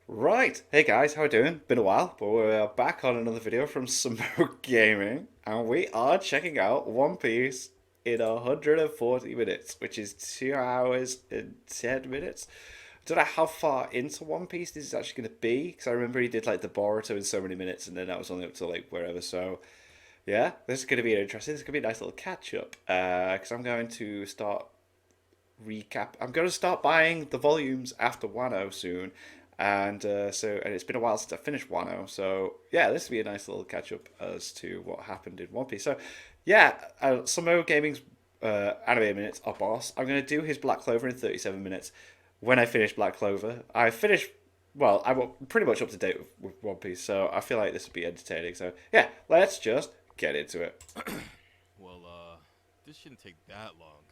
Right, hey guys, how are we doing? Been a while, but we're back on another video from Smoke Gaming, and we are checking out One Piece in 140 minutes, which is 2 hours and 10 minutes. I don't know how far into One Piece this is actually going to be, because I remember he did like the Boruto in so many minutes, and then that was only up to like wherever, so yeah, this is going to be interesting. This is going to be a nice little catch up, because I'm going to start I'm going to start buying the volumes after Wano soon, and and it's been a while since I finished Wano, so yeah, this will be a nice little catch up as to what happened in One Piece. So yeah, Samo Gaming's anime minutes are boss. I'm going to do his Black Clover in 37 minutes. When I finish Black Clover, I finish. Well, I'm pretty much up to date with One Piece, so I feel like this will be entertaining. So yeah, let's just get into it. Well, this shouldn't take that long,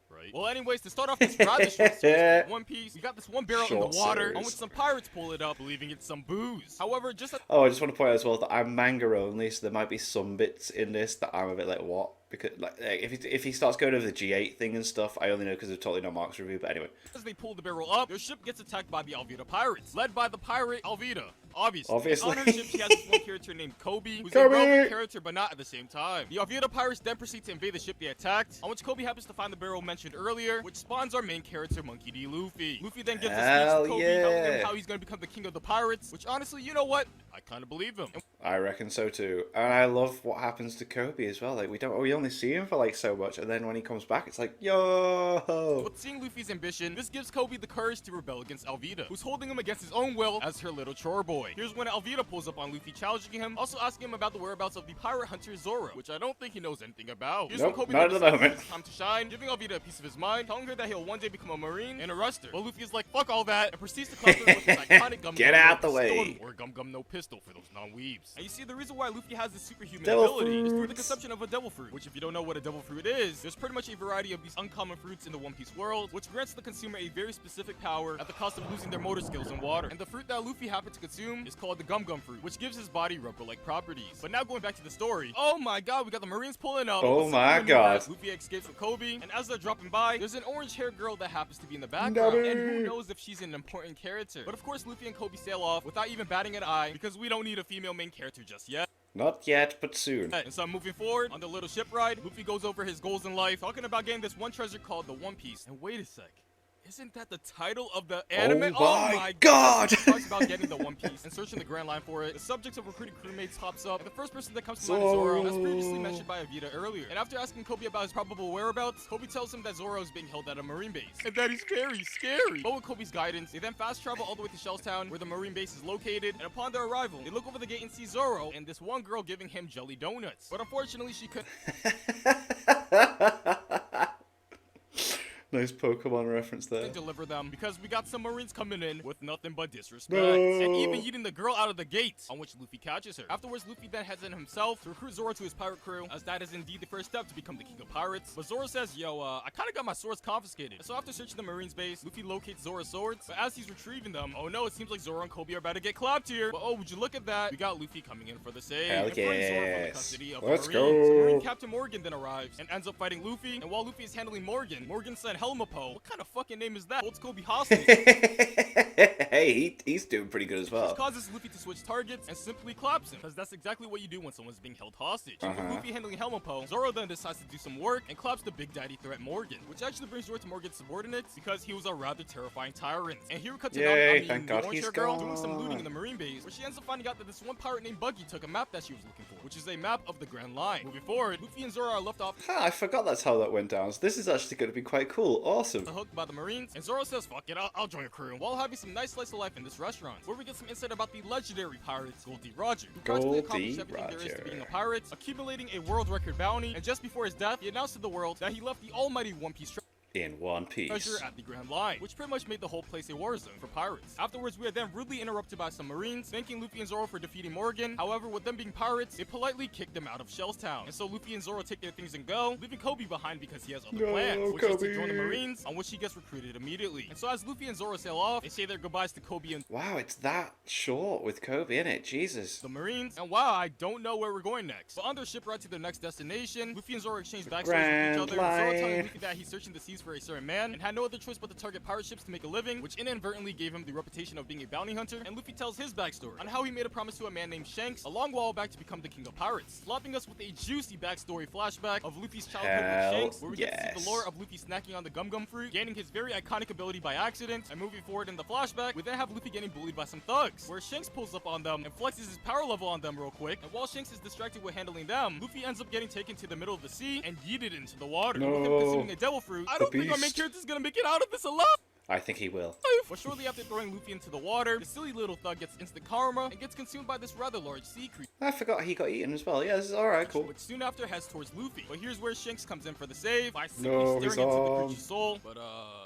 right? Well, anyways, to start off this rather short series, One Piece, we got this one barrel in the water on which some pirates pull it up, believing it's some booze. However, just Oh, I just want to point out as well that I'm manga only, so there might be some bits in this that I'm a bit like, what? Because like if he starts going over the G8 thing and stuff, I only know because of totally not Mark's review. But anyway, as they pull the barrel up, their ship gets attacked by the Alvida pirates, led by the pirate Alvida. Obviously. On her ship, she has this one character named Kobe, who's a relevant character, but not at the same time. The Alvida pirates then proceed to invade the ship they attacked, on which Kobe happens to find the barrel mentioned earlier, which spawns our main character, Monkey D. Luffy. Luffy then gives a speech to Kobe, telling him how he's going to become the king of the pirates, which honestly, you know what? I kind of believe him. I reckon so too, and I love what happens to Kobe as well. Like we only see him for like so much, and then when he comes back, it's like yo. But seeing Luffy's ambition, this gives Kobe the courage to rebel against Alvida, who's holding him against his own will as her little chore boy. Here's when Alvida pulls up on Luffy, challenging him, also asking him about the whereabouts of the pirate hunter Zoro, which I don't think he knows anything about. Here's when Kobe not at the moment. It's time to shine, giving Alvida a piece of his mind, telling her that he'll one day become a marine and arrest her. But Luffy is like, fuck all that, and proceeds to clap her with his iconic gum Get gum out no the way. pistol, or gum gum no pistol for those non-weebs. And you see, the reason why Luffy has this superhuman Devil ability is through the fruits. consumption of a devil fruit, which if you don't know what a devil fruit is, there's pretty much a variety of these uncommon fruits in the One Piece world, which grants the consumer a very specific power at the cost of losing their motor skills in water. And the fruit that Luffy happened to consume is called the gum gum fruit, which gives his body rubber-like properties. But now going back to the story, oh my god, we got the Marines pulling up. Oh my god. Luffy escapes with Kobe, and as they're dropping by, there's an orange-haired girl that happens to be in the background, and who knows if she's an important character. But of course, Luffy and Kobe sail off without even batting an eye, because we don't need a female main character just yet. Not yet, but soon. And so moving forward, on the little ship ride, Luffy goes over his goals in life, talking about getting this one treasure called the One Piece. And wait a sec. Isn't that the title of the anime? Oh my god! He talks about getting the One Piece and searching the Grand Line for it. The subject of recruiting crewmates pops up, and the first person that comes to mind is Zoro, as previously mentioned by Alvida earlier. And after asking Kobe about his probable whereabouts, Kobe tells him that Zoro is being held at a marine base, and that he's very scary. But with Kobe's guidance, they then fast travel all the way to Shellstown, where the marine base is located, and upon their arrival, they look over the gate and see Zoro and this one girl giving him jelly donuts. But unfortunately, she couldn't Nice Pokemon reference there. deliver them because we got some Marines coming in with nothing but disrespect, and even eating the girl out of the gate, on which Luffy catches her. Afterwards, Luffy then heads in himself to recruit Zoro to his pirate crew, as that is indeed the first step to become the king of pirates. But Zoro says, yo, I kind of got my swords confiscated. And so after searching the Marines base, Luffy locates Zoro's swords, but as he's retrieving them, oh no, it seems like Zoro and Kobe are about to get clapped here. But oh, would you look at that, we got Luffy coming in for the save. Hell and freeing Zoro from the yes. custody of Let's the Marines. go. So Marine Captain Morgan then arrives and ends up fighting Luffy, and while Luffy is handling Morgan, Morgan's son Helmapo, what kind of fucking name is that, holds Kobe hostage. Hey, he's doing pretty good as well. This causes Luffy to switch targets and simply claps him, because that's exactly what you do when someone's being held hostage. With Luffy handling Helmapo, Zoro then decides to do some work and claps the big daddy threat Morgan, which actually brings joy to Morgan's subordinates because he was a rather terrifying tyrant. And here we cut to Nami, thank the God orange he's hair girl, gone. doing some looting in the marine base, where she ends up finding out that this one pirate named Buggy took a map that she was looking for, which is a map of the Grand Line. Moving forward, Luffy and Zoro are left off I forgot that's how that went down. So this is actually going to be quite cool. Awesome. the hook by the Marines, and Zoro says, fuck it, I'll join a crew, while having some nice slice of life in this restaurant, where we get some insight about the legendary pirate, Goldie Roger, who practically accomplished everything there is to being a pirate, accumulating a world record bounty, and just before his death, he announced to the world that he left the almighty One Piece In One Piece. treasure at the Grand Line, which pretty much made the whole place a war zone for pirates. Afterwards, we are then rudely interrupted by some Marines, thanking Luffy and Zoro for defeating Morgan. However, with them being pirates, they politely kick them out of Shellstown. And so Luffy and Zoro take their things and go, leaving Kobe behind because he has other plans, which is to join the Marines, on which he gets recruited immediately. And so as Luffy and Zoro sail off, they say their goodbyes to Kobe and Wow, it's that short with Kobe, in it? Jesus. the Marines, and wow, I don't know where we're going next. But on their ship ride to their next destination, Luffy and Zoro exchange backstories with each Grand other, Zoro telling Line. Luffy that he's searching the seas for a certain man and had no other choice but to target pirate ships to make a living, which inadvertently gave him the reputation of being a bounty hunter. And Luffy tells his backstory on how he made a promise to a man named Shanks a long while back to become the king of pirates, slapping us with a juicy backstory flashback of Luffy's childhood with Shanks, where we get to see the lore of Luffy snacking on the gum gum fruit, gaining his very iconic ability by accident. And moving forward in the flashback, we then have Luffy getting bullied by some thugs, where Shanks pulls up on them and flexes his power level on them real quick. And while Shanks is distracted with handling them, Luffy ends up getting taken to the middle of the sea and yeeted into the water. No. With him consuming a devil fruit. I don't think our main character is gonna make it out of this alive. I think he will. But shortly after throwing Luffy into the water, the silly little thug gets instant karma and gets consumed by this rather large sea creature. I forgot he got eaten as well. Yeah, this is alright, cool. Which soon after heads towards Luffy. But here's where Shanks comes in for the save by simply No, staring his into the arm. creature's soul, but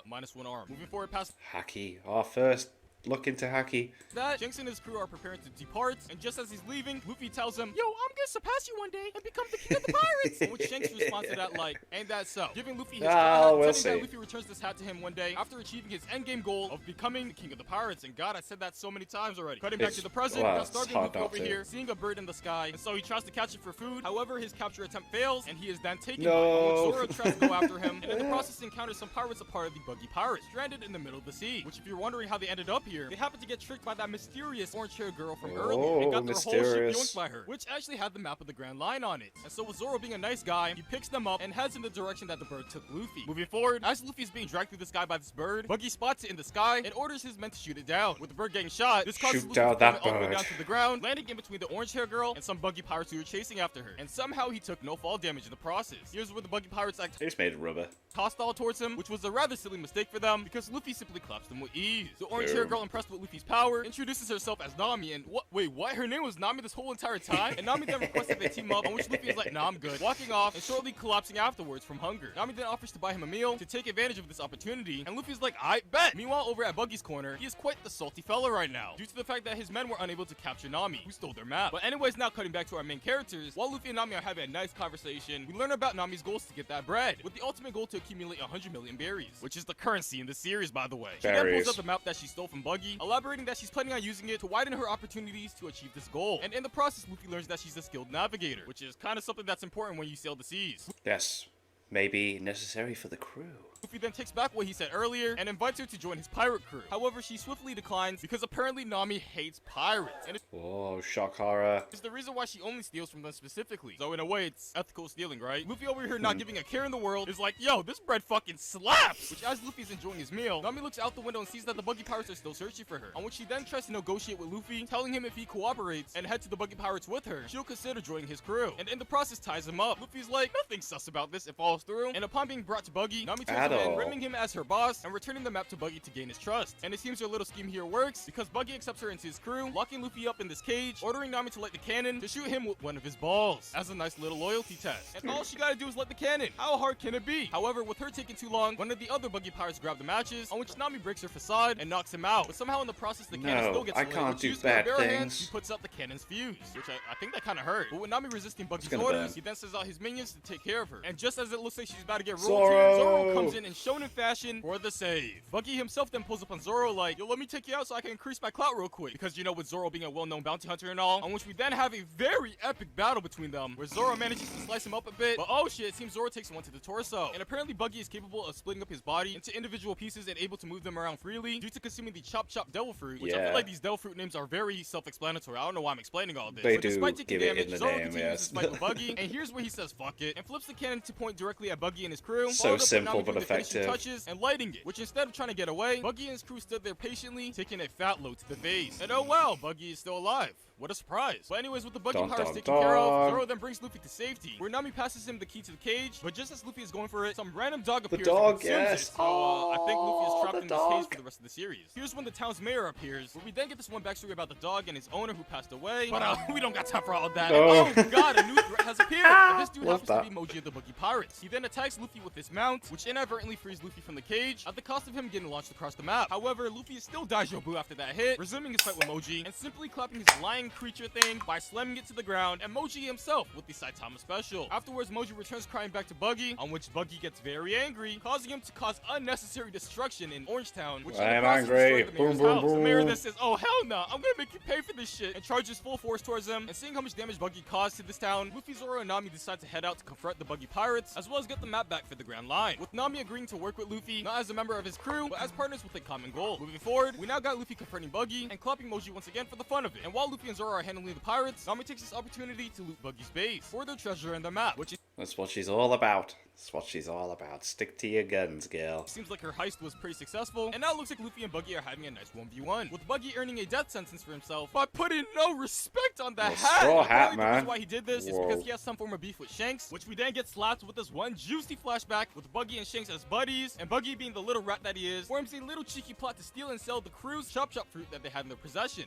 minus one arm. Moving forward past Haki, our first look into Haki. that, Shanks and his crew are preparing to depart, and just as he's leaving, Luffy tells him, "Yo, I'm gonna surpass you one day and become the king of the pirates." On which Shanks responds to that like, "Ain't that so?" Giving Luffy his hat, we'll telling see. that Luffy returns this hat to him one day after achieving his endgame goal of becoming the king of the pirates. And God, I said that so many times already. Cutting back to the present, well, now it's starting hard Luffy not over to. here, seeing a bird in the sky, and so he tries to catch it for food. However, his capture attempt fails, and he is then taken by No. Zoro tries to go after him, and in the process encounters some pirates, a part of the Buggy Pirates, stranded in the middle of the sea. Which, if you're wondering how they ended up here, they happened to get tricked by that mysterious orange-haired girl from earlier and got their whole ship mysterious. yoinked by her, which actually had the map of the Grand Line on it. And so with Zoro being a nice guy, he picks them up and heads in the direction that the bird took Luffy. Moving forward, as Luffy is being dragged through the sky by this bird, Buggy spots it in the sky and orders his men to shoot it down. With the bird getting shot, this causes Shoot Luffy down to that fall all the way bird. down to the ground, landing in between the orange-haired girl and some Buggy Pirates who were chasing after her. And somehow he took no fall damage in the process. Here's where the Buggy Pirates act They just made rubber. hostile towards him, which was a rather silly mistake for them because Luffy simply claps them with ease. The orange-haired girl, impressed with Luffy's power, introduces herself as Nami, and what? Her name was Nami this whole entire time? And Nami then requests that they team up, on which Luffy is like, "Nah, I'm good," walking off and shortly collapsing afterwards from hunger. Nami then offers to buy him a meal to take advantage of this opportunity, and Luffy's like, "I bet." Meanwhile, over at Buggy's corner, he is quite the salty fella right now, due to the fact that his men were unable to capture Nami, who stole their map. But anyways, now cutting back to our main characters, while Luffy and Nami are having a nice conversation, we learn about Nami's goals to get that bread, with the ultimate goal to accumulate 100 million berries, which is the currency in the series, by the way. She then pulls up the map that she stole from Buggy, elaborating that she's planning on using it to widen her opportunities to achieve this goal. And in the process, Luffy learns that she's a skilled navigator, which is kind of something that's important when you sail the seas. Yes, maybe necessary for the crew. Luffy then takes back what he said earlier and invites her to join his pirate crew. However, she swiftly declines because apparently Nami hates pirates. And Oh, shock horror. it's the reason why she only steals from them specifically. So in a way, it's ethical stealing, right? Luffy over here not giving a care in the world is like, "Yo, this bread fucking slaps!" Which as Luffy's enjoying his meal, Nami looks out the window and sees that the Buggy Pirates are still searching for her. On which she then tries to negotiate with Luffy, telling him if he cooperates and head to the Buggy Pirates with her, she'll consider joining his crew. And in the process ties him up. Luffy's like, "Nothing sus about this," and follows through. And upon being brought to Buggy, Nami turns him in, rimming him as her boss and returning the map to Buggy to gain his trust. And it seems her little scheme here works because Buggy accepts her into his crew, locking Luffy up in this cage, ordering Nami to light the cannon to shoot him with one of his balls as a nice little loyalty test. And all she gotta do is light the cannon. How hard can it be? However, with her taking too long, one of the other Buggy Pirates grab the matches, on which Nami breaks her facade and knocks him out. But somehow in the process, the cannon still gets I lit, can't which do used with her bad bare hands, things. he puts out the cannon's fuse, which I think that kind of hurt. But with Nami resisting Buggy's gonna orders, burn. he then sends out his minions to take care of her. And just as it looks like she's about to get rolled Zoro! to, Zoro comes in shonen fashion for the save. Buggy himself then pulls up on Zoro like, "Yo, let me take you out so I can increase my clout real quick." Because you know, with Zoro being a well-known bounty hunter and all, on which we then have a very epic battle between them, where Zoro manages to slice him up a bit, but oh shit, it seems Zoro takes one to the torso. And apparently Buggy is capable of splitting up his body into individual pieces and able to move them around freely due to consuming the Chop Chop Devil Fruit, which I feel like these Devil Fruit names are very self-explanatory. I don't know why I'm explaining all this. They but do despite taking give it damage, in the Zoro name, continues yes. his fight with Buggy, and here's where he says fuck it, and flips the cannon to point directly at Buggy and his crew. So followed up with simple Nami but doing the finishing effective. touches and lighting it, which instead of trying to get away, Buggy and his crew stood there patiently, taking a fat load to the face. And oh wow, Buggy is still alive. What a surprise. But anyways, with the Buggy Dun, Pirates dun, taken care of, dun. Zoro then brings Luffy to safety, where Nami passes him the key to the cage, but just as Luffy is going for it, some random dog appears dog, and consumes yes. it. So I think Luffy is Oh, trapped the in this dog. cage for the rest of the series. Here's when the town's mayor appears, where we then get this one backstory about the dog and his owner who passed away. But we don't got time for all of that. No. And, oh god, a new threat has appeared. And this dude Love happens to be Moji of the Buggy Pirates. He then attacks Luffy with his mount, which inadvertently frees Luffy from the cage, at the cost of him getting launched across the map. However, Luffy is still Daijobu after that hit, resuming his fight with Moji, and simply clapping his lion creature thing by slamming it to the ground, and Moji himself with the Saitama special. Afterwards, Moji returns crying back to Buggy, on which Buggy gets very angry, causing him to cause unnecessary destruction in Orangetown, which I in am the process angry. destroyed the mayor's Boom, boom, house. The boom. mayor then says, "Oh hell no, I'm gonna make you pay for this shit," and charges full force towards them. And seeing how much damage Buggy caused to this town, Luffy, Zoro, and Nami decide to head out to confront the Buggy Pirates, as well as get the map back for the Grand Line. With Nami agreeing to work with Luffy, not as a member of his crew, but as partners with a common goal. Moving forward, we now got Luffy confronting Buggy and clapping Moji once again for the fun of it. And while Luffy and Zoro are handling the pirates, Nami takes this opportunity to loot Buggy's base for their treasure and their map, which is That's what she's all about. That's what she's all about. Stick to your guns, girl. seems like her heist was pretty successful, and now it looks like Luffy and Buggy are having a nice 1v1, with Buggy earning a death sentence for himself by putting no respect on the Well, hat. straw hat, Apparently, the man. reason why he did this is Whoa. because he has some form of beef with Shanks, which we then get slapped with this one juicy flashback with Buggy and Shanks as buddies, and Buggy, being the little rat that he is, forms a little cheeky plot to steal and sell the crew's chop fruit that they had in their possession.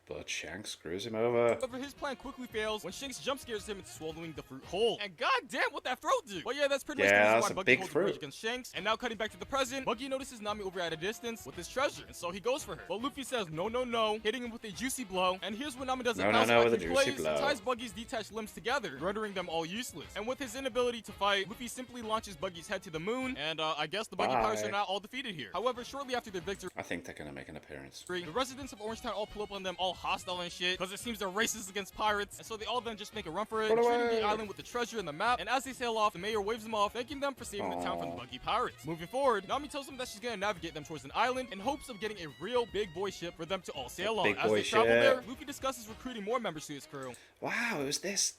But Shanks screws him over. However, his plan quickly fails when Shanks jump scares him into swallowing the fruit whole. And goddamn, what that throat do! But yeah, that's pretty much the Yeah, reason that's why a Buggy big holds a grudge fruit. against Shanks. And now cutting back to the present, Buggy notices Nami over at a distance with his treasure, and so he goes for her. But Luffy says no, no, no, hitting him with a juicy blow. And here's when Nami does a No, bounce no, no, back with a in juicy place blow. and ties Buggy's detached limbs together, rendering them all useless. And with his inability to fight, Luffy simply launches Buggy's head to the moon, and I guess the Buggy Pirates are Bye. now all defeated here. However, shortly after their victory, I think they're gonna make an appearance. the residents of Orangetown all pull up on them all hostile and shit, because it seems they're racist against pirates, and so they all then just make a run for it, Run treating away. the island with the treasure and the map, and as they sail off, the mayor waves them off, thanking them for saving the town from the Aw. Buggy Pirates. Moving forward, Nami tells them that she's gonna navigate them towards an island in hopes of getting a real big boy ship for them to all sail on. big As boy they travel ship. there, Luffy discusses recruiting more members to his crew. Wow, it was this.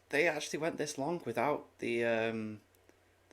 They actually went this long without the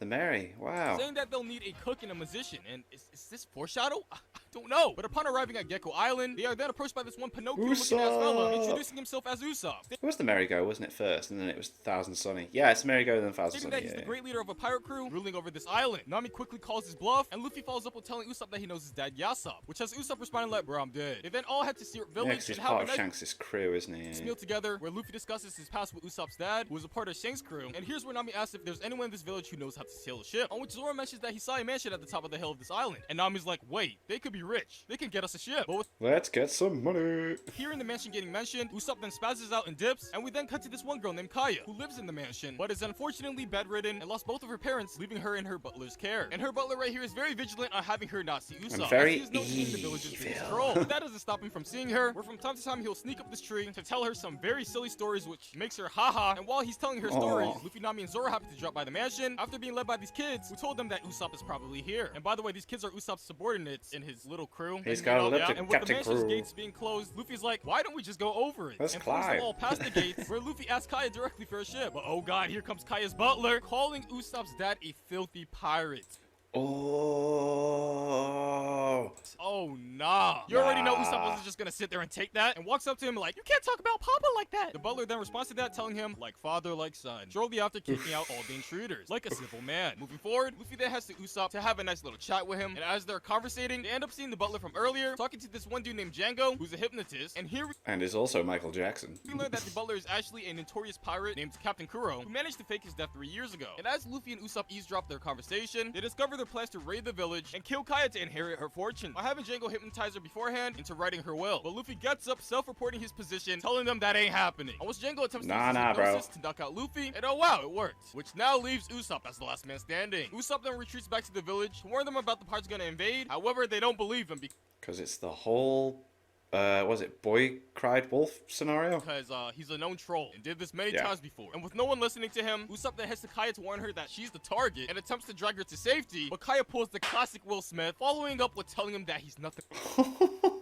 Mary. Wow. Saying that they'll need a cook and a musician, and is this foreshadow? I don't know. But upon arriving at Gecko Island, they are then approached by this one Pinocchio-looking ass fella, Usopp. introducing himself as Usopp. It was the Merry-Go, wasn't it, first? And then it was Thousand Sunny. Yeah, it's Merry-Go, then Thousand Stating Sunny. that he's Yeah, the great leader of a pirate crew ruling over this island. Nami quickly calls his bluff, and Luffy follows up with telling Usopp that he knows his dad Yasopp, which has Usopp responding like, bro, I'm dead. They then all head to Syrup yeah, Village 'cause he's and have part a of nice Shanks' crew, isn't he? meal together, where Luffy discusses his past with Usopp's dad, who was a part of Shanks' crew. And here's where Nami asks if there's anyone in this village who knows how to sail a ship, on which Zoro mentions that he saw a mansion at the top of the hill of this island. And Nami's like, wait, they could be rich. They can get us a ship. But with Let's get some money. hearing the mansion getting mentioned, Usopp then spazzes out and dips, and we then cut to this one girl named Kaya, who lives in the mansion, but is unfortunately bedridden and lost both of her parents, leaving her in her butler's care. And her butler right here is very vigilant on having her not see Usopp, And very as he is known to be the village's biggest evil. troll. But that doesn't stop him from seeing her, where from time to time he'll sneak up this tree to tell her some very silly stories, which makes her haha. And while he's telling her stories, Aw. Luffy, Nami, and Zoro happen to drop by the mansion after being led by these kids, who told them that Usopp is probably here. And by the way, these kids are Usopp's subordinates in his little crew. He's And, got a you know, lip to and with the Captain mansion's Crew. gates being closed, Luffy's like, why don't we just go over it? Let's and pulls them climb. all past the gates, where Luffy asks Kaya directly for a ship. But oh god, here comes Kaya's butler, calling Usopp's dad a filthy pirate. Oh. Oh nah. You already know Nah. Usopp wasn't just gonna sit there and take that, and walks up to him like, you can't talk about Papa like that. The butler then responds to that, telling him, like father, like son. Shortly after kicking out all the intruders, like a civil man. Moving forward, Luffy then has to Usopp to have a nice little chat with him, and as they're conversating, they end up seeing the butler from earlier, talking to this one dude named Django, who's a hypnotist, and here And is also Michael Jackson. we learn that the butler is actually a notorious pirate named Captain Kuro, who managed to fake his death 3 years ago. And as Luffy and Usopp eavesdrop their conversation, they discover their plans to raid the village and kill Kaya to inherit her fortune, by having Django hypnotize her beforehand into writing her will. But Luffy gets up, self-reporting his position, telling them that ain't happening. On which Django attempts to use his bro. hypnosis to knock out Luffy, and oh wow, it worked. Which now leaves Usopp as the last man standing. Usopp then retreats back to the village to warn them about the pirates gonna invade. However, they don't believe him Because it's the whole, was it Boy Cried Wolf scenario? because he's a known troll and did this many Yeah. times before. And with no one listening to him, Usopp then heads to Kaya to warn her that she's the target and attempts to drag her to safety, but Kaya pulls the classic Will Smith, following up with telling him that he's nothing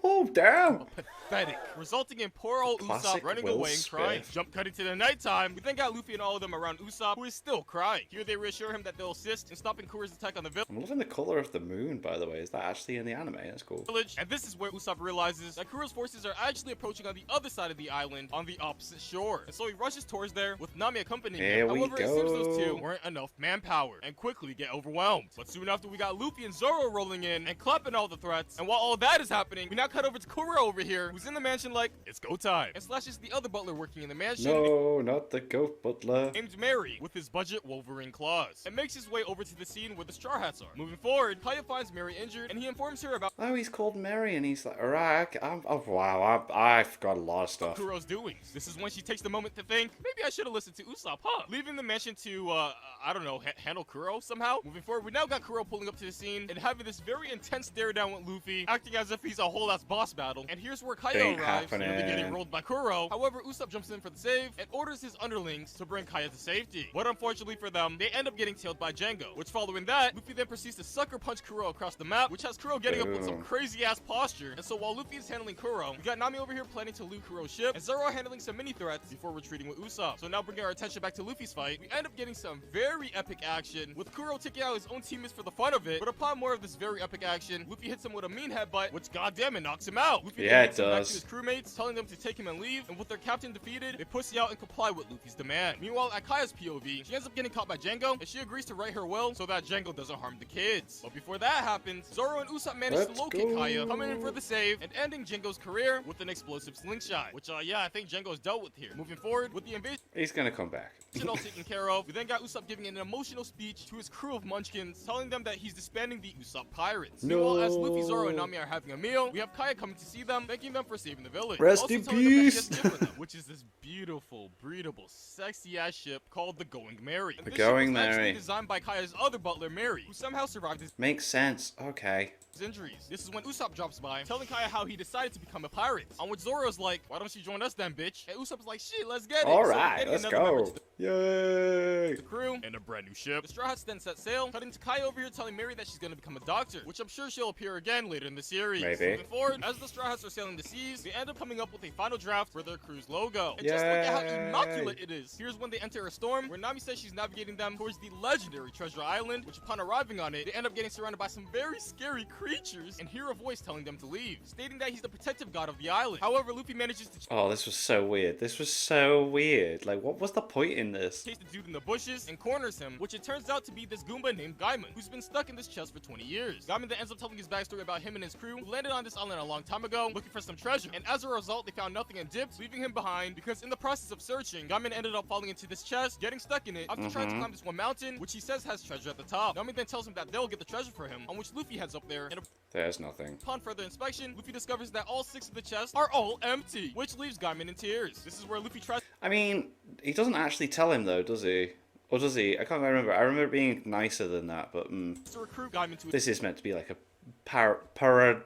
Oh, damn. but pathetic, resulting in poor old Classic Usopp running Will away and crying. Smith. Jump cutting to the nighttime, we then got Luffy and all of them around Usopp, who is still crying. Here they reassure him that they'll assist in stopping Kuro's attack on the I'm loving the color of the moon, by the way. Is that actually in the anime? That's cool. village, and this is where Usopp realizes that Kuro's forces are actually approaching on the other side of the island, on the opposite shore. And so he rushes towards there, with Nami accompanying Here him. we However, it seems those two go. weren't enough manpower, and quickly get overwhelmed. But soon after, we got Luffy and Zoro rolling in, and clapping all the threats. And while all that is happening, we now cut over to Kuro over here, who's in the mansion like, it's go time, and slashes the other butler working in the mansion, No, not the goat butler. named Mary, with his budget Wolverine claws, and makes his way over to the scene where the Straw Hats are. Moving forward, Kaya finds Mary injured, and he informs her about Oh, he's called Mary, and he's like, alright, oh wow, I've got a lot of stuff. Kuro's doings. This is when she takes the moment to think, maybe I should have listened to Usopp, huh? Leaving the mansion to, I don't know, handle Kuro somehow. Moving forward, we now got Kuro pulling up to the scene and having this very intense stare down with Luffy, acting as if he's a whole ass boss battle, and here's where Kaya Ain't arrives, happening. nearly getting rolled by Kuro. However, Usopp jumps in for the save and orders his underlings to bring Kaya to safety. But unfortunately for them, they end up getting tailed by Django, which following that, Luffy then proceeds to sucker punch Kuro across the map, which has Kuro getting up with some crazy ass posture. And so while Luffy is handling Kuro, we got Nami over here planning to loot Kuro's ship, and Zoro handling some mini threats before retreating with Usopp. So now bringing our attention back to Luffy's fight, we end up getting some very epic action, with Kuro taking out his own teammates for the fun of it. But upon more of this very epic action, Luffy hits him with a mean headbutt, which goddamn it knocks him out. Luffy then hits him back to his crewmates, telling them to take him and leave, and with their captain defeated, they pussy out and comply with Luffy's demand. Meanwhile, at Kaya's POV, she ends up getting caught by Django, and she agrees to right her will so that Django doesn't harm the kids. But before that happens, Zoro and Usopp manage to locate Kaya, coming in for the save, and ending Django's career with an explosive slingshot, which yeah, I think Django's dealt with here. Moving forward, with the invasion He's gonna come back. all taken care of, we then got Usopp giving an emotional speech to his crew of munchkins, telling them that he's disbanding the Usopp Pirates. Meanwhile, as Luffy, Zoro, and Nami are having a meal, we have Kaya coming to see them, thanking them for saving the village. Rest Also in telling them that she has peace. a ship with them, which is this beautiful, breedable, sexy-ass ship called the Going Merry. And The this ship Going was actually Merry. designed by Kaya's other butler, Mary, who somehow survived his Makes sense. Okay. injuries. This is when Usopp drops by, telling Kaya how he decided to become a pirate. On which Zoro's like, why don't you join us then, bitch? And Usopp's like, shit, let's get it. All So right, getting let's another member go. to the Yay! crew and a brand new ship. The Straw Hats then set sail, cutting to Kaya over here telling Mary that she's gonna become a doctor, which I'm sure she'll appear again later in the series. Maybe. Moving forward, as the Straw Hats are sailing the seas, they end up coming up with a final draft for their crew's logo. And just look at how immaculate it is. Here's when they enter a storm, where Nami says she's navigating them towards the legendary Treasure Island, which upon arriving on it, they end up getting surrounded by some very scary creatures and hear a voice telling them to leave, stating that he's the protective god of the island. However, Luffy manages to Oh, this was so weird. This was so weird. Like, what was the point in this? chase the dude in the bushes and corners him, which it turns out to be this Goomba named Gaimon, who's been stuck in this chest for 20 years. Gaimon then ends up telling his backstory about him and his crew, who landed on this island a long time ago, looking for some treasure, and as a result, they found nothing and dipped, leaving him behind, because in the process of searching, Gaimon ended up falling into this chest, getting stuck in it, after trying to climb this one mountain, which he says has treasure at the top. Nami then tells him that they'll get the treasure for him, on which Luffy heads up there, and There's nothing. upon further inspection, Luffy discovers that all 6 of the chests are all empty, which leaves Gaimon in tears. This is where Luffy tries I mean, he doesn't actually tell him though, does he? Or does he? I can't remember. I remember it being nicer than that, but to recruit Gaimon to this is meant to be like a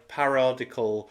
parodical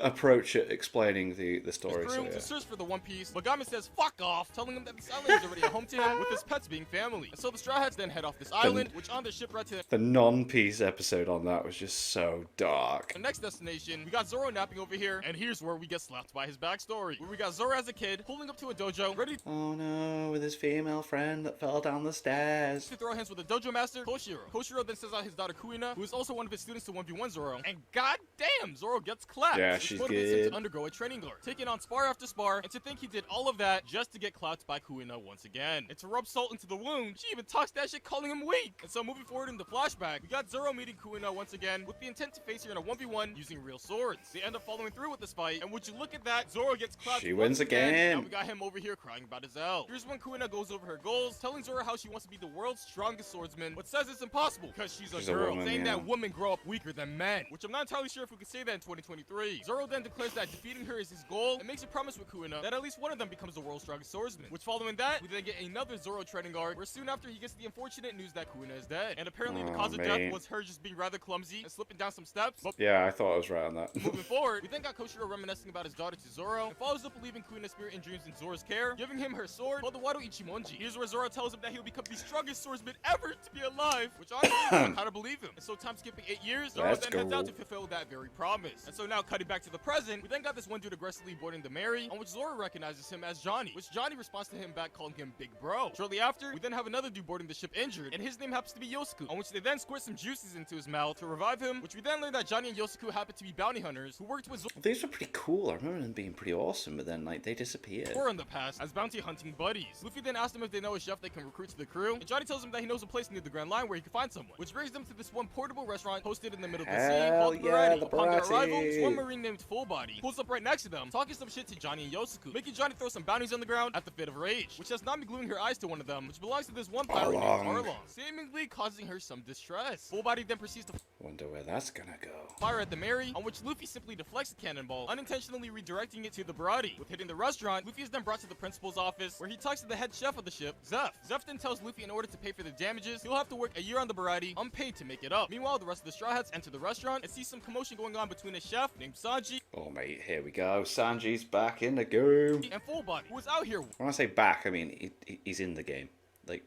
approach at explaining the story. So, crew yeah. to search for the One Piece, but Gaimon says fuck off, telling him that this island is already a home to him, with his pets being family. And so the Straw Hats then head off this island, which on their shipwreck to The non-piece episode on that was just so dark. the next destination. We got Zoro napping over here, and here's where we get slapped by his backstory, where we got Zoro as a kid pulling up to a dojo, ready Oh no, with his female friend that fell down the stairs. to throw hands with the dojo master, Koshiro. Koshiro then sends out his daughter Kuina, who is also one of his students to 1v1 Zoro, and goddamn, Zoro gets clapped. Yeah, which she's motivates him good. to undergo a training guard, taking on spar after spar, and to think he did all of that just to get clapped by Kuina once again. And to rub salt into the wound, she even talks that shit, calling him weak. And so moving forward in the flashback, we got Zoro meeting Kuina once again with the intent to face her in a 1v1 using real swords. They end up following through with this fight, and would you look at that, Zoro gets clapped She once wins again. Now we got him over here crying about his L. Here's when Kuina goes over her goals, telling Zoro how she wants to be the world's strongest swordsman, but says it's impossible because she's a girl, woman, saying yeah. that women grow up weaker than men, which I'm not entirely sure if we could say that in 2023. Zoro then declares that defeating her is his goal and makes a promise with Kuina that at least one of them becomes the world's strongest swordsman. Which following that, we then get another Zoro training guard, where soon after he gets the unfortunate news that Kuina is dead. And apparently the cause of death mate. was her just being rather clumsy and slipping down some steps. But Yeah, I thought I was right on that. moving forward, we then got Koshiro reminiscing about his daughter to Zoro, and follows up leaving Kuina's spirit and dreams in Zoro's care, giving him her sword called the Wado Ichimonji. Here's where Zoro tells him that he'll become the strongest swordsman ever to be alive, which honestly, I kind of believe him. And so time skipping 8 years, Zoro Let's then heads out go. to fulfill that very promise. And so now cutting back to the present, we then got this one dude aggressively boarding the Mary, on which Zoro recognizes him as Johnny, which Johnny responds to him back calling him Big Bro. Shortly after, we then have another dude boarding the ship injured, and his name happens to be Yosuke, on which they then squirt some juices into his mouth to revive him, which we then learn that Johnny and Yosuke happen to be bounty hunters who worked with Zoro These were pretty cool. I remember them being pretty awesome, but then like they disappeared. in the past as bounty hunting buddies. Luffy then asks them if they know a chef they can recruit to the crew, and Johnny tells him that he knows a place near the Grand Line where he can find someone, which brings them to this one portable restaurant posted in the middle of the sea Hell called yeah, Baratie. the Upon their arrival, Baratie. this one marine named Full Body pulls up right next to them, talking some shit to Johnny and Yosuke, making Johnny throw some bounties on the ground at the fit of rage, which has Nami gluing her eyes to one of them, which belongs to this one pirate named Arlong. Arlong, seemingly causing her some distress. Full Body then proceeds to Wonder where that's gonna go. fire at the Mary, on which Luffy simply deflects a cannonball, unintentionally redirecting it to the Baratie. With hitting the restaurant, Luffy is then brought to the principal's office, where he talks to the head chef of the ship, Zeph. Zeph then tells Luffy in order to pay for the damages, he'll have to work a year on the Baratie, unpaid to make it up. Meanwhile, the rest of the Straw Hats enter the restaurant and see some commotion going on between a chef named Sanji Sanji. Oh, mate, here we go. Sanji's back in the game. And Full Body, who was out here. When I say back, I mean he's in the game. Like,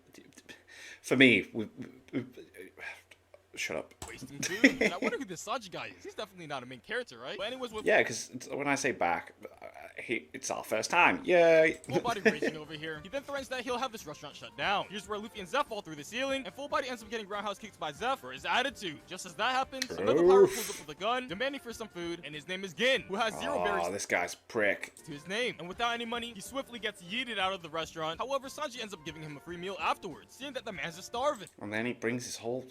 for me, shut up. Wasting food. And I wonder who this Sanji guy is. He's definitely not a main character, right? But anyways, with Yeah, because when I say back, it's our first time. Yay! Full Body raging over here. He then threatens that he'll have this restaurant shut down. Here's where Luffy and Zeph fall through the ceiling, and Full Body ends up getting roundhouse kicked by Zeph for his attitude. Just as that happens, another pirate pulls up with a gun, demanding for some food, and his name is Gin, who has zero berries Oh, this guy's prick. to his name. And without any money, he swiftly gets yeeted out of the restaurant. However, Sanji ends up giving him a free meal afterwards, seeing that the man's just starving. And then he brings his whole...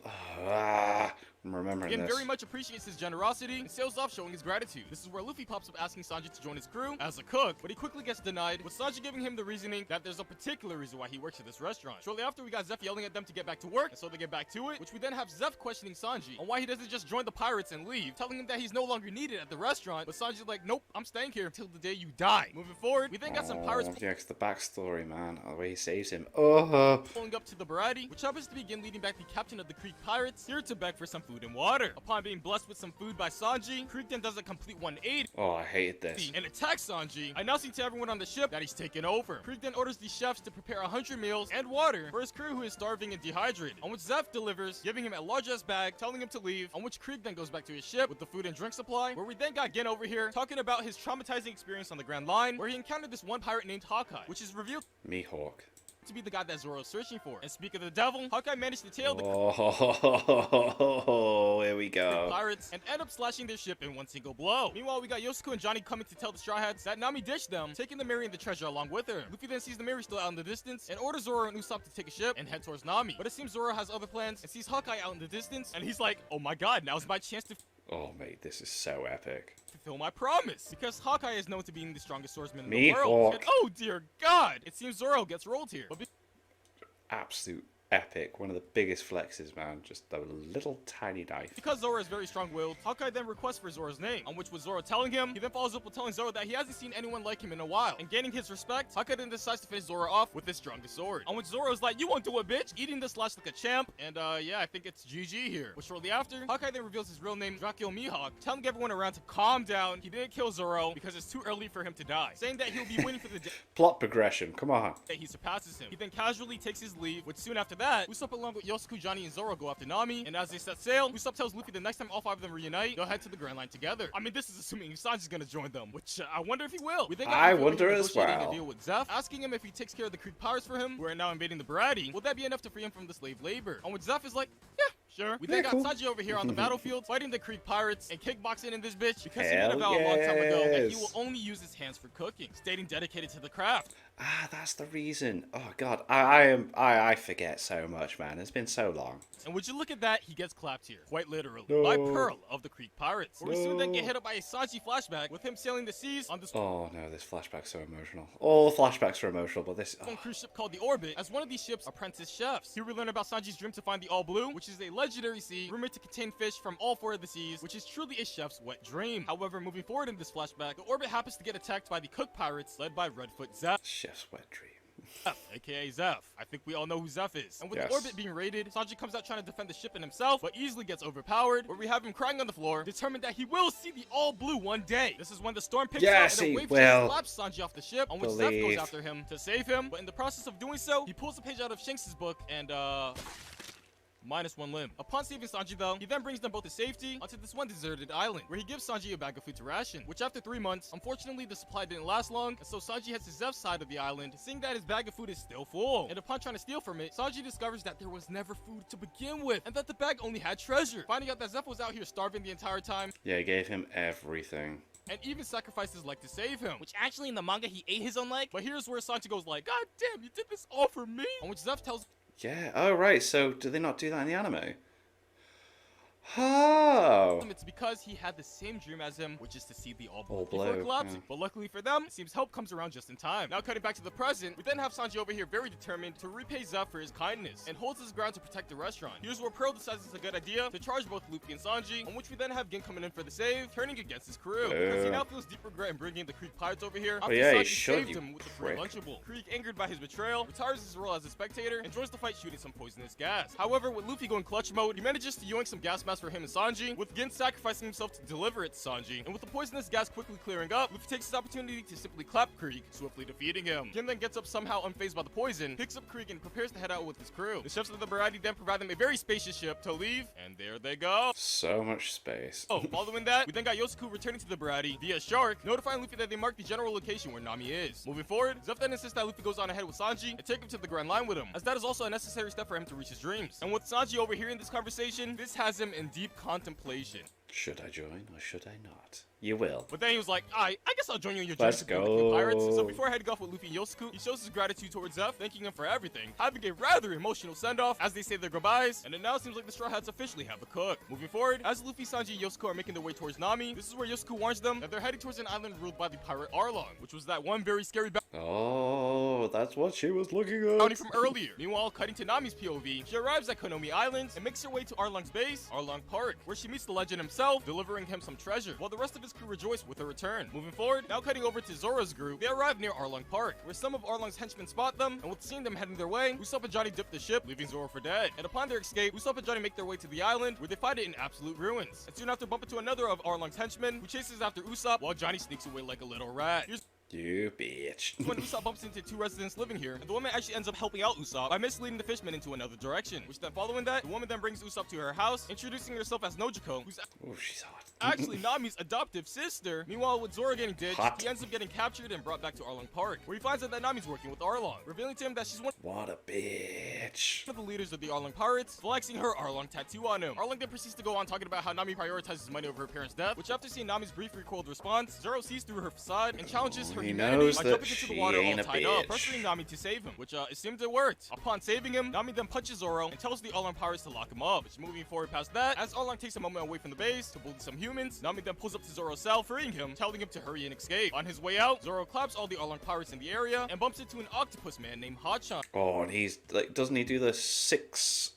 I'm remembering Gin this. very much appreciates his generosity and sails off showing his gratitude. This is where Luffy pops up asking Sanji to join his crew as a cook, but he quickly gets denied, with Sanji giving him the reasoning that there's a particular reason why he works at this restaurant. Shortly after, we got Zeph yelling at them to get back to work, and so they get back to it, which we then have Zeph questioning Sanji on why he doesn't just join the pirates and leave, telling him that he's no longer needed at the restaurant, but Sanji's like, nope, I'm staying here until the day you die. Moving forward, we then got some pirates Yeah, because the backstory, man, the way he saves him. Oh. pulling up to the Baratie, which happens to be Gin leading back the captain of the Creek Pirates, here to beg for some food and water. Upon being blessed with some food by Sanji, Creek then does a complete 180 Oh, I hated this. and attacks Sanji, announcing to everyone on the ship that he's taken over. Creek then orders the chefs to prepare 100 meals and water for his crew who is starving and dehydrated, on which Zeph delivers, giving him a large-ass bag, telling him to leave, on which Creek then goes back to his ship with the food and drink supply, where we then got Gin over here talking about his traumatizing experience on the Grand Line, where he encountered this one pirate named Hawkeye, which is revealed Mihawk. to be the guy that Zoro is searching for. And speak of the devil, Hawkeye managed to tail the Oh, here we go. pirates and end up slashing their ship in one single blow. Meanwhile, we got Yosuke and Johnny coming to tell the Straw Hats that Nami ditched them, taking the Mary and the treasure along with her. Luffy then sees the Mary still out in the distance and orders Zoro and Usopp to take a ship and head towards Nami. But it seems Zoro has other plans and sees Hawkeye out in the distance, and he's like, oh my god, now's my chance to Oh, mate, this is so epic. fulfill my promise, because Hawkeye is known to being the strongest swordsman in Me, the world. Hawk. And oh dear god, it seems Zoro gets rolled here. But Absolute epic. One of the biggest flexes, man. Just a little tiny knife. because Zoro is very strong-willed, Hawkeye then requests for Zoro's name, on which with Zoro telling him, he then follows up with telling Zoro that he hasn't seen anyone like him in a while, and gaining his respect, Hawkeye then decides to finish Zoro off with his strongest sword, on which Zoro is like, you won't do it, bitch, eating the slash like a champ, and yeah, I think it's GG here. But shortly after, Hawkeye then reveals his real name, Dracula Mihawk, telling everyone around to calm down, he didn't kill Zoro because it's too early for him to die, saying that he'll be waiting for the day Plot progression. Come on. that he surpasses him. He then casually takes his leave, which soon after that, Usopp along with Yosuke, Johnny, and Zoro go after Nami, and as they set sail, Usopp tells Luffy the next time all 5 of them reunite, they'll head to the Grand Line together. I mean, this is assuming Sanji's gonna join them, which I wonder if he will. We then got I Luffy wonder as negotiating well. a deal with Zeph, asking him if he takes care of the Creek Pirates for him, who are now invading the Baratie, will that be enough to free him from the slave labor? On which Zeph is like, yeah, sure. We then Yeah, got cool. Sanji over here on the battlefield, fighting the Creek Pirates and kickboxing in this bitch because he made Hell a vow a long time ago that he yes. will only use his hands for cooking, stating dedicated to the craft. Ah, that's the reason. Oh god, I forget so much, man. It's been so long. And would you look at that, he gets clapped here, quite literally, No. by Pearl of the Creek Pirates. Where we soon then No. get hit up by a Sanji flashback with him sailing the seas on this Oh no, this flashback's so emotional. All flashbacks are emotional, but this. one cruise ship called the Orbit as one of these ships' apprentice chefs. Here we learn about Sanji's dream to find the All Blue, which is a legendary sea rumored to contain fish from all 4 of the seas, which is truly a chef's wet dream. However, moving forward in this flashback, the Orbit happens to get attacked by the Cook Pirates led by Redfoot Zeph, Chef's wet dream. aka Zeph. I think we all know who Zeph is. And with Yes. the Orbit being raided, Sanji comes out trying to defend the ship and himself, but easily gets overpowered, where we have him crying on the floor, determined that he will see the All Blue one day. This is when the storm picks Yes, up and he a wave will. slaps Sanji off the ship, on which Zeph Believe. goes after him to save him, but in the process of doing so, he pulls a page out of Shanks' book and minus 1 limb. Upon saving Sanji though, he then brings them both to safety onto this one deserted island, where he gives Sanji a bag of food to ration, which after 3 months, unfortunately the supply didn't last long, and so Sanji heads to Zeph's side of the island, seeing that his bag of food is still full. And upon trying to steal from it, Sanji discovers that there was never food to begin with, and that the bag only had treasure. Finding out that Zeph was out here starving the entire time, Yeah, he gave him everything. and even sacrificed his leg to save him, which actually in the manga he ate his own leg, but here's where Sanji goes like, God damn, you did this all for me? On which Zeph tells Yeah. Oh right. So do they not do that in the anime? Oh. it's because he had the same dream as him, which is to see the All Blue All before Blue, collapsing. yeah. But luckily for them, it seems help comes around just in time. Now cutting back to the present, we then have Sanji over here very determined to repay Zeph for his kindness, and holds his ground to protect the restaurant. Here's where Pearl decides it's a good idea to charge both Luffy and Sanji, on which we then have Gin coming in for the save, turning against his crew. Because he now feels deep regret in bringing the Creek Pirates over here, after yeah, he Sanji should, saved you him with the free prick. Lunchable. Krieg, angered by his betrayal, retires his role as a spectator, and joins the fight shooting some poisonous gas. However, with Luffy going clutch mode, he manages to yoink some gas masks gas for him and Sanji, with Gin sacrificing himself to deliver it to Sanji. And with the poisonous gas quickly clearing up, Luffy takes his opportunity to simply clap Krieg, swiftly defeating him. Gin then gets up somehow unfazed by the poison, picks up Krieg and prepares to head out with his crew. The chefs of the Baratie then provide them a very spacious ship to leave, and there they go. So much space. Oh, following that, we then got Yosaku returning to the Baratie via Shark, notifying Luffy that they marked the general location where Nami is. Moving forward, Zeph then insists that Luffy goes on ahead with Sanji and take him to the Grand Line with him, as that is also a necessary step for him to reach his dreams. And with Sanji overhearing this conversation, this has him in deep contemplation. Should I join or should I not? You will. But then he was like, I guess I'll join you in your journey Let's to the Buggy Pirates. go. So before heading off with Luffy and Yosaku, he shows his gratitude towards Zeph, thanking him for everything, having a rather emotional send-off as they say their goodbyes, and it now seems like the Straw Hats officially have a cook. Moving forward, as Luffy, Sanji, and Yosaku are making their way towards Nami, this is where Yosaku warns them that they're heading towards an island ruled by the pirate Arlong, which was that one very scary Oh, that's what she was looking at. bounty from earlier. Meanwhile, cutting to Nami's POV, she arrives at Konomi Island and makes her way to Arlong's base, Arlong Park, where she meets the legend himself, delivering him some treasure, while the rest of his crew rejoice with her return. Moving forward, now cutting over to Zoro's group, they arrive near Arlong Park, where some of Arlong's henchmen spot them, and with seeing them heading their way, Usopp and Johnny dip the ship, leaving Zoro for dead. And upon their escape, Usopp and Johnny make their way to the island, where they find it in absolute ruins, and soon after bump into another of Arlong's henchmen, who chases after Usopp, while Johnny sneaks away like a little rat. Here's You bitch. when Usopp bumps into two residents living here, and the woman actually ends up helping out Usopp by misleading the fishmen into another direction, which then following that, the woman then brings Usopp to her house, introducing herself as Nojiko, who's Oh, she's hot. actually Nami's adoptive sister. Meanwhile, with Zoro getting ditched, Hot. he ends up getting captured and brought back to Arlong Park, where he finds out that Nami's working with Arlong, revealing to him that she's one What a bitch. of the leaders of the Arlong Pirates, flexing her Arlong tattoo on him. Arlong then proceeds to go on talking about how Nami prioritizes money over her parents' death, which after seeing Nami's brief recoiled response, Zoro sees through her facade and challenges her He humanity knows by that jumping into she the water all ain't a tied up, bitch. pressuring Nami to save him, which it seemed to work. Upon saving him, Nami then punches Zoro and tells the Arlong Pirates to lock him up, which moving forward past that, as Arlong takes a moment away from the base to bully some humans, Nami then pulls up to Zoro's cell, freeing him, telling him to hurry and escape. On his way out, Zoro claps all the Arlong Pirates in the area and bumps into an octopus man named Hachan. Oh, and he's like, doesn't he do the six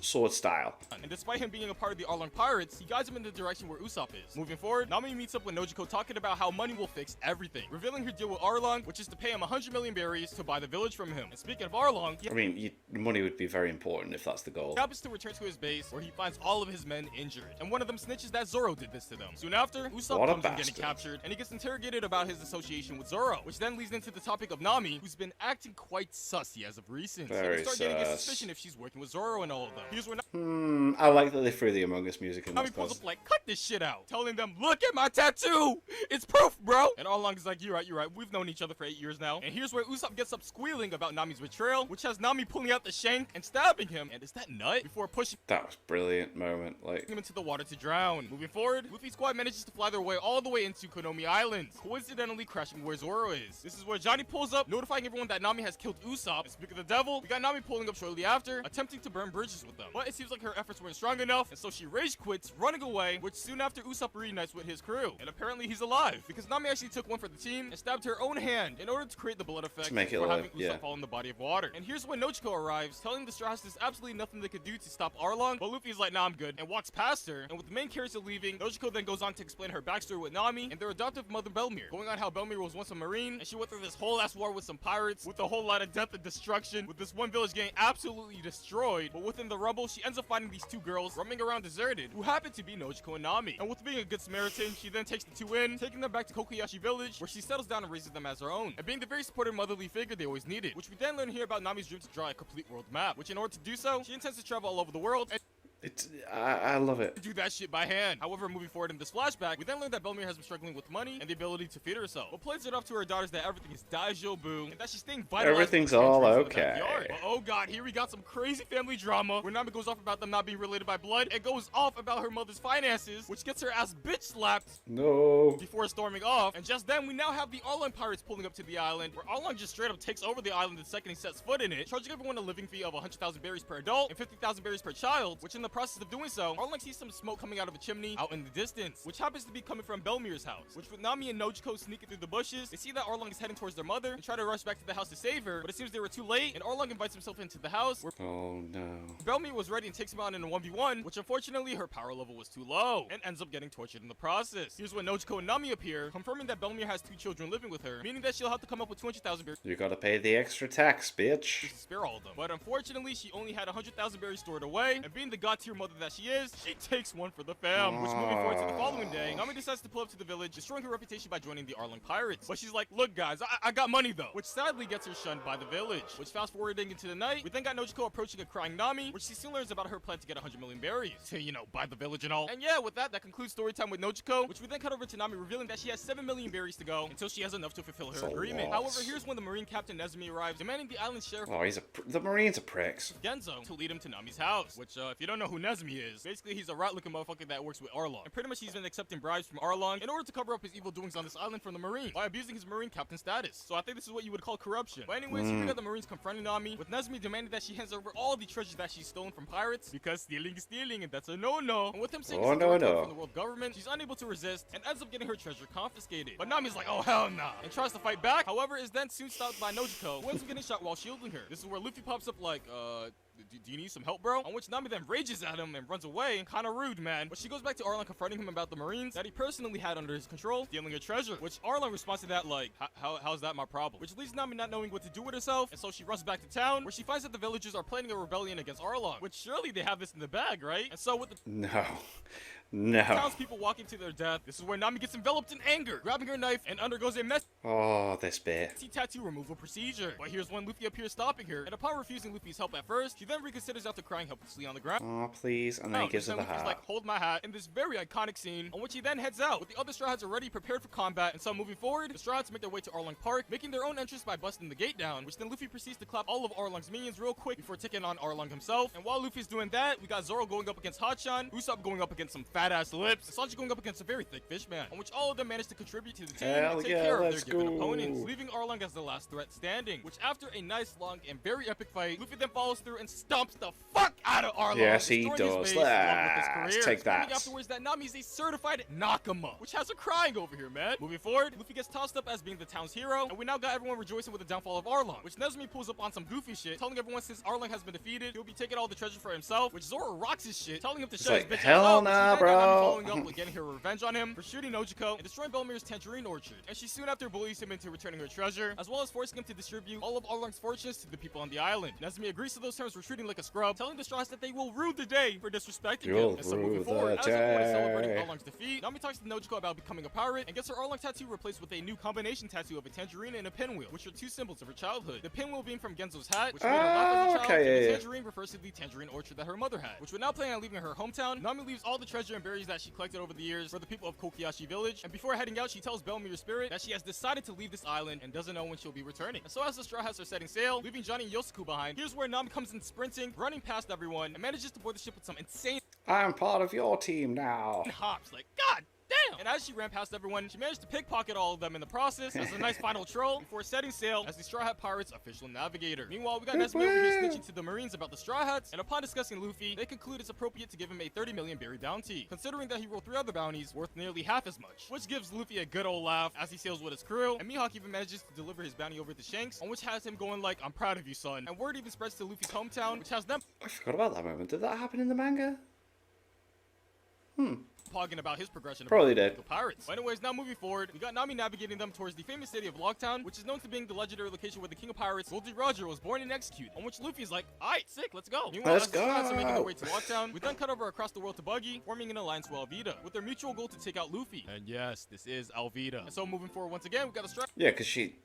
sword style? And despite him being a part of the Arlong Pirates, he guides him in the direction where Usopp is. Moving forward, Nami meets up with Nojiko talking about how money will fix everything, revealing her deal with Arlong, which is to pay him 100 million berries to buy the village from him. And speaking of Arlong, he I mean, money would be very important if that's the goal. happens to return to his base, where he finds all of his men injured, and one of them snitches that Zoro did this to them. Soon after, Usopp What a comes in getting bastard. captured, and he gets interrogated about his association with Zoro, which then leads into the topic of Nami, who's been acting quite sussy as of recent. And Very we start getting a sus. suspicion if she's working with Zoro and all of them. Here's where I like that they threw the Among Us music in Nami this pulls class. up like, cut this shit out, telling them, look at my tattoo! It's proof, bro! And Arlong is like, you're right, we've known each other for 8 years now. And here's where Usopp gets up squealing about Nami's betrayal, which has Nami pulling out the shank and stabbing him. And is that nut? Before pushing That was a brilliant moment. Like, him into the water to drown. Moving forward, Luffy's squad manages to fly their way all the way into Konomi Island, coincidentally crashing where Zoro is. This is where Johnny pulls up, notifying everyone that Nami has killed Usopp. And speaking of the devil, we got Nami pulling up shortly after, attempting to burn bridges with them. But it seems like her efforts weren't strong enough, and so she rage quits, running away, which soon after Usopp reunites with his crew. And apparently he's alive, because Nami actually took one for the team and stabbed her own hand in order to create the blood effect To make it before alive, having Usopp yeah. fall in the body of water. And here's when Nojiko arrives, telling the Straw Hats there's absolutely nothing they could do to stop Arlong, but Luffy's like, nah, I'm good, and walks past her. And with the main character leaving, Nojiko then goes on to explain her backstory with Nami and their adoptive mother Belmir, going on how Belmir was once a marine, and she went through this whole ass war with some pirates, with a whole lot of death and destruction, with this one village getting absolutely destroyed. But within the rubble, she ends up finding these two girls roaming around deserted, who happen to be Nojiko and Nami. And with being a good Samaritan, she then takes the two in, taking them back to Kokoyashi village, where she settles down and raises them as her own, and being the very supportive motherly figure they always needed, which we then learn here about Nami's dream to draw a complete world map, which in order to do so, she intends to travel all over the world and I love it. do that shit by hand. However, moving forward in this flashback, we then learn that Belmir has been struggling with money and the ability to feed herself, but plays it off to her daughters that everything is Daijo Boo, and that she's staying vitalized. Everything's with the all entries in the okay. backyard. But oh god, here we got some crazy family drama where Nami goes off about them not being related by blood and goes off about her mother's finances, which gets her ass bitch slapped No. before storming off. And just then, we now have the Arlong Pirates pulling up to the island, where Arlong just straight up takes over the island the second he sets foot in it, charging everyone a living fee of 100,000 berries per adult and 50,000 berries per child, which in the process of doing so, Arlong sees some smoke coming out of a chimney out in the distance, which happens to be coming from Belmir's house, which with Nami and Nojiko sneaking through the bushes, they see that Arlong is heading towards their mother and try to rush back to the house to save her, but it seems they were too late, and Arlong invites himself into the house, where Oh no. Belmir was ready and takes him on in a 1v1, which unfortunately her power level was too low, and ends up getting tortured in the process. Here's when Nojiko and Nami appear, confirming that Belmir has 2 children living with her, meaning that she'll have to come up with 200,000 berries You gotta pay the extra tax, bitch. to spare all of them. But unfortunately, she only had 100,000 berries stored away, and being the god top-tier mother that she is, she takes one for the fam. Which, moving forward to the following day, Nami decides to pull up to the village, destroying her reputation by joining the Arlong Pirates. But she's like, look guys, I got money though. Which sadly gets her shunned by the village. Which, fast forwarding into the night, we then got Nojiko approaching a crying Nami, which she soon learns about her plan to get 100 million berries to, you know, buy the village and all. And yeah, with that concludes story time with Nojiko, which we then cut over to Nami revealing that she has 7 million berries to go until she has enough to fulfill her agreement. However, here's when the Marine Captain Nezumi arrives, demanding the island sheriff the Marines are pricks. Genzo to lead him to Nami's house. Which, if you don't know who Nezumi is, basically he's a rat-looking motherfucker that works with Arlong. And pretty much he's been accepting bribes from Arlong in order to cover up his evil doings on this island from the Marines by abusing his Marine Captain status. So I think this is what you would call corruption. But anyways, here we got the Marines confronting Nami, with Nezumi demanding that she hands over all the treasures that she's stolen from pirates, because stealing is stealing, and that's a no-no. And with him saying from the world government, she's unable to resist and ends up getting her treasure confiscated. But Nami's like, oh hell nah, and tries to fight back. However, is then soon stopped by Nojiko, who ends up getting shot while shielding her. This is where Luffy pops up like, do you need some help, bro? On which Nami then rages at him and runs away. Kinda rude, man. But she goes back to Arlong, confronting him about the Marines that he personally had under his control, stealing her treasure. Which Arlong responds to that like, how's that my problem? Which leaves Nami not knowing what to do with herself, and so she runs back to town, where she finds that the villagers are planning a rebellion against Arlong. Which surely they have this in the bag, right? And so with the townspeople walking to their death, this is where Nami gets enveloped in anger, grabbing her knife and undergoes a messy this bit. tattoo removal procedure. But here's when Luffy appears stopping her, and upon refusing Luffy's help at first, she then reconsiders after crying helplessly on the ground. Oh, please. And then he gives her the hat. Like, hold my hat, in this very iconic scene, on which he then heads out, with the other Straw Hats already prepared for combat. And so moving forward, the Straw Hats make their way to Arlong Park, making their own entrance by busting the gate down, which then Luffy proceeds to clap all of Arlong's minions real quick before taking on Arlong himself. And while Luffy's doing that, we got Zoro going up against Hachan, Usopp going up against some fat-ass lips, and Sanji going up against a very thick fish man, on which all of them managed to contribute to the team and take care of their given opponents, leaving Arlong as the last threat standing. Which, after a nice, long, and very epic fight, Luffy then follows through and stomps the fuck out of Arlong. Yes, he does. Let's take that. Afterwards, that Nami's a certified Nakama, which has her crying over here, man. Moving forward, Luffy gets tossed up as being the town's hero, and we now got everyone rejoicing with the downfall of Arlong, which Nezumi pulls up on some goofy shit, telling everyone since Arlong has been defeated, he'll be taking all the treasure for himself, which Zoro rocks his shit, telling him to shut his bitch hell nah, bro. Following up with getting her revenge on him for shooting Nojiko and destroying Belmir's tangerine orchard, and she soon after bullies him into returning her treasure, as well as forcing him to distribute all of Arlong's fortunes to the people on the island. Nezumi agrees to those terms, retreating like a scrub, telling the Straw Hats that they will rue the day for disrespecting him. And so moving forward, as everyone is celebrating Arlong's defeat, Nami talks to Nojiko about becoming a pirate and gets her Arlong tattoo replaced with a new combination tattoo of a tangerine and a pinwheel, which are two symbols of her childhood. The pinwheel being from Genzo's hat, which made her laugh as a child, and the tangerine refers to the tangerine orchard that her mother had, which would now plan on leaving her hometown. Nami leaves all the treasure and berries that she collected over the years for the people of Kokiyashi village, and before heading out, she tells Belmir's spirit that she has decided to leave this island and doesn't know when she'll be returning. And so as the Straw Hats are setting sail, leaving Johnny and Yosuke behind, here's where Nami comes in sprinting, running past everyone, and manages to board the ship with some insane I'm part of your team now. hops. Like, God damn! And as she ran past everyone, she managed to pickpocket all of them in the process as a nice final troll before setting sail as the Straw Hat Pirates' official navigator. Meanwhile, we got Nezumi over here snitching to the Marines about the Straw Hats, and upon discussing Luffy, they conclude it's appropriate to give him a 30 million berry bounty, considering that he rolled 3 other bounties worth nearly half as much, which gives Luffy a good old laugh as he sails with his crew, and Mihawk even manages to deliver his bounty over to Shanks, on which has him going like, I'm proud of you, son. And word even spreads to Luffy's hometown, which has them I forgot about that moment. Did that happen in the manga? pogging about his progression Probably of did. the pirates. But anyways, now moving forward, we got Nami navigating them towards the famous city of Loguetown, which is known to being the legendary location where the King of Pirates, Goldie Roger, was born and executed, on which Luffy's like, alright, sick, let's go. Meanwhile, Let's as the Straw Hats are making their go. way to Loguetown, we then cut over across the world to Buggy, forming an alliance with Alvida, with their mutual goal to take out Luffy. And yes, this is Alvida. And so moving forward once again, we got a Straw Yeah, because she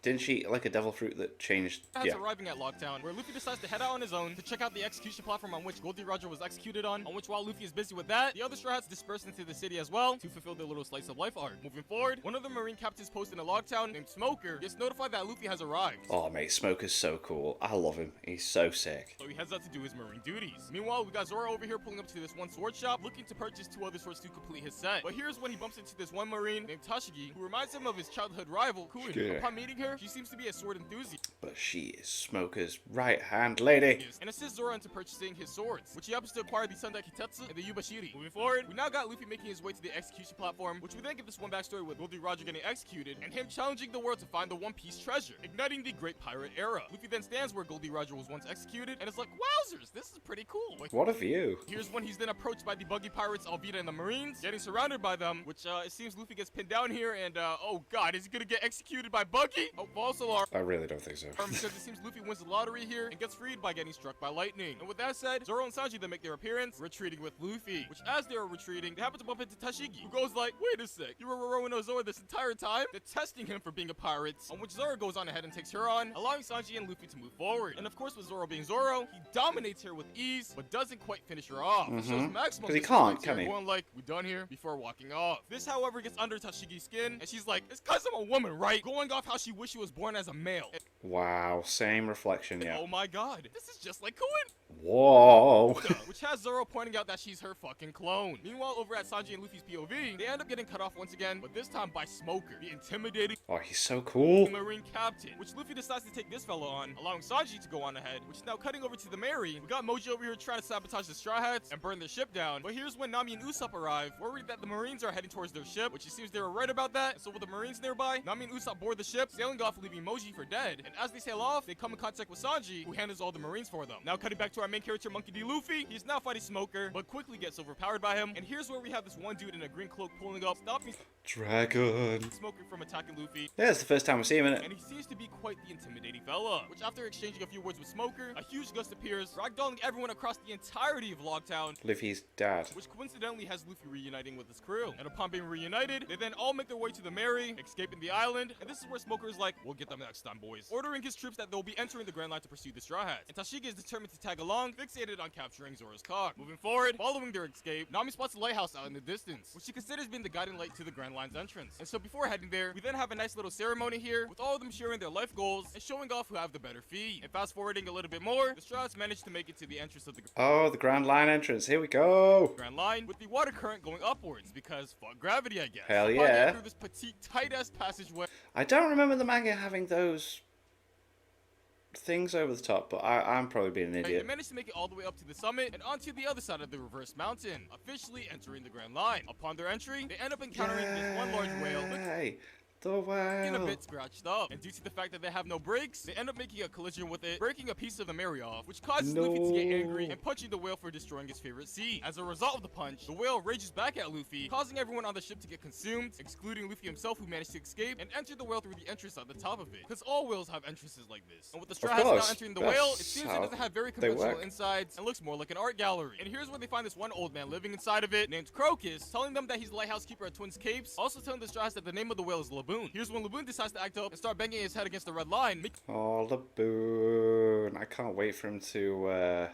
didn't she eat like a devil fruit that changed? Hats arriving at Loguetown, where Luffy decides to head out on his own to check out the execution platform on which Goldie Roger was executed on which while Luffy is busy with that, the other Straw Hats disperse into the city as well to fulfill their little slice of life arc. Moving forward, one of the Marine captains posted in Loguetown named Smoker gets notified that Luffy has arrived. Oh mate, Smoker's so cool. I love him. He's so sick. So he heads out to do his Marine duties. Meanwhile, we got Zoro over here pulling up to this one sword shop, looking to purchase 2 other swords to complete his set. But here's when he bumps into this one Marine named Tashigi, who reminds him of his childhood rival, Kuin. Yeah. Upon meeting her, she seems to be a sword enthusiast, But she is Smoker's right-hand lady. and assists Zoro into purchasing his swords, which he happens to acquire the Sundai Kitetsu and the Yubashiri. Moving forward, we now got Luffy making his way to the execution platform, which we then get this one backstory with Goldie Roger getting executed, and him challenging the world to find the One Piece treasure, igniting the Great Pirate Era. Luffy then stands where Goldie Roger was once executed, and is like, wowzers, this is pretty cool. But What a view. here's when he's then approached by the Buggy Pirates, Alvida, and the Marines, getting surrounded by them, which it seems Luffy gets pinned down here, and oh god, is he gonna get executed by Buggy? Oh, false alarm. I really don't think so. Because it seems Luffy wins the lottery here and gets freed by getting struck by lightning. And with that said, Zoro and Sanji then make their appearance, retreating with Luffy. Which as they are retreating, they happen to bump into Tashigi, who goes like, wait a sec, you were rowing Zoro this entire time? They're testing him for being a pirate, on which Zoro goes on ahead and takes her on, allowing Sanji and Luffy to move forward. And of course, with Zoro being Zoro, he dominates her with ease, but doesn't quite finish her off. Because he can't, can he? Going like, we done here, before walking off. This, however, gets under Tashigi's skin, and she's like, it's cause I'm a woman, right? Going off how she wished she was born as a male. Wow, same reflection, yeah. Oh my god, this is just like Kuin. Whoa. Which has Zoro pointing out that she's her fucking clone. Meanwhile, over at Sanji and Luffy's POV, they end up getting cut off once again, but this time by Smoker, the intimidating Oh, he's so cool. Marine captain, which Luffy decides to take this fellow on, allowing Sanji to go on ahead, which is now cutting over to the Mary. We got Moji over here trying to sabotage the Straw Hats and burn their ship down, but here's when Nami and Usopp arrive, worried that the Marines are heading towards their ship, which it seems they were right about that. So with the Marines nearby, Nami and Usopp board the ship, sailing off, leaving Moji for dead. And as they sail off, they come in contact with Sanji, who handles all the Marines for them. Now cutting back to our main character, Monkey D. Luffy, he's now fighting Smoker, but quickly gets overpowered by him. And here's where we have this one dude in a green cloak pulling up, stopping Dragon. Smoker from attacking Luffy. Yeah, it's the first time we see him in it. And he seems to be quite the intimidating fella, which after exchanging a few words with Smoker, a huge gust appears, ragdolling everyone across the entirety of Loguetown, Luffy's dad. which coincidentally has Luffy reuniting with his crew. And upon being reunited, they then all make their way to the Mary, escaping the island, and this is where Smoker is like, we'll get them next time, boys, ordering his troops that they'll be entering the Grand Line to pursue the Straw Hats. And Tashigi is determined to tag along, fixated on capturing Zoro's cock. Moving forward, following their escape, Nami spots a lighthouse out in the distance, which she considers being the guiding light to the Grand Line's entrance. And so before heading there, we then have a nice little ceremony here, with all of them sharing their life goals and showing off who have the better feet. And fast forwarding a little bit more, the Straw Hats manage to make it to the entrance of the Oh, the Grand Line entrance. Here we go. Grand Line, with the water current going upwards, because fuck gravity, I guess. Hell Upon getting yeah. through this petite, tight-ass passageway, I don't remember the manga having those things over the top, but I'm probably being an they idiot. managed to make it all the way up to the summit and onto the other side of the reverse mountain, officially entering the Grand Line. Upon their entry, they end up encountering this one large whale, Yay. The looking a whale. bit scratched up, and due to the fact that they have no brakes, they end up making a collision with it, breaking a piece of the Mary off, which causes Luffy to get angry and punching the whale for destroying his favorite sea. As a result of the punch, the whale rages back at Luffy, causing everyone on the ship to get consumed, excluding Luffy himself, who managed to escape and enter the whale through the entrance at the top of it, because all whales have entrances like this. And with the Straw Hats now entering the whale, it seems it doesn't have very conventional insides and looks more like an art gallery. And here's where they find this one old man living inside of it, named Crocus, telling them that he's the lighthouse keeper at Twins Capes, also telling the Straw Hats that the name of the whale is Laboon. Here's when Laboon decides to act up and start banging his head against the red line. Oh, Laboon. I can't wait for him to,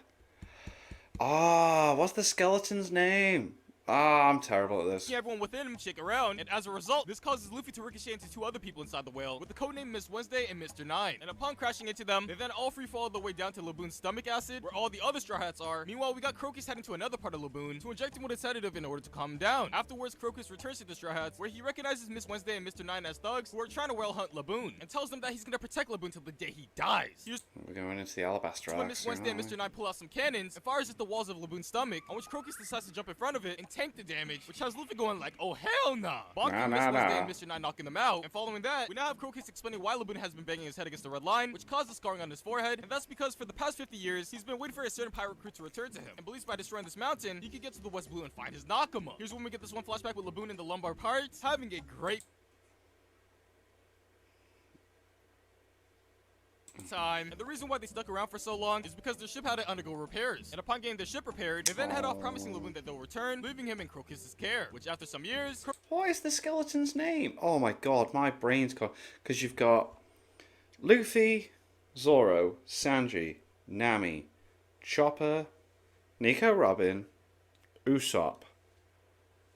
what's the skeleton's name? I'm terrible at this. Everyone within him shake around, and as a result, this causes Luffy to ricochet into two other people inside the whale, with the codename Miss Wednesday and Mr. Nine. And upon crashing into them, they then all free fall the way down to Laboon's stomach acid, where all the other Straw Hats are. Meanwhile, we got Crocus heading to another part of Laboon to inject him with a sedative in order to calm him down. Afterwards, Crocus returns to the Straw Hats, where he recognizes Miss Wednesday and Mr. Nine as thugs who are trying to whale hunt Laboon, and tells them that he's gonna protect Laboon till the day he dies. Here's We're going into the Alabaster when Miss Wednesday and Mr. Nine pull out some cannons and fires at the walls of Laboon's stomach, on which Crocus decides to jump in front of it and tank the damage, which has Luffy going like, oh hell nah. Bonking Miss Wednesday and Mr. Nine knocking them out. And following that, we now have Crocus explaining why Laboon has been banging his head against the red line, which caused a scarring on his forehead. And that's because for the past 50 years, he's been waiting for a certain pirate crew to return to him, and believes by destroying this mountain, he could get to the West Blue and find his Nakama. Here's when we get this one flashback with Laboon and the Lombard Pirates having a great time. And the reason why they stuck around for so long is because their ship had to undergo repairs. And upon getting their ship repaired, they then head off promising Laboon that they'll return, leaving him in Crocus's care. Which after some years, What is the skeleton's name? Oh my god, my brain's gone. Because you've got Luffy, Zoro, Sanji, Nami, Chopper, Nico Robin, Usopp,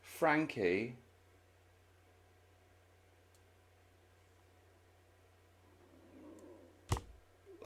Frankie.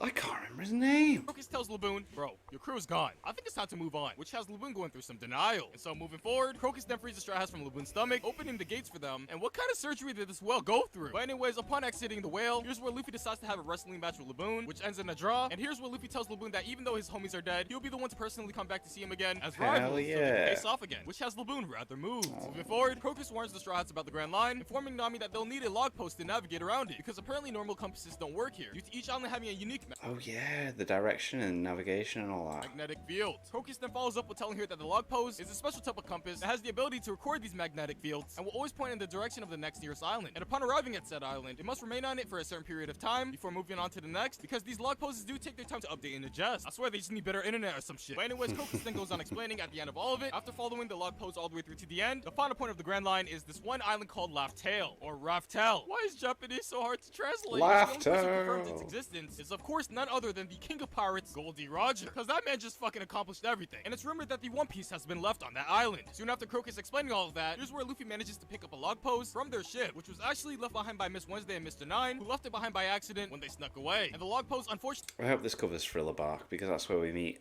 I can't remember his name. Crocus tells Laboon, bro, your crew is gone. I think it's time to move on, which has Laboon going through some denial. And so moving forward, Crocus then frees the Straw Hats from Laboon's stomach, opening the gates for them. And what kind of surgery did this whale go through? But anyways, upon exiting the whale, here's where Luffy decides to have a wrestling match with Laboon, which ends in a draw. And here's where Luffy tells Laboon that even though his homies are dead, he'll be the one to personally come back to see him again as rivals, so they can face off again, which has Laboon rather moved. Moving forward, Crocus warns the Straw Hats about the Grand Line, informing Nami that they'll need a log post to navigate around it, because apparently normal compasses don't work here, due to each island having a unique map. Oh yeah. yeah, the direction and navigation and all that. Magnetic fields. Crocus then follows up with telling her that the log post is a special type of compass that has the ability to record these magnetic fields and will always point in the direction of the next nearest island. And upon arriving at said island, it must remain on it for a certain period of time before moving on to the next, because these log posts do take their time to update and adjust. I swear they just need better internet or some shit. But anyways, Crocus then goes on explaining at the end of all of it, after following the log posts all the way through to the end, the final point of the Grand Line is this one island called Laugh-Tail, or Raftel. Why is Japanese so hard to translate? The only person who confirmed its existence is of course none other than the King of Pirates, Goldie Roger, because that man just fucking accomplished everything. And it's rumored that the One Piece has been left on that island. Soon after Crocus explaining all of that, here's where Luffy manages to pick up a log post from their ship, which was actually left behind by Miss Wednesday and Mr. Nine, who left it behind by accident when they snuck away. And the log post, unfortunately, I hope this covers Thriller Bark, because that's where we meet.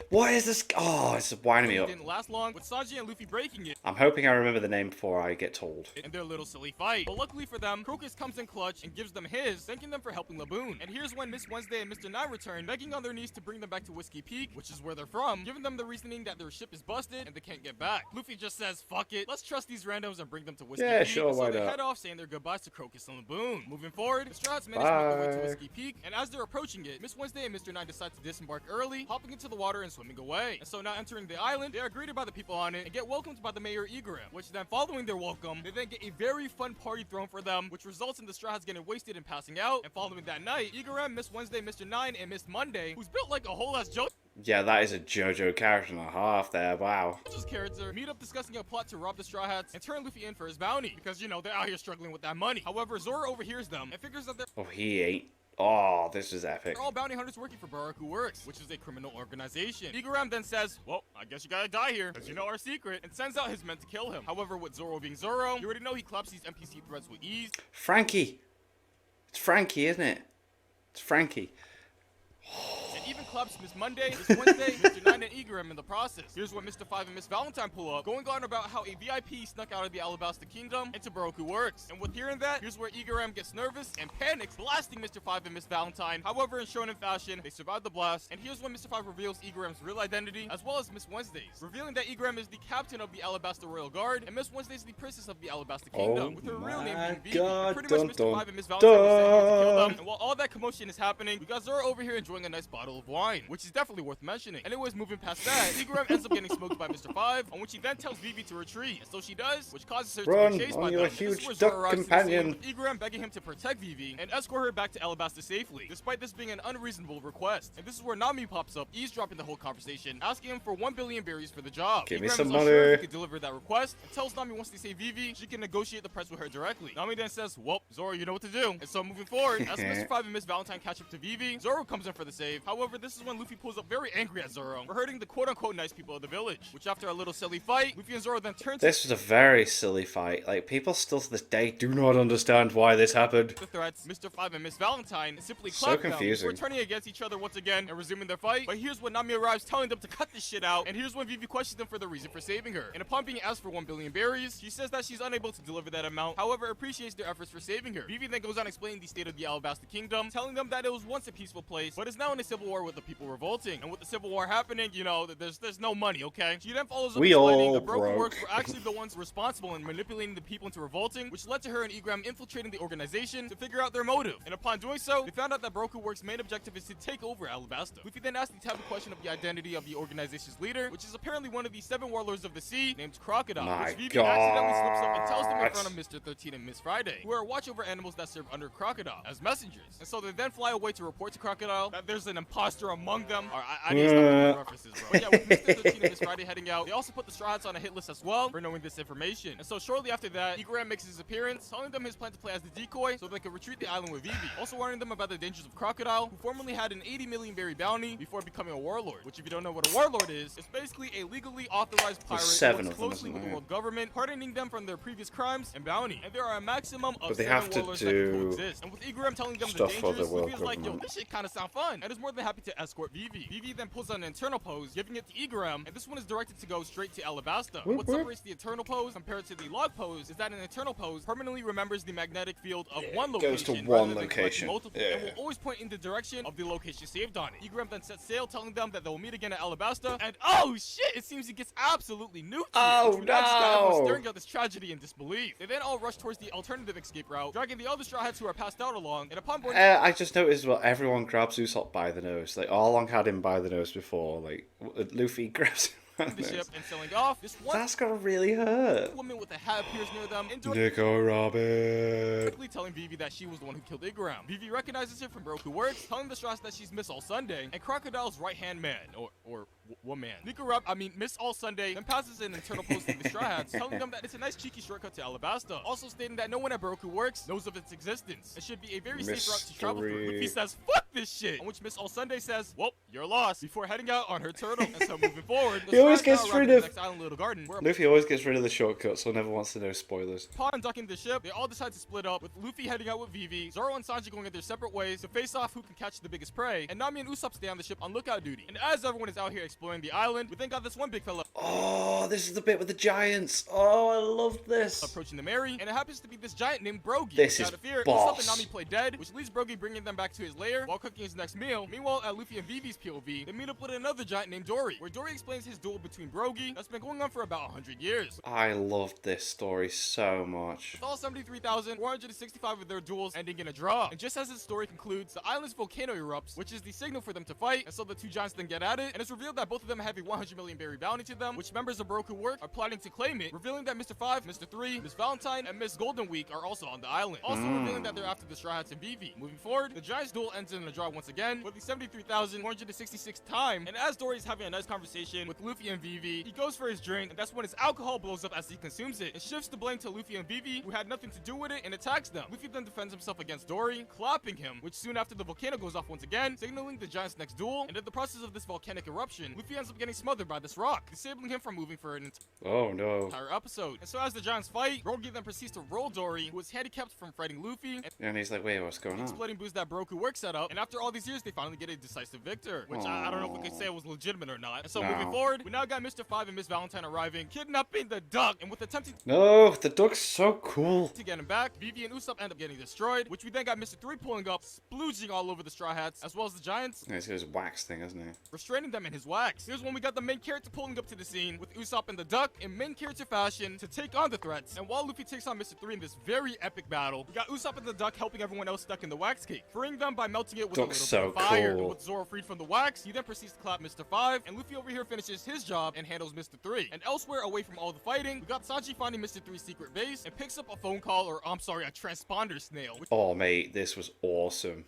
What is this? Oh, it's winding me up. didn't last long, with Sanji and Luffy breaking it. I'm hoping I remember the name before I get told. In their little silly fight. But luckily for them, Crocus comes in clutch and gives them his, thanking them for helping Laboon. And here's when Miss Wednesday and Mr. Nine return, begging on their knees to bring them back to Whiskey Peak, which is where they're from, giving them the reasoning that their ship is busted and they can't get back. Luffy just says, fuck it, let's trust these randoms and bring them to Whiskey Peak. Yeah, sure, so why they not? head off saying their goodbyes to Crocus and Laboon. Moving forward, the Straw Hats manage to make their way to Whiskey Peak, and as they're approaching it, Miss Wednesday and Mr. Nine decide to disembark early, hopping into the water and swimming away. And so now entering the island, they are greeted by the people on it and get welcomed by the Mayor Igaram, which then following their welcome, they then get a very fun party thrown for them, which results in the Straw Hats getting wasted and passing out. And following that night, Igaram, Miss Wednesday, Mr. Nine, and Miss Monday, who's built like a whole ass joke. Yeah, that is a JoJo character and a half there, wow. Character meet up discussing a plot to rob the Straw Hats and turn Luffy in for his bounty, because you know they're out here struggling with that money. However, Zoro overhears them and figures that they're Oh, he ain't. Oh, this is epic. all bounty hunters working for Baroque Works, which is a criminal organization. Igaram then says, well, I guess you gotta die here, because you know our secret, and sends out his men to kill him. However, with Zoro being Zoro, you already know he claps these NPC threats with ease. Frankie. It's Frankie, isn't it? It's Frankie. And even claps Miss Monday, Miss Wednesday, Mr. Nine, and Igaram in the process. Here's when Mr. Five and Miss Valentine pull up, going on about how a VIP snuck out of the Alabaster Kingdom into Baroque Works. And with hearing that, here's where Igaram gets nervous and panics, blasting Mr. Five and Miss Valentine. However, in shonen fashion, they survive the blast. And here's when Mr. Five reveals Igaram's real identity, as well as Miss Wednesday's, revealing that Igaram is the captain of the Alabaster Royal Guard, and Miss Wednesday is the princess of the Alabaster Kingdom, with her real name being Vivi. And pretty much Mr. Five and Miss Valentine were sent here to kill them. And while all that commotion is happening, we got Zoro over here enjoying a nice bottle of wine, which is definitely worth mentioning. Anyways, moving past that, Igaram ends up getting smoked by Mr. Five, on which he then tells Vivi to retreat, and so she does, which causes her Run to be chased on by your them. And this is huge where Zoro duck arrives to the scene, companion. with Igaram begging him to protect Vivi and escort her back to Alabaster safely, despite this being an unreasonable request. And this is where Nami pops up, eavesdropping the whole conversation, asking him for 1 billion berries for the job. Give me Igaram some is unsure if money. he could deliver that request, and tells Nami once they save Vivi, she can negotiate the price with her directly. Nami then says, well, Zoro, you know what to do. And so moving forward, as Mr. Five and Miss Valentine catch up to Vivi, Zoro comes in for the save. However, this is when Luffy pulls up very angry at Zoro for hurting the quote-unquote nice people of the village, which after a little silly fight, Luffy and Zoro then turn to This was a very silly fight. Like, people still to this day do not understand why this happened. the threats. Mr. Five and Miss Valentine simply So clap them confusing. before turning against each other once again and resuming their fight. But here's when Nami arrives telling them to cut this shit out, and here's when Vivi questions them for the reason for saving her. And upon being asked for 1 billion berries, she says that she's unable to deliver that amount, however appreciates their efforts for saving her. Vivi then goes on explaining the state of the Alabaster Kingdom, telling them that it was once a peaceful place, but is now in a civil war with the people revolting. And with the civil war happening, you know, there's no money, okay? She then follows up We explaining all the Baroque broke. Works were actually the ones responsible in manipulating the people into revolting, which led to her and Igaram infiltrating the organization to figure out their motive. And upon doing so, they found out that Baroque Works' main objective is to take over Alabaster. Luffy then asked the taboo question of the identity of the organization's leader, which is apparently one of the 7 warlords of the sea named Crocodile, My which Vivi accidentally slips up and God. tells them in front of Mr. 13 and Miss Friday, who are watch over animals that serve under Crocodile as messengers. And so they then fly away to report to Crocodile that there's an imposter among them. Or I need to stop making references, bro. But yeah, with Mr. 13 and Miss Friday heading out, they also put the Straw Hats on a hit list as well for knowing this information. And so shortly after that, Igaram makes his appearance, telling them his plan to play as the decoy so they can retreat the island with Vivi. Also warning them about the dangers of Crocodile, who formerly had an 80 million berry bounty before becoming a warlord. Which, if you don't know what a warlord is, it's basically a legally authorized pirate who 7 works of them, closely isn't with the there? world government, pardoning them from their previous crimes and bounty. And there are a maximum of But they 7 have to warlords that can do coexist. And with Igaram telling them the stuff for the dangers, world Luffy is like, yo, government. this shit kind of sound fun, and is more than happy to to escort Vivi. Vivi then pulls out an internal pose, giving it to Igaram, and this one is directed to go straight to Alabasta. What separates the internal pose compared to the log pose is that an internal pose permanently remembers the magnetic field of one location. Goes to rather one than location. multiple, and will always point in the direction of the location saved on it. Igaram then sets sail, telling them that they will meet again at Alabasta, and oh shit, it seems he gets absolutely nuked. Oh no! Staring at this tragedy in disbelief. They then all rush towards the alternative escape route, dragging the other Straw Hats who are passed out along, and upon boarding... I just noticed, well, everyone grabs Usopp by the nose. Like, Arlong had him by the nose before. Like, Luffy grabs him by the the nose. ship and sailing off. This one That's gonna really hurt. woman with a hat appears near them, Nico Robin. directly telling Vivi that she was the one who killed Igaram. Vivi recognizes her from Baroque Works, telling the Straws that she's Miss All Sunday and Crocodile's right-hand man, or woman. Miss All Sunday then passes an internal post to the Straw Hats, telling them that it's a nice cheeky shortcut to Alabasta, also stating that no one at Baroque Works knows of its existence. It should be a very safe route to travel through. Luffy says, "Fuck this shit," on which Miss All Sunday says, "Well, you're lost," before heading out on her turtle. And so moving forward, the He always Straws gets now rid arrive at of- the next island, Little Garden, where Luffy always gets rid of the shortcuts, so never wants to know spoilers. upon docking the ship, they all decide to split up, with Luffy heading out with Vivi, Zoro and Sanji going in their separate ways to face off who can catch the biggest prey, and Nami and Usopp stay on the ship on lookout duty. And as everyone is out here exploring the island, we then got this one big fella Oh, this is the bit with the giants. Oh, I love this. approaching the Mary, and it happens to be this giant named Brogy. This Out is of fear, boss. Usopp and Nami play dead, which leads Brogy bringing them back to his lair while cooking his next meal. Meanwhile, at Luffy and Vivi's POV, they meet up with another giant named Dory, where Dory explains his duel between Brogy that's been going on for about 100 years. I loved this story so much. With all 73,465 of their duels ending in a draw. And just as his story concludes, the island's volcano erupts, which is the signal for them to fight, and so the two giants then get at it, and it's revealed that both of them have a 100 million berry bounty to them, which members of Baroque Work are plotting to claim it, revealing that Mr. 5, Mr. 3, Miss Valentine, and Miss Golden Week are also on the island. Also revealing that they're after the Straw Hats and Vivi. Moving forward, the giants duel ends in a draw once again, with the 73,466th time, and as Dory's having a nice conversation with Luffy and Vivi, he goes for his drink, and that's when his alcohol blows up as he consumes it, and shifts the blame to Luffy and Vivi, who had nothing to do with it, and attacks them. Luffy then defends himself against Dory, clapping him, which soon after the volcano goes off once again, signaling the giants' next duel, and in the process of this volcanic eruption, Luffy ends up getting smothered by this rock, disabling him from moving for an Oh no. entire episode. And so as the giants fight, Brogy then proceeds to roll Dory, who is handicapped from fighting Luffy, And he's like, wait, what's going on? splitting boost that Baroque Work set up, and after all these years, they finally get a decisive victor, which I don't know if we could say it was legitimate or not. And so No. moving forward, we now got Mr. 5 and Miss Valentine arriving, kidnapping the duck, and with attempting No, the duck's so cool. to get him back, Vivi and Usopp end up getting destroyed, which we then got Mr. 3 pulling up, splooging all over the Straw Hats, as well as the giants, Yeah, he's got his wax thing, hasn't he? restraining them in his wax. Here's when we got the main character pulling up to the scene, with Usopp and the duck in main character fashion to take on the threats. And while Luffy takes on Mr. 3 in this very epic battle, we got Usopp and the duck helping everyone else stuck in the wax cake, freeing them by melting it with Duck's a so little bit of fire. cool. And with Zoro freed from the wax, he then proceeds to clap Mr. 5, and Luffy over here finishes his job and handles Mr. 3. And elsewhere, away from all the fighting, we got Sanji finding Mr. 3's secret base and picks up a phone call, or I'm sorry, a transponder snail, which Oh, mate, this was awesome.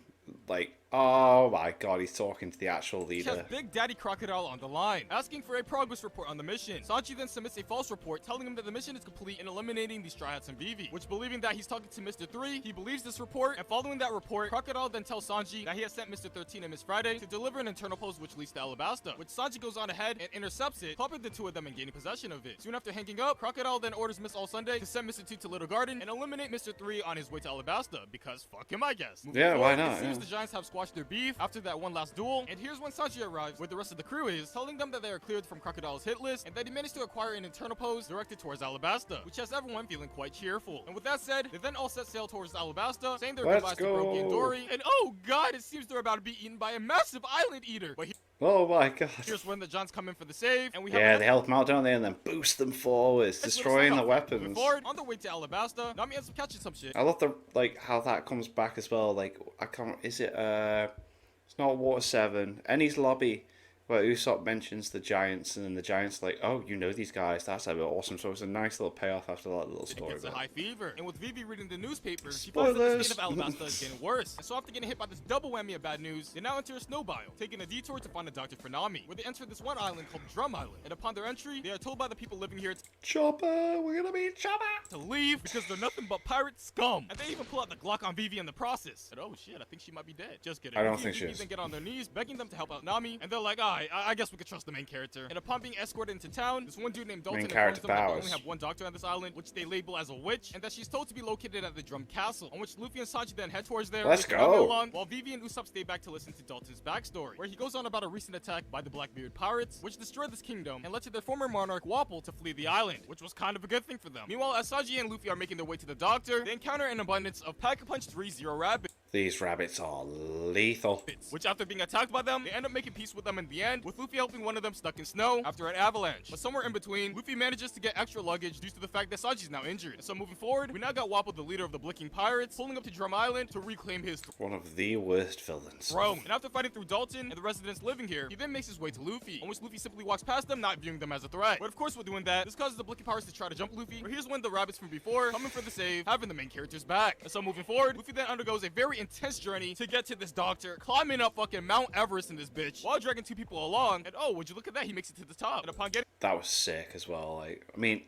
Like, oh my god, he's talking to the actual has leader. Big Daddy Crocodile on the line, asking for a progress report on the mission. Sanji then submits a false report telling him that the mission is complete in eliminating the Straw Hats and Vivi, which, believing that he's talking to Mr. 3, he believes this report, and following that report, Crocodile then tells Sanji that he has sent Mr. 13 and Miss Friday to deliver an internal post which leads to Alabasta, which Sanji goes on ahead and intercepts it, clubbing the two of them and gaining possession of it. Soon after hanging up, Crocodile then orders Miss All Sunday to send Mr. 2 to Little Garden and eliminate Mr. 3 on his way to Alabasta, because fuck him, I guess. Moving Yeah, why forward, not, It seems yeah. the Giants have squashed their beef after that one last duel, and here's when Sanji arrives, where the rest of the crew is, telling them that they are cleared from Crocodile's hit list, and that he managed to acquire an internal pose directed towards Alabasta, which has everyone feeling quite cheerful. And with that said, they then all set sail towards Alabasta, saying their Let's goodbyes to Baroque and go. Dory, and oh god, it seems they're about to be eaten by a massive island eater. But Oh my god. here's when the Giants come in for the save, and we have Yeah, a they help them out, don't they? And then boost them forwards, nice little destroying the standoff. Moving weapons. forward, on their way to Alabasta, Nami ends up catching some shit. I love the like how that comes back as well. Like I can't. Is it? It's not Water 7. Enies lobby where Usopp mentions the giants, and then the giants like, oh, you know these guys. That's a bit awesome. So it's a nice little payoff after that little It story. gets a bit. high fever, and with Vivi reading the newspaper, she finds that the state of Spoilers. Alabasta is getting worse. And so after getting hit by this double whammy of bad news, they now enter a snow biome, taking a detour to find a doctor for Nami, where they enter this one island called Drum Island. And upon their entry, they are told by the people living here Chopper, we're gonna be Chopper. to leave because they're nothing but pirate scum. And they even pull out the Glock on Vivi in the process. And oh shit, I think she might be dead. Just kidding. I don't Vivi think and she Vivi is. then get on their knees, begging them to help out Nami, and they're like, ah Alright, I guess we could trust the main character. And upon being escorted into town, this one dude named Dalton Main informs character them that they powers. only have one doctor on this island, which they label as a witch, and that she's told to be located at the Drum Castle, on which Luffy and Sanji then head towards there. Let's with Nami go. along, while Vivi and Usopp stay back to listen to Dalton's backstory, where he goes on about a recent attack by the Blackbeard Pirates, which destroyed this kingdom and led to their former monarch Wapol to flee the island, which was kind of a good thing for them. Meanwhile, as Sanji and Luffy are making their way to the doctor, they encounter an abundance of Pack-a-Punch 3-0 rabbits. These rabbits are lethal. Which, after being attacked by them, they end up making peace with them in the end, with Luffy helping one of them stuck in snow after an avalanche. But somewhere in between, Luffy manages to get extra luggage due to the fact that Sanji's now injured. And so moving forward, we now got Wapol, the leader of the Blicking Pirates, pulling up to Drum Island to reclaim his One of the worst villains. throne. And after fighting through Dalton and the residents living here, he then makes his way to Luffy, on which Luffy simply walks past them, not viewing them as a threat. But of course, while doing that, this causes the Blicking Pirates to try to jump Luffy, where here's when the rabbits from before, coming for the save, having the main characters back. And so moving forward, Luffy then undergoes a very intense journey to get to this doctor, climbing up fucking Mount Everest in this bitch, while dragging two people along, and oh, would you look at that, he makes it to the top. And upon getting That was sick as well. Like, I mean,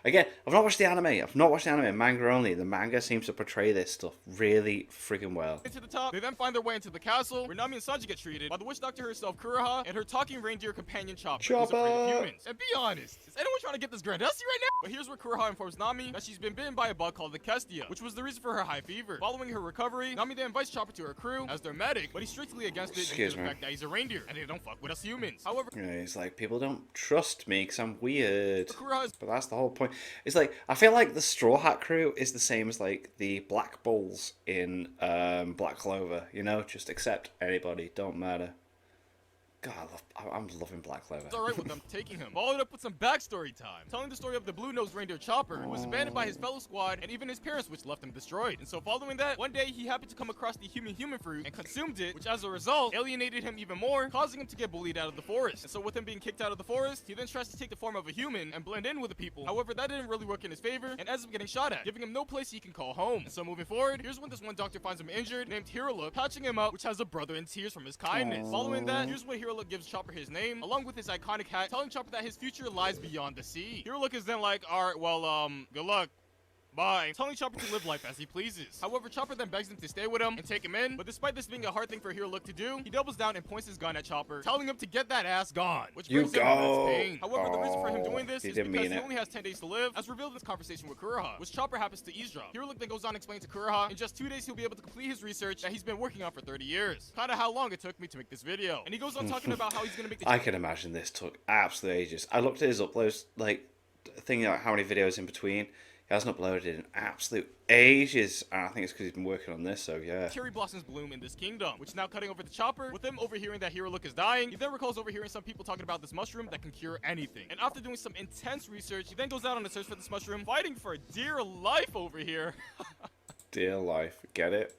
again, I've not watched the anime. I've not watched the anime. Manga only. The manga seems to portray this stuff really freaking well. to the top, they then find their way into the castle, where Nami and Sanji get treated by the witch doctor herself, Kuroha, and her talking reindeer companion Chopper, who's afraid of humans. And be honest, is anyone trying to get this Grandessi right now? But here's where Kuroha informs Nami that she's been bitten by a bug called the Kestia, which was the reason for her high fever. Following her recovery, Nami then invites Chopper to her crew as their medic, but he's strictly against it due to the fact that he's a reindeer, and they don't fuck with us humans. However, Yeah, he's like, people don't trust me because I'm weird. Kuroha is But that's the whole point. It's like, I feel like the Straw Hat crew is the same as like the Black Bulls in Black Clover, you know, just accept anybody, don't matter. God, I'm loving Black Clover. it's alright with them taking him. Followed up with some backstory time, telling the story of the blue-nosed reindeer Chopper, who was abandoned by his fellow squad and even his parents, which left him destroyed. And so following that, one day he happened to come across the human fruit and consumed it, which as a result alienated him even more, causing him to get bullied out of the forest. And so with him being kicked out of the forest, he then tries to take the form of a human and blend in with the people. However, that didn't really work in his favor and ends up getting shot at, giving him no place he can call home. And so moving forward, here's when this one doctor finds him injured, named Hirolook, patching him up, which has a brother in tears from his kindness. Aww. Following that, here's when Hirolook gives Chopper his name, along with his iconic hat, telling Chopper that his future lies beyond the sea. Hirolook is then like, alright, well, good luck. Bye. Telling Chopper to live life as he pleases. However, Chopper then begs him to stay with him and take him in, but despite this being a hard thing for Hirolook to do, he doubles down and points his gun at Chopper, telling him to get that ass gone, which brings him immense pain. However, the reason for him doing this is because he only has 10 days to live, as revealed in this conversation with Kuroha, which Chopper happens to eavesdrop. Hirolook then goes on to explain to Kuroha, in just 2 days he'll be able to complete his research that he's been working on for 30 years. Kinda how long it took me to make this video. And he goes on talking about how he's gonna make the I can imagine this took absolute ages. I looked at his uploads, like, thinking about how many videos in between. He hasn't uploaded in absolute ages, and I think it's because he's been working on this, so yeah. cherry blossoms bloom in this kingdom, which now cutting over to Chopper, with him overhearing that Hirolook is dying, he then recalls overhearing some people talking about this mushroom that can cure anything. And after doing some intense research, he then goes out on a search for this mushroom, fighting for dear life over here. Dear life, get it?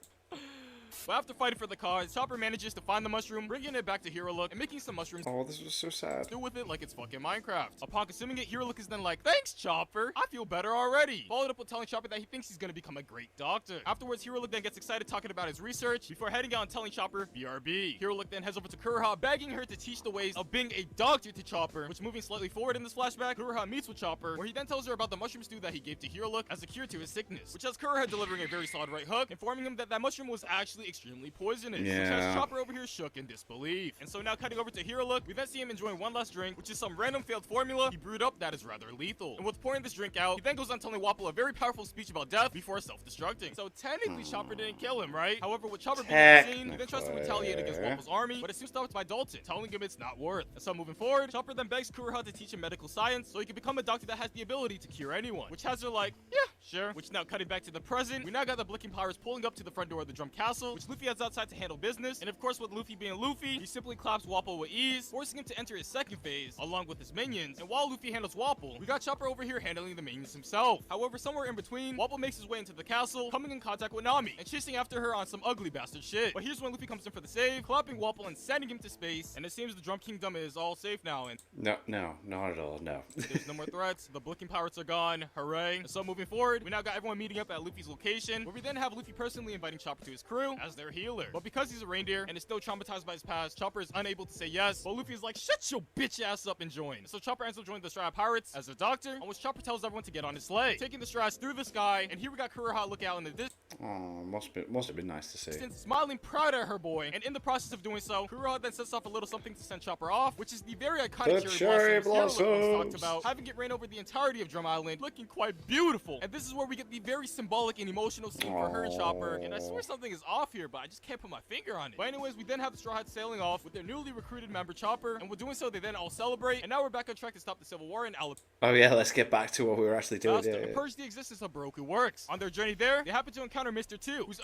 But after fighting for the cause, Chopper manages to find the mushroom, bringing it back to Hirolook and making some mushrooms Oh, this was so sad. do with it like it's fucking Minecraft. Upon consuming it, Hirolook is then like, thanks, Chopper. I feel better already. Followed up with telling Chopper that he thinks he's gonna become a great doctor. Afterwards, Hirolook then gets excited talking about his research before heading out and telling Chopper, BRB. Hirolook then heads over to Kuroha, begging her to teach the ways of being a doctor to Chopper, which moving slightly forward in this flashback, Kuroha meets with Chopper, where he then tells her about the mushroom stew that he gave to Hirolook as a cure to his sickness, which has Kuroha delivering a very solid right hook, informing him that that mushroom was actually extremely poisonous, which has Yeah. Chopper over here shook in disbelief. And so now cutting over to Hirolook, we then see him enjoying one last drink, which is some random failed formula he brewed up that is rather lethal. And with pouring this drink out, he then goes on telling Wapol a very powerful speech about death before self-destructing. So technically Chopper didn't kill him, right? However, with Chopper being on the scene, he then tries to retaliate against Wapol's army, but it's soon stopped by Dalton, telling him it's not worth. And so moving forward, Chopper then begs Kuroha to teach him medical science so he can become a doctor that has the ability to cure anyone, which has her like, yeah, sure. Which now cutting back to the present, we now got the Blicking Pirates pulling up to the front door of the Drum Castle, which Luffy heads outside to handle business. And of course, with Luffy being Luffy, he simply claps Wapol with ease, forcing him to enter his second phase, along with his minions. And while Luffy handles Wapol, we got Chopper over here handling the minions himself. However, somewhere in between, Wapol makes his way into the castle, coming in contact with Nami, and chasing after her on some ugly bastard shit. But here's when Luffy comes in for the save, clapping Wapol and sending him to space, and it seems the Drum Kingdom is all safe now, and No, not at all, no. there's no more threats. The Blicking Pirates are gone. Hooray. And so moving forward, we now got everyone meeting up at Luffy's location, where we then have Luffy personally inviting Chopper to his crew as their healer. But because he's a reindeer and is still traumatized by his past, Chopper is unable to say yes, but Luffy is like, shut your bitch ass up and join. So Chopper ends up joining the Straw Pirates as their doctor, on which Chopper tells everyone to get on his sleigh, taking the straws through the sky. And here we got Kuroha look out in the distance. Oh, must have been nice to see. Smiling proud at her boy, and in the process of doing so, Kuroha then sets off a little something to send Chopper off, which is the very iconic cherry blossoms Enel once talked about, having it rain over the entirety of Drum Island, looking quite beautiful. And this is where we get the very symbolic and emotional scene for her and Chopper, and I swear something is off here, but I just can't put my finger on it. But anyways, we then have the Straw Hats sailing off with their newly recruited member Chopper, and while doing so, they then all celebrate, and now we're back on track to stop the Civil War in Alabaster. Oh yeah, let's get back to what we were actually doing. And purge the existence of Baroque works. On their journey there, they happen to encounter Mr. 2, who's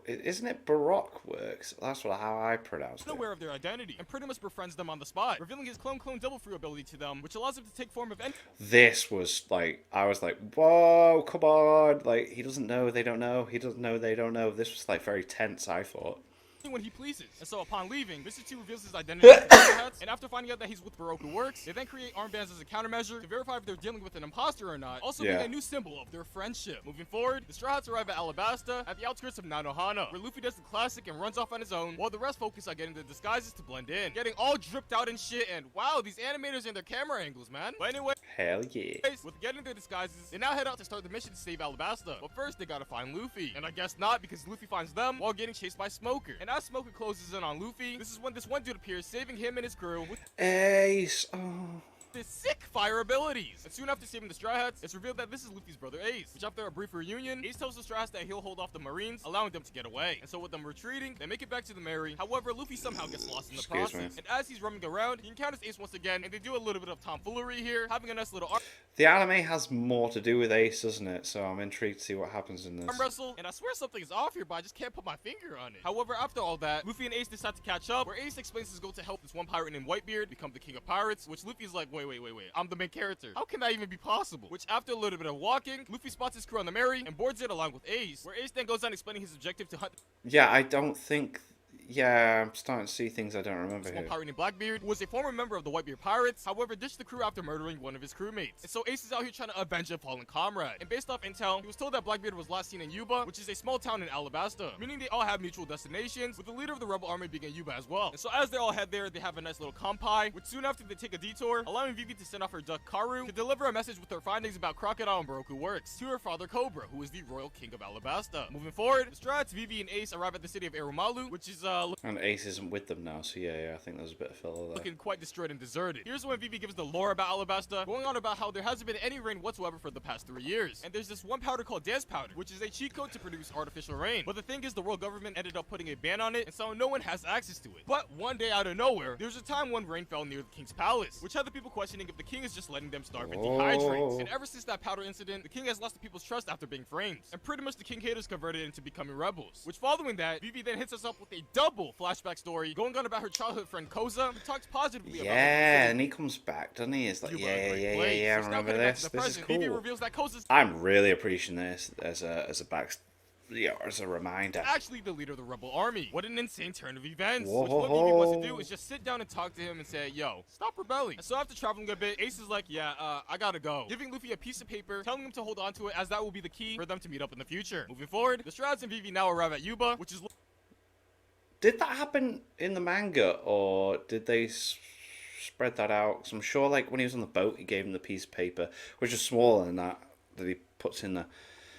isn't it Baroque works? That's how I pronounce it. Unaware of their identity, and pretty much befriends them on the spot, revealing his clone double free ability to them, which allows him to take form of any. This was like, I was like, whoa, come on! Like, he doesn't know, they don't know. He doesn't know, they don't know. This was like very tense, I thought. When he pleases. And so upon leaving, Mr. 2 reveals his identity to the Hats, and after finding out that he's with Baroque works, they then create armbands as a countermeasure to verify if they're dealing with an imposter or not, also being a new symbol of their friendship. Moving forward, the Straw Hats arrive at Alabasta, at the outskirts of Nanohana, where Luffy does the classic and runs off on his own, while the rest focus on getting the disguises to blend in, getting all dripped out and shit, and wow, these animators and their camera angles, man. But anyway, hell yeah. With getting their disguises, they now head out to start the mission to save Alabasta, but first they gotta find Luffy, and I guess not, because Luffy finds them while getting chased by Smoker, and as Smoker closes in on Luffy, this is when this one dude appears, saving him and his crew with Ace. Oh. his sick fire abilities. And soon after saving the Straw Hats, it's revealed that this is Luffy's brother Ace, which after a brief reunion, Ace tells the Straw Hats that he'll hold off the Marines, allowing them to get away. And so with them retreating, they make it back to the Mary. However, Luffy somehow gets lost in the process. And as he's roaming around, he encounters Ace once again, and they do a little bit of tomfoolery here, having a nice little The anime has more to do with Ace, doesn't it? So I'm intrigued to see what happens in this. arm wrestle, and I swear something is off here, but I just can't put my finger on it. However, after all that, Luffy and Ace decide to catch up, where Ace explains his goal to help this one pirate named Whitebeard become the king of pirates, which Luffy's like, wait, I'm the main character. How can that even be possible? Which after a little bit of walking, Luffy spots his crew on the Mary and boards it along with Ace, where Ace then goes on explaining his objective to hunt. Yeah, I don't think. Yeah, I'm starting to see things I don't remember here. One pirate named Blackbeard, who was a former member of the Whitebeard Pirates, however ditched the crew after murdering one of his crewmates. And so Ace is out here trying to avenge a fallen comrade. And based off intel, he was told that Blackbeard was last seen in Yuba, which is a small town in Alabasta, meaning they all have mutual destinations, with the leader of the rebel army being in Yuba as well. And so as they all head there, they have a nice little kampai, which soon after they take a detour, allowing Vivi to send off her duck Karu to deliver a message with her findings about Crocodile and Baroque works to her father Cobra, who is the royal king of Alabasta. Moving forward, the Strats, Vivi, and Ace arrive at the city of Erumalu, which is and Ace isn't with them now, so yeah, I think there's a bit of filler there. Looking quite destroyed and deserted. Here's when Vivi gives the lore about Alabasta, going on about how there hasn't been any rain whatsoever for the past 3 years. And there's this one powder called Dance Powder, which is a cheat code to produce artificial rain. But the thing is, the world government ended up putting a ban on it, and so no one has access to it. But one day out of nowhere, there's a time when rain fell near the king's palace, which had the people questioning if the king is just letting them starve and dehydrate. And ever since that powder incident, the king has lost the people's trust after being framed. And pretty much the king haters converted into becoming rebels. Which following that, Vivi then hits us up with a double flashback story, going on about her childhood friend Koza, who talks positively about and he comes back, doesn't he? It's like, yeah, I remember this. This is cool. Vivi reveals that Koza's I'm really appreciating this as a reminder. Actually the leader of the rebel army. What an insane turn of events. Which what Vivi wants to do is just sit down and talk to him and say, yo, stop rebelling. And so after traveling a bit, Ace is like, I gotta go, giving Luffy a piece of paper, telling him to hold on to it as that will be the key for them to meet up in the future. Moving forward, the Strats and Vivi now arrive at Yuba, which is... Did that happen in the manga, or did they spread that out? Because I'm sure, like, when he was on the boat, he gave him the piece of paper, which is smaller than that he puts in the...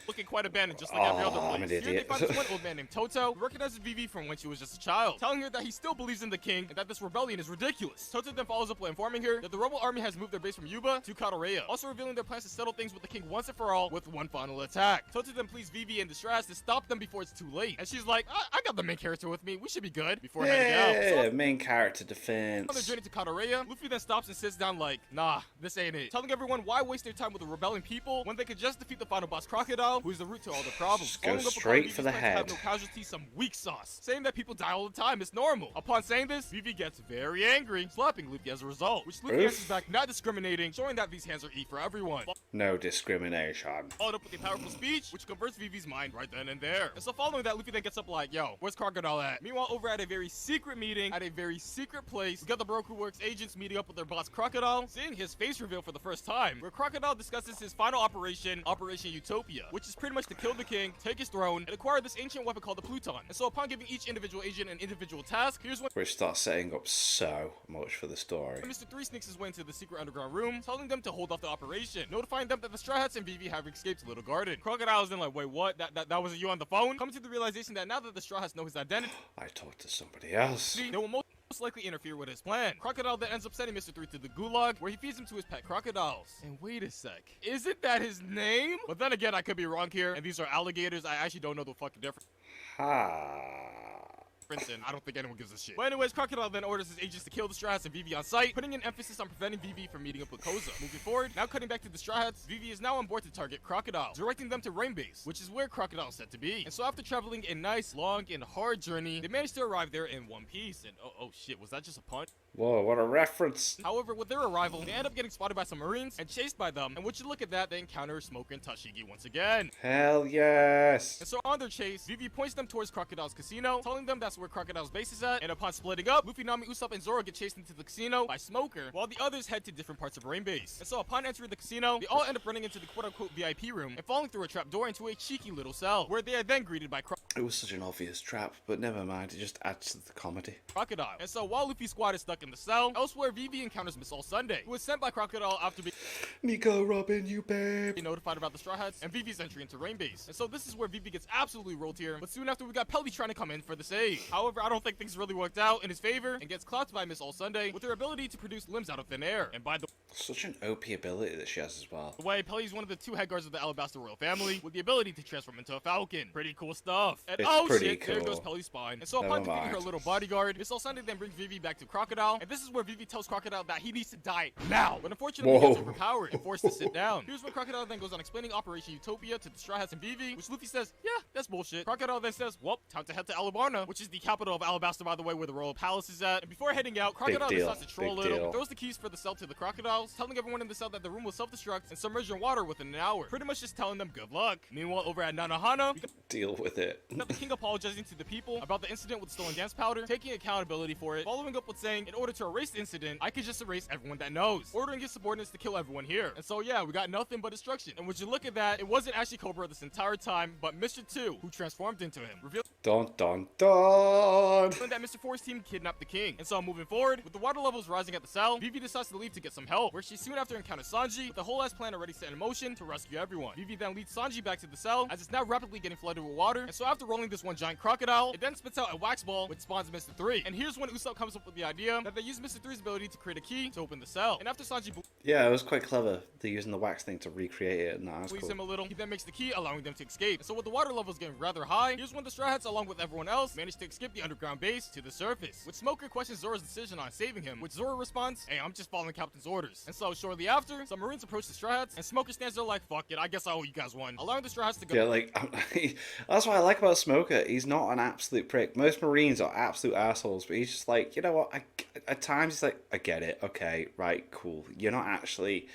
looking quite abandoned, just like every other place. I'm an idiot. Here they find this one old man named Toto, who recognizes Vivi from when she was just a child, telling her that he still believes in the king and that this rebellion is ridiculous. Toto then follows up by informing her that the rebel army has moved their base from Yuba to Katareya, also revealing their plans to settle things with the king once and for all with one final attack. Toto then pleads Vivi and the Strats to stop them before it's too late, and she's like, I got the main character with me, we should be good, before heading out. So, main character defense. on their journey to Katareya, Luffy then stops and sits down like, nah, this ain't it, telling everyone why waste their time with the rebelling people when they could just defeat the final boss Crocodile, who is the root to all the problems. Go straight for the head. Have no casualties, some weak sauce, saying that people die all the time is normal. Upon saying this, Vivi gets very angry, slapping Luffy as a result, which Luffy answers back not discriminating, showing that these hands are E for everyone. No discrimination. Followed up with a powerful speech, which converts Vivi's mind right then and there. And so following that, Luffy then gets up like, yo, where's Crocodile at? Meanwhile, over at a very secret meeting, at a very secret place, we got the Baroque Works agents meeting up with their boss Crocodile, seeing his face reveal for the first time, where Crocodile discusses his final operation, Operation Utopia, which is pretty much to kill the king, take his throne, and acquire this ancient weapon called the Pluton. And so upon giving each individual agent an individual task, here's when Which starts setting up so much for the story. Mr. 3 sneaks his way into the secret underground room, telling them to hold off the operation, notifying them that the Straw Hats and Vivi have escaped Little Garden. Crocodile's then like, wait, what? That wasn't you on the phone? Coming to the realization that now that the Straw Hats know his identity, I talked to somebody else. they will most likely interfere with his plan. Crocodile then ends up sending Mr. 3 to the gulag, where he feeds him to his pet crocodiles. And wait a sec, isn't that his name? But then again, I could be wrong here, and these are alligators. I actually don't know the fucking difference. And I don't think anyone gives a shit. But anyways, Crocodile then orders his agents to kill the Straw Hats and Vivi on sight, putting an emphasis on preventing Vivi from meeting up with Koza. Moving forward, now cutting back to the Straw Hats, Vivi is now on board to target Crocodile, directing them to Rain Base, which is where Crocodile is set to be. And so after traveling a nice, long, and hard journey, they managed to arrive there in one piece. And oh shit, was that just a pun? Whoa, what a reference. However, with their arrival, they end up getting spotted by some Marines and chased by them. And would you look at that, they encounter Smoker and Tashigi once again. Hell yes. And so on their chase, Vivi points them towards Crocodile's casino, telling them that's where Crocodile's base is at. And upon splitting up, Luffy, Nami, Usopp, and Zoro get chased into the casino by Smoker, while the others head to different parts of Rain Base. And so upon entering the casino, they all end up running into the quote-unquote VIP room and falling through a trap door into a cheeky little cell, where they are then greeted by It was such an obvious trap, but never mind, it just adds to the comedy. Crocodile. And so while Luffy's squad is stuck in the cell, elsewhere Vivi encounters Miss All Sunday, who was sent by Crocodile after being Nico, Robin, you babe. notified about the Straw Hats and Vivi's entry into Rain Base. And so this is where Vivi gets absolutely rolled here, but soon after we got Pelly trying to come in for the save. However, I don't think things really worked out in his favor and gets clocked by Miss All Sunday with her ability to produce limbs out of thin air. And by the Such an OP ability that she has as well. way, Pelly is one of the 2 head guards of the Alabaster royal family with the ability to transform into a falcon. Pretty cool stuff. And It's oh pretty shit, there cool. goes Pelly's spine. And so Never upon defeating her mind. little bodyguard, Miss All Sunday then brings Vivi back to Crocodile. And this is where Vivi tells Crocodile that he needs to die now. But unfortunately, he Whoa. gets overpowered and forced to sit down. Here's when Crocodile then goes on explaining Operation Utopia to the Straw Hats and Vivi, which Luffy says, yeah, that's bullshit. Crocodile then says, well, time to head to Alabarna, which is the capital of Alabaster, by the way, where the royal palace is at. And before heading out, Crocodile deal, decides to troll a big little deal. and throws the keys for the cell to the crocodiles, telling everyone in the cell that the room will self-destruct and submerge in water within an hour. Pretty much just telling them good luck. Meanwhile, over at Nanohana, we Deal with it. got the king apologizing to the people about the incident with stolen dance powder, taking accountability for it, following up with saying, in order to erase the incident, I could just erase everyone that knows, ordering his subordinates to kill everyone here. And so yeah, we got nothing but destruction. And would you look at that, it wasn't actually Cobra this entire time, but Mr. 2, who transformed into him, revealing Dun dun dun. that Mr. 4's team kidnapped the king. And so moving forward, with the water levels rising at the cell, Vivi decides to leave to get some help, where she soon after encounters Sanji, with the whole ass plan already set in motion to rescue everyone. Vivi then leads Sanji back to the cell, as it's now rapidly getting flooded with water. And so after rolling this one giant crocodile, it then spits out a wax ball, which spawns Mr. 3. And here's when Usopp comes up with the idea that they use Mr. 3's ability to create a key to open the cell. And after Sanji Yeah, it was quite clever. They're using the wax thing to recreate it, and that was please cool. him a little, he then makes the key, allowing them to escape. And so with the water levels getting rather high, here's when the Straw Hats, along with everyone else, manage to escape the underground base to the surface. With Smoker questions Zoro's decision on saving him, which Zoro responds, hey, I'm just following Captain's orders. And so shortly after, some Marines approach the Straw Hats, and Smoker stands there like, fuck it, I guess I owe you guys one, allowing the Straw Hats to go. Yeah, like, that's what I like about Smoker. He's not an absolute prick. Most Marines are absolute assholes, but he's just like, you know what, at times he's like, I get it, okay, right, cool. You're not actually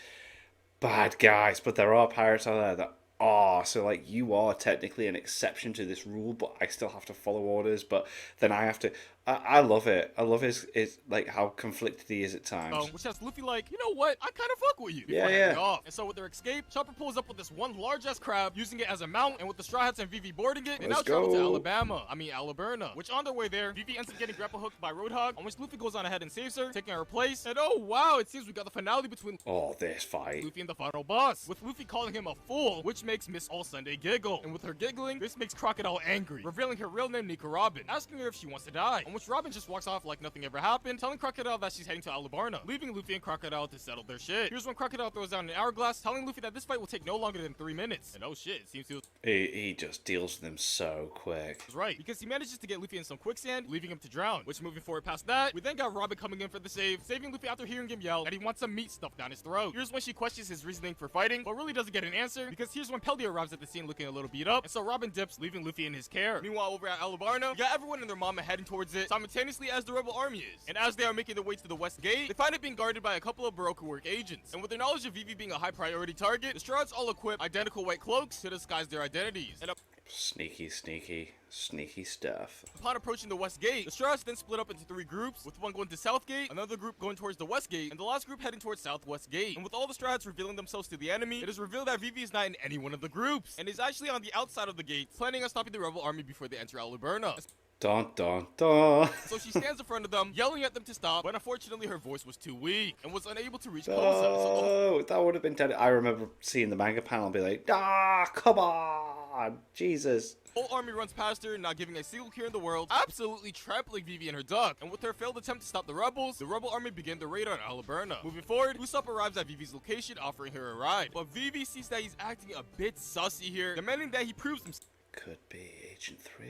bad guys, but there are pirates out there that are, so like, you are technically an exception to this rule, but I still have to follow orders, but then I have to... I love it. I love his like how conflicted he is at times. Which has Luffy like, you know what? I kind of fuck with you. Yeah, before yeah. heading off. And so with their escape, Chopper pulls up with this one large-ass crab, using it as a mount, and with the Straw Hats and Vivi boarding it, they now Let's travel to go. Alaberna. Which on their way there, Vivi ends up getting grapple hooked by Roadhog, on which Luffy goes on ahead and saves her, taking her place. And oh wow, it seems we got the finale between Oh, this fight. Luffy and the final boss, with Luffy calling him a fool, which makes Miss All Sunday giggle. And with her giggling, this makes Crocodile angry, revealing her real name, Nico Robin, asking her if she wants to die, on which Robin just walks off like nothing ever happened, telling Crocodile that she's heading to Alabarna, leaving Luffy and Crocodile to settle their shit. Here's when Crocodile throws down an hourglass, telling Luffy that this fight will take no longer than 3 minutes. And oh shit, it seems He just deals with them so quick. was right, because he manages to get Luffy in some quicksand, leaving him to drown. Which, moving forward past that, we then got Robin coming in for the save, saving Luffy after hearing him yell that he wants some meat stuffed down his throat. Here's when she questions his reasoning for fighting, but really doesn't get an answer, because here's when Pelly arrives at the scene looking a little beat up, and so Robin dips, leaving Luffy in his care. Meanwhile, over at Alabarna, we got everyone and their mama heading towards it, simultaneously as the rebel army is. And as they are making their way to the west gate, they find it being guarded by a couple of Baroque work agents. And with their knowledge of Vivi being a high priority target, the Straw Hats all equip identical white cloaks to disguise their identities. And Sneaky, sneaky, sneaky stuff. Upon approaching the West Gate, the Straws then split up into 3 groups, with one going to South Gate, another group going towards the West Gate, and the last group heading towards Southwest Gate. And with all the Strads revealing themselves to the enemy, it is revealed that Vivi is not in any one of the groups, and is actually on the outside of the gate, planning on stopping the rebel army before they enter Alabaster. Dun dun dun. So she stands in front of them, yelling at them to stop, but unfortunately her voice was too weak, and was unable to reach Koza. Oh, that would have been dead. I remember seeing the manga panel and be like, come on, Jesus. The whole army runs past her, not giving a single care in the world, absolutely trampling Vivi and her duck. And with her failed attempt to stop the rebels, the rebel army began their raid on Alabaster. Moving forward, Usopp arrives at Vivi's location, offering her a ride. But Vivi sees that he's acting a bit sussy here, demanding that he proves himself. Could be Agent 3.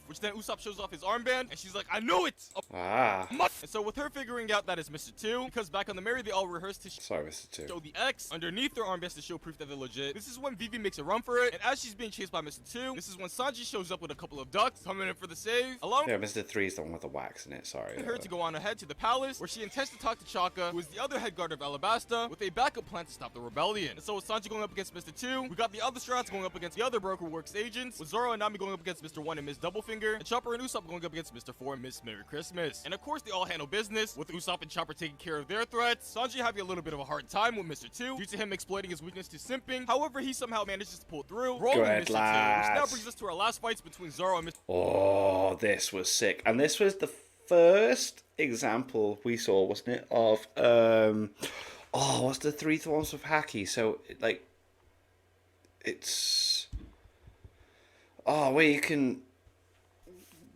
Which then Usopp shows off his armband, and she's like, I knew it! And so with her figuring out that it's Mr. 2, because back on the Mary they all rehearsed to Sorry, Mr. 2. show the X underneath their armbands to show proof that they're legit. This is when Vivi makes a run for it, and as she's being chased by Mr. 2, this is when Sanji shows up with a couple of ducks, coming in for the save, along Yeah, Mr. 3 is the one with the wax in it, sorry. her to go on ahead to the palace, where she intends to talk to Chaka, who is the other head guard of Alabaster, with a backup plan to stop the rebellion. And so with Sanji going up against Mr. 2, we got the other Strats going up against the other Baroque Works agents, with Zoro and Nami going up against Mr. 1 and Miss Doublefinger, and Chopper and Usopp going up against Mr. 4 and Miss Merry Christmas. And of course they all handle business, with Usopp and Chopper taking care of their threats, Sanji having a little bit of a hard time with Mr. 2, due to him exploiting his weakness to simping. However, he somehow manages to pull through, rolling Mr. 2, which now brings us to our last fights between Zoro and Mr. Oh, this was sick. And this was the first example we saw, wasn't it, of, what's the 3 forms of Haki? So, like, it's... Oh, where you can...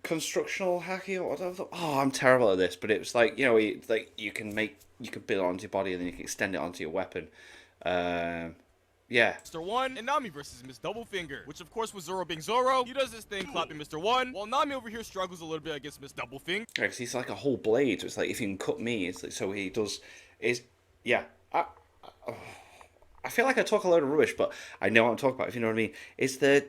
Constructional Haki or whatever. Oh, I'm terrible at this, but it was like, you know, you can build it onto your body and then you can extend it onto your weapon. Yeah. Mr. 1 and Nami versus Miss Doublefinger, which of course was Zoro being Zoro. He does his thing clapping Mr. 1, while Nami over here struggles a little bit against Miss Doublefinger. Yeah, because he's like a whole blade, so it's like if you can cut me, it's like, so he does is yeah. I feel like I talk a load of rubbish, but I know what I'm talking about, if you know what I mean. It's the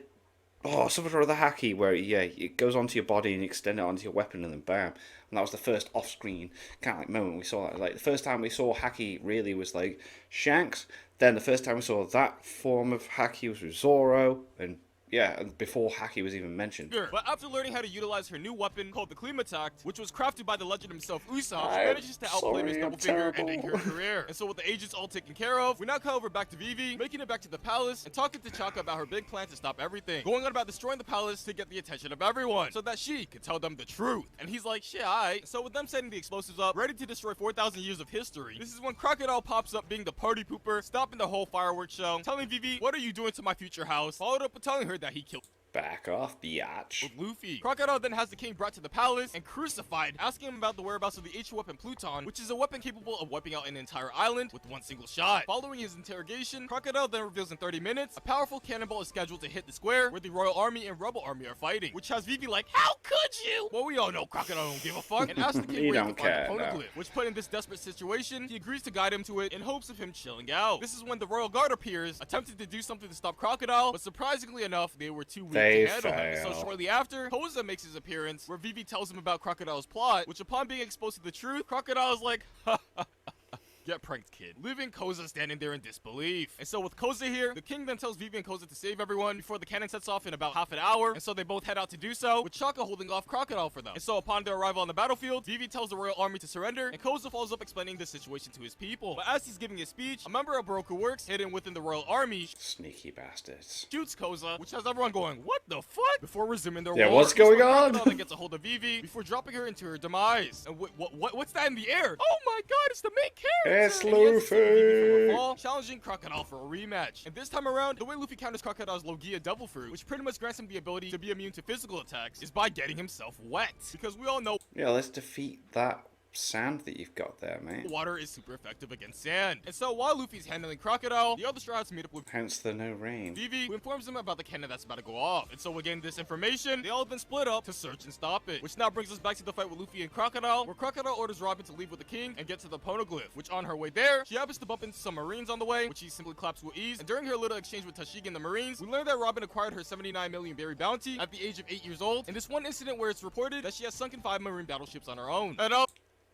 something or other Haki where it goes onto your body and you extend it onto your weapon and then bam. And that was the first off-screen kind of like moment we saw that. Like the first time we saw Haki really was like Shanks. Then the first time we saw that form of Haki was with Zoro, and yeah, and before Haki was even mentioned. Sure. But after learning how to utilize her new weapon called the climax, which was crafted by the legend himself, Usopp, she manages to outplay Miss Doublefinger, ending her career. And so with the agents all taken care of, we now cut over back to Vivi, making it back to the palace, and talking to Chaka about her big plan to stop everything, going on about destroying the palace to get the attention of everyone, so that she could tell them the truth. And he's like, shit, alright. So with them setting the explosives up, ready to destroy 4,000 years of history, this is when Crocodile pops up being the party pooper, stopping the whole fireworks show, telling Vivi, what are you doing to my future house? Followed up with telling her that he killed Back off, biatch. with Luffy. Crocodile then has the king brought to the palace and crucified, asking him about the whereabouts of the H weapon Pluton, which is a weapon capable of wiping out an entire island with one single shot. Following his interrogation, Crocodile then reveals in 30 minutes, a powerful cannonball is scheduled to hit the square where the Royal Army and Rebel Army are fighting, which has Vivi like, how could you? Well, we all know Crocodile don't give a fuck, and asks the king where he can find the poneglyph, which put in this desperate situation, he agrees to guide him to it in hopes of him chilling out. This is when the Royal Guard appears, attempting to do something to stop Crocodile, but surprisingly enough, they were too weak to handle him. So shortly after, Koza makes his appearance, where Vivi tells him about Crocodile's plot, which upon being exposed to the truth, Crocodile is like, ha ha ha. Get pranked, kid. Leaving Koza standing there in disbelief. And so with Koza here, the king then tells Vivi and Koza to save everyone before the cannon sets off in about half an hour. And so they both head out to do so, with Chaka holding off Crocodile for them. And so upon their arrival on the battlefield, Vivi tells the royal army to surrender, and Koza follows up explaining the situation to his people. But as he's giving his speech, a member of Baroque Works, hidden within the royal army, Sneaky bastards. shoots Koza, which has everyone going, what the fuck? Before resuming their Yeah, war. what's going on? Crocodile then gets a hold of Vivi before dropping her into her demise. And what's that in the air? Oh my god, it's the main character! It's And he ends Luffy! Vivi from a fall, challenging Crocodile for a rematch. And this time around, the way Luffy counters Crocodile's Logia Devil Fruit, which pretty much grants him the ability to be immune to physical attacks, is by getting himself wet. Because we all know Yeah, let's defeat that sand that you've got there, mate. water is super effective against sand. And so while Luffy's handling Crocodile, the other Straws meet up with Hence the no rain. Vivi, who informs them about the cannon that's about to go off. And so again, this information, they all then split up to search and stop it. Which now brings us back to the fight with Luffy and Crocodile, where Crocodile orders Robin to leave with the king and get to the poneglyph, which on her way there, she happens to bump into some Marines on the way, which she simply claps with ease. And during her little exchange with Tashigi and the Marines, we learn that Robin acquired her 79 million berry bounty at the age of 8 years old. In this one incident where it's reported that she has sunk in 5 Marine battleships on her own. And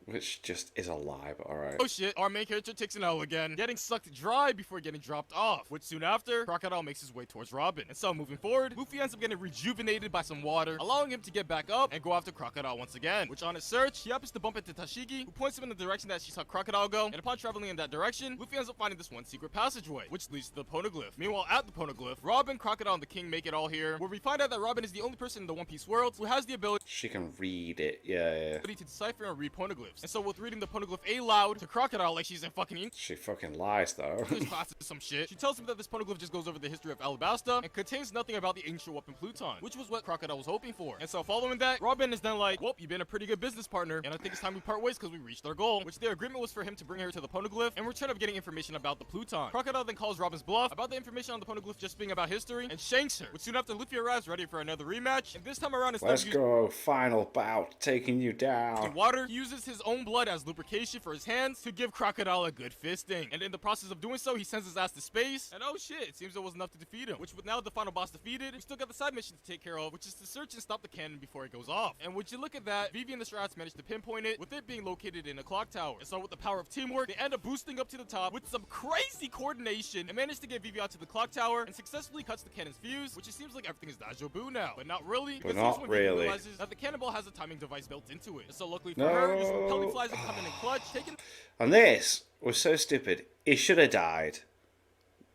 Which just is a lie, but alright. Oh shit, our main character takes an L again, getting sucked dry before getting dropped off, which soon after, Crocodile makes his way towards Robin. And so moving forward, Luffy ends up getting rejuvenated by some water, allowing him to get back up and go after Crocodile once again, which on his search, he happens to bump into Tashigi, who points him in the direction that she saw Crocodile go, and upon traveling in that direction, Luffy ends up finding this one secret passageway, which leads to the Poneglyph. Meanwhile, at the Poneglyph, Robin, Crocodile, and the King make it all here, where we find out that Robin is the only person in the One Piece world who has the ability She can read it, yeah. to decipher and read poneglyphs. And so with reading the poneglyph aloud to Crocodile like she's in fucking ink, She fucking lies, though. there's classes some shit. She tells him that this poneglyph just goes over the history of Alabasta and contains nothing about the ancient weapon Pluton, which was what Crocodile was hoping for. And so following that, Robin is then like, well, you've been a pretty good business partner, and I think it's time we part ways because we reached our goal, which their agreement was for him to bring her to the poneglyph in return of getting information about the Pluton. Crocodile then calls Robin's bluff about the information on the poneglyph just being about history and shanks her, which soon after Luffy arrives ready for another rematch, and this time around instead Let's of go, final bout, taking you using down. water, he uses his own blood as lubrication for his hands to give Crocodile a good fisting. And in the process of doing so, he sends his ass to space, and oh shit, it seems it was enough to defeat him. Which with now the final boss defeated, we still got the side mission to take care of, which is to search and stop the cannon before it goes off. And would you look at that, Vivi and the Straw Hats managed to pinpoint it, with it being located in a clock tower. And so with the power of teamwork, they end up boosting up to the top with some crazy coordination and manage to get Vivi out to the clock tower and successfully cuts the cannon's fuse, which it seems like everything is deja vu now. But not really, because not here's when Vivi really. realizes that the cannonball has a timing device built into it. And so luckily for her, this repelling flies and come in clutch, taking And this was so stupid. He should have died.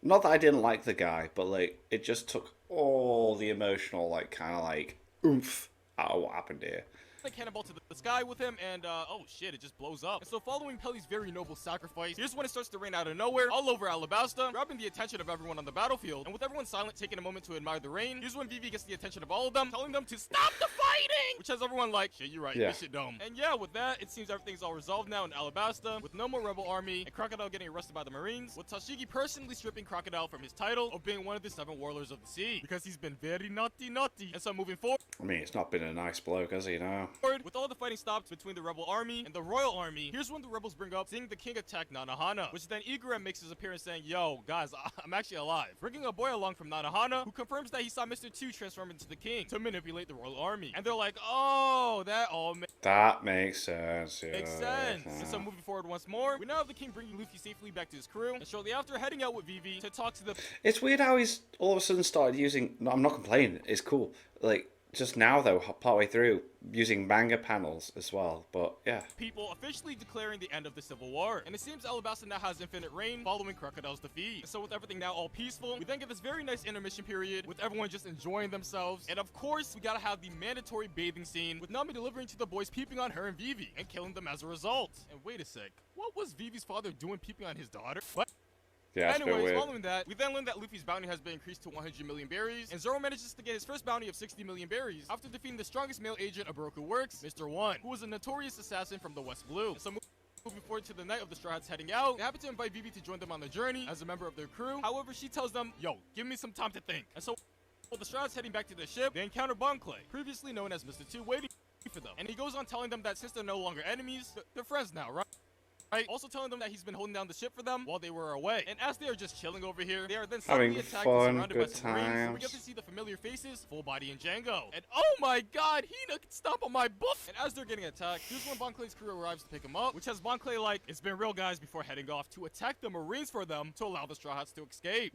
Not that I didn't like the guy, but like it just took all the emotional, like kind of like oomph out of what happened here. the cannonball to the sky with him, and oh shit, it just blows up. And so following Peli's very noble sacrifice, here's when it starts to rain out of nowhere, all over Alabasta, grabbing the attention of everyone on the battlefield. And with everyone silent, taking a moment to admire the rain, here's when Vivi gets the attention of all of them, telling them to stop the fighting! Which has everyone like, shit, you're right, this shit dumb. And yeah, with that, it seems everything's all resolved now in Alabasta, with no more rebel army, and Crocodile getting arrested by the Marines, with Tashigi personally stripping Crocodile from his title of being one of the 7 warlords of the sea, because he's been very naughty. And so moving forward, I mean, it's not been a nice bloke, has he, now? with all the fighting stopped between the rebel army and the royal army, here's when the rebels bring up seeing the king attack Nanohana, which then Igura makes his appearance saying, yo, guys, I'm actually alive, bringing a boy along from Nanohana, who confirms that he saw Mr. 2 transform into the king to manipulate the royal army. And they're like, oh, that all makes sense, yeah. Makes sense. And so moving forward once more, we now have the king bringing Luffy safely back to his crew, and shortly after heading out with Vivi to talk to the... It's weird how he's all of a sudden started using... No, I'm not complaining, it's cool. Like, just now, though, partway through, using manga panels as well, but yeah. people officially declaring the end of the Civil War. And it seems Alabasta now has infinite reign following Crocodile's defeat. And so with everything now all peaceful, we then get this very nice intermission period with everyone just enjoying themselves. And of course, we gotta have the mandatory bathing scene with Nami delivering to the boys peeping on her and Vivi and killing them as a result. And wait a sec, what was Vivi's father doing peeping on his daughter? What? Yeah, Anyways, following that, we then learn that Luffy's bounty has been increased to 100 million berries, and Zoro manages to get his first bounty of 60 million berries after defeating the strongest male agent of Baroque works, Mr. 1, who was a notorious assassin from the West Blue. And so moving forward to the night of the Straw Hats heading out, they happen to invite Vivi to join them on the journey as a member of their crew. However, she tells them, yo, give me some time to think. And so while the Straw Hats heading back to their ship, they encounter Bon Clay, previously known as Mr. 2, waiting for them. And he goes on telling them that since they're no longer enemies, they're friends now, right? Also telling them that he's been holding down the ship for them while they were away. And as they are just chilling over here, they are then suddenly attacked and surrounded by some Marines. So we get to see the familiar faces, Full Body and Django. And oh my god, Hina can stomp on my butt! And as they're getting attacked, here's when Bon Clay's crew arrives to pick him up, which has Bon Clay like, it's been real guys, before heading off to attack the Marines for them to allow the Straw Hats to escape.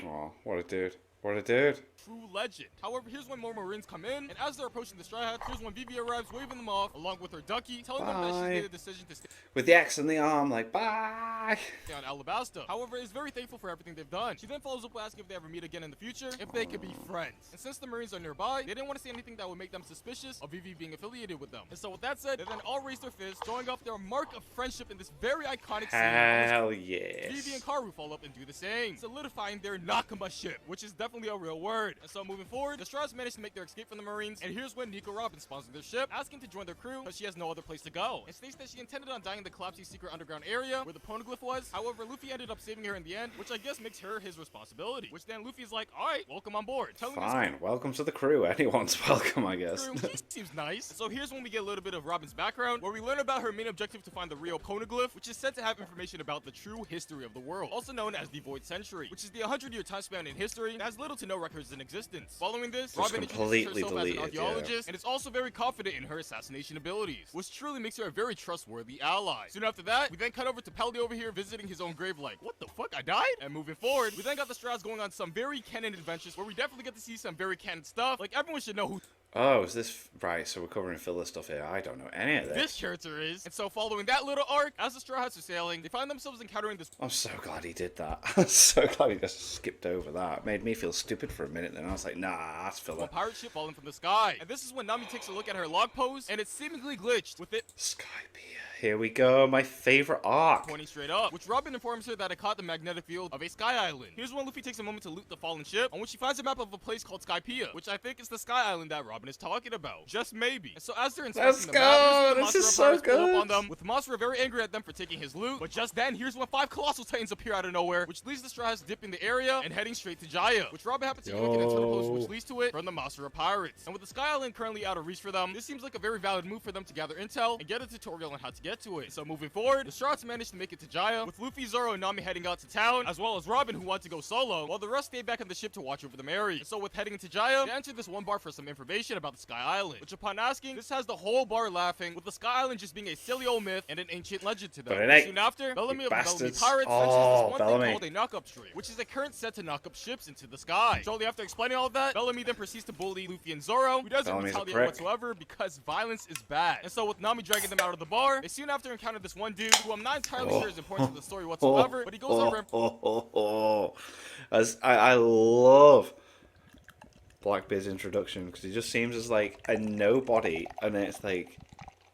Oh, what a dude. What a dude. True legend. However, here's when more Marines come in, and as they're approaching the Straw Hats, here's when Vivi arrives, waving them off, along with her ducky, telling them that she's made a decision to stay with the X in the arm, like, bye! on Alabasta. However, is very thankful for everything they've done. She then follows up by asking if they ever meet again in the future, if they could be friends. And since the Marines are nearby, they didn't want to say anything that would make them suspicious of Vivi being affiliated with them. And so with that said, they then all raise their fists, showing off their mark of friendship in this very iconic scene. Hell yes. Vivi and Karu follow up and do the same, solidifying their Nakama ship, which is definitely a real word. And so moving forward, the Straws manage to make their escape from the Marines, and here's when Nico Robin spawns in their ship, asking to join their crew, but she has no other place to go, and states that she intended on dying in the collapsing secret underground area where the Poneglyph was. However, Luffy ended up saving her in the end, which I guess makes her his responsibility, which then Luffy's like, alright, welcome on board. Fine, welcome to the crew. Anyone's welcome, I guess. He seems nice. So here's when we get a little bit of Robin's background, where we learn about her main objective to find the real Poneglyph, which is said to have information about the true history of the world, also known as the Void Century, which is the 100-year time span in history that has little to no records in existence. Following this, Just Robin introduces completely herself as an deleted, yeah. archaeologist and is also very confident in her assassination abilities, which truly makes her a very trustworthy ally. Soon after that, we then cut over to Pelly over here visiting his own grave like, what the fuck, I died? And moving forward, we then got the Strauss going on some very canon adventures where we definitely get to see some very canon stuff. Like, everyone should know who Oh, is this right? So we're covering filler stuff here. I don't know any of this this. character is. And so following that little arc, as the Straw Hats are sailing, they find themselves encountering this I'm so glad he did that. I'm so glad he just skipped over that. It made me feel stupid for a minute. Then I was like, nah, that's filler. pirate ship falling from the sky. And this is when Nami takes a look at her log post, and it's seemingly glitched, with it Skypiea. Here we go. My favorite arc. pointing straight up, which Robin informs her that it caught the magnetic field of a sky island. Here's when Luffy takes a moment to loot the fallen ship, on which he finds a map of a place called Skypiea, which I think is the sky island that Robin is talking about. Just maybe. And so as they're Let's inspecting the map, go. This is Masura so pirates pull up good. on them, with Masura very angry at them for taking his loot. But just then, here's when 5 colossal titans appear out of nowhere, which leads the Straw Hats dipping the area and heading straight to Jaya, which Robin happens to click an internal post which leads to it from the Masura pirates. And with the sky island currently out of reach for them, this seems like a very valid move for them to gather intel and get a tutorial on how to get to it. So moving forward, the Straw Hats managed to make it to Jaya, with Luffy, Zoro, and Nami heading out to town, as well as Robin, who wanted to go solo, while the rest stayed back on the ship to watch over the Mary. And so with heading into Jaya, they entered this one bar for some information about the Sky Island, which upon asking, this has the whole bar laughing, with the Sky Island just being a silly old myth and an ancient legend to them. But it ain't. Soon after, Bellamy of the Bellamy bastards. Pirates Oh, mentions this one Bellamy. thing called a knock-up stream, which is a current set to knock up ships into the sky. Shortly after explaining all of that, Bellamy then proceeds to bully Luffy and Zoro, who doesn't Bellamy's a retaliate prick. whatsoever because violence is bad. And so with Nami dragging them out of the bar, they soon after encounter this one dude who I'm not entirely sure is important to the story whatsoever, but he goes on As I love Blackbeard's introduction because he just seems as like a nobody, and then it's like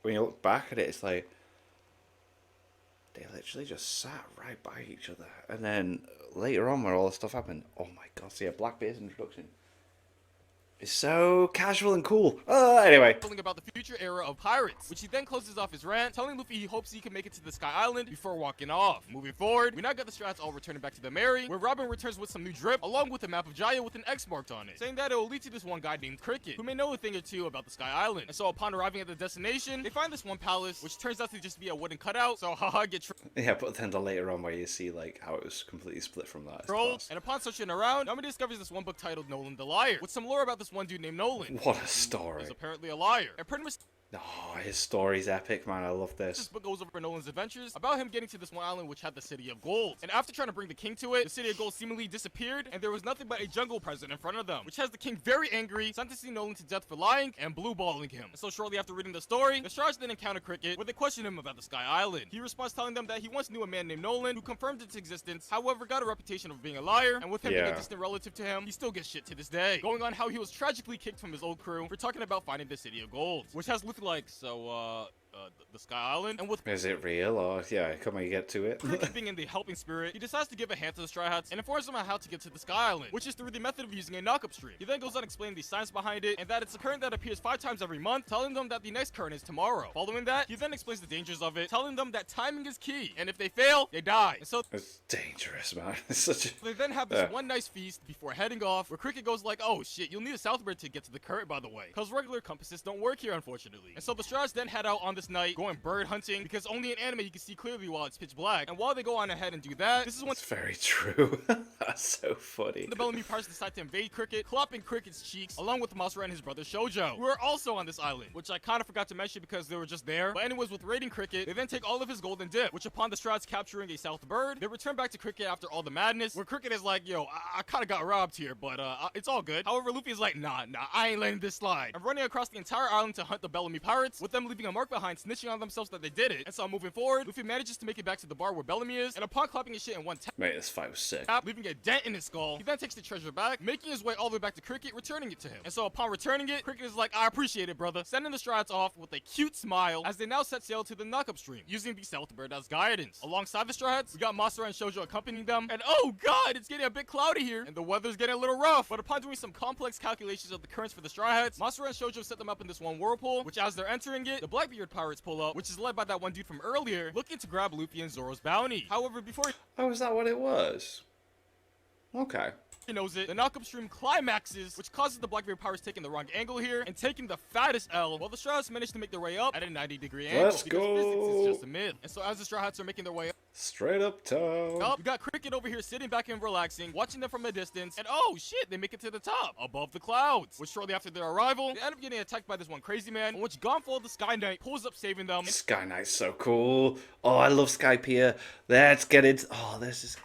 when you look back at it, it's like they literally just sat right by each other, and then later on, where all this stuff happened, oh my god! So yeah, Blackbeard's introduction is so casual and cool. Anyway. about the future era of pirates, which he then closes off his rant, telling Luffy he hopes he can make it to the Sky Island before walking off. Moving forward, we now got the Strats all returning back to the Mary, where Robin returns with some new drip, along with a map of Jaya with an X marked on it, saying that it will lead to this one guy named Cricket, who may know a thing or two about the Sky Island. And so upon arriving at the destination, they find this one palace, which turns out to just be a wooden cutout, so haha, get Yeah, but then the later on where you see like how it was completely split from that. trolls. And upon searching around, Nami discovers this one book titled Nolan the Liar, with some lore about this one dude named Nolan. What a story. Is apparently a liar. And pretty much Oh, his story's epic, man. I love this this. book goes over Nolan's adventures about him getting to this one island which had the City of Gold. And after trying to bring the king to it, the City of Gold seemingly disappeared, and there was nothing but a jungle present in front of them, which has the king very angry, sentencing Nolan to death for lying and blue-balling him. And so shortly after reading the story, the Strauss then encounter Cricket, where they question him about the Sky Island. He responds telling them that he once knew a man named Nolan who confirmed its existence, however got a reputation of being a liar, and with him being a distant relative to him, he still gets shit to this day. Going on how he was tragically kicked from his old crew for talking about finding the City of Gold, which has Luffy like, the Sky Island, and with Is it real or yeah? Come on, you get to it. Cricket being in the helping spirit, he decides to give a hand to the Straw Hats and informs them on how to get to the Sky Island, which is through the method of using a knock-up stream. He then goes on explaining the science behind it, and that it's a current that appears 5 times every month, telling them that the next current is tomorrow. Following that, he then explains the dangers of it, telling them that timing is key, and if they fail, they die. And so It's dangerous, man. It's such a. they then have this one nice feast before heading off, where Cricket goes like, oh shit, you'll need a southbird to get to the current, by the way, because regular compasses don't work here, unfortunately. And so the Straws then head out on this night, going bird hunting, because only in anime you can see clearly while it's pitch black. And while they go on ahead and do that, this is when It's very true. That's so funny. the Bellamy Pirates decide to invade Cricket, clopping Cricket's cheeks, along with Masura and his brother Shoujo, who are also on this island, which I kind of forgot to mention because they were just there. But anyways, with raiding Cricket, they then take all of his gold and dip, which upon the Strats capturing a south bird, they return back to Cricket after all the madness, where Cricket is like, yo, I kind of got robbed here, but it's all good. However, Luffy is like, nah, I ain't letting this slide. I'm running across the entire island to hunt the Bellamy Pirates, with them leaving a mark behind, snitching on themselves that they did it. And so moving forward, Luffy manages to make it back to the bar where Bellamy is, and upon clapping his shit in one Mate, this fight was sick. tap, leaving a dent in his skull, he then takes the treasure back, making his way all the way back to Cricket, returning it to him. And so upon returning it, Cricket is like, I appreciate it, brother, sending the Strats off with a cute smile as they now set sail to the knock-up stream, using the South Bird as guidance. Alongside the Strats, we got Masura and Shoujo accompanying them, and oh god, it's getting a bit cloudy here, and the weather's getting a little rough. But upon doing some complex calculations of the currents for the Straw Hats, Masura and Shoujo set them up in this one whirlpool, which as they're entering it, the Blackbeard Pirates pull up, which is led by that one dude from earlier, looking to grab Luffy and Zoro's bounty. However, before Oh, is that what it was? Okay. He knows it. The knockup stream climaxes, which causes the Blackberry Pirates taking the wrong angle here and taking the fattest L, while the Straw Hats manage to make their way up at a 90-degree angle. Let's because go. physics is just a myth. And so as the Straw Hats are making their way Straight up town. up, you got Cricket over here sitting back and relaxing, watching them from a distance, and oh shit, they make it to the top, above the clouds. Which shortly after their arrival, they end up getting attacked by this one crazy man, in which Gonfall the Sky Knight pulls up saving them. Sky Knight's so cool. Oh, I love Skypiea. Let's get it. Oh, this is.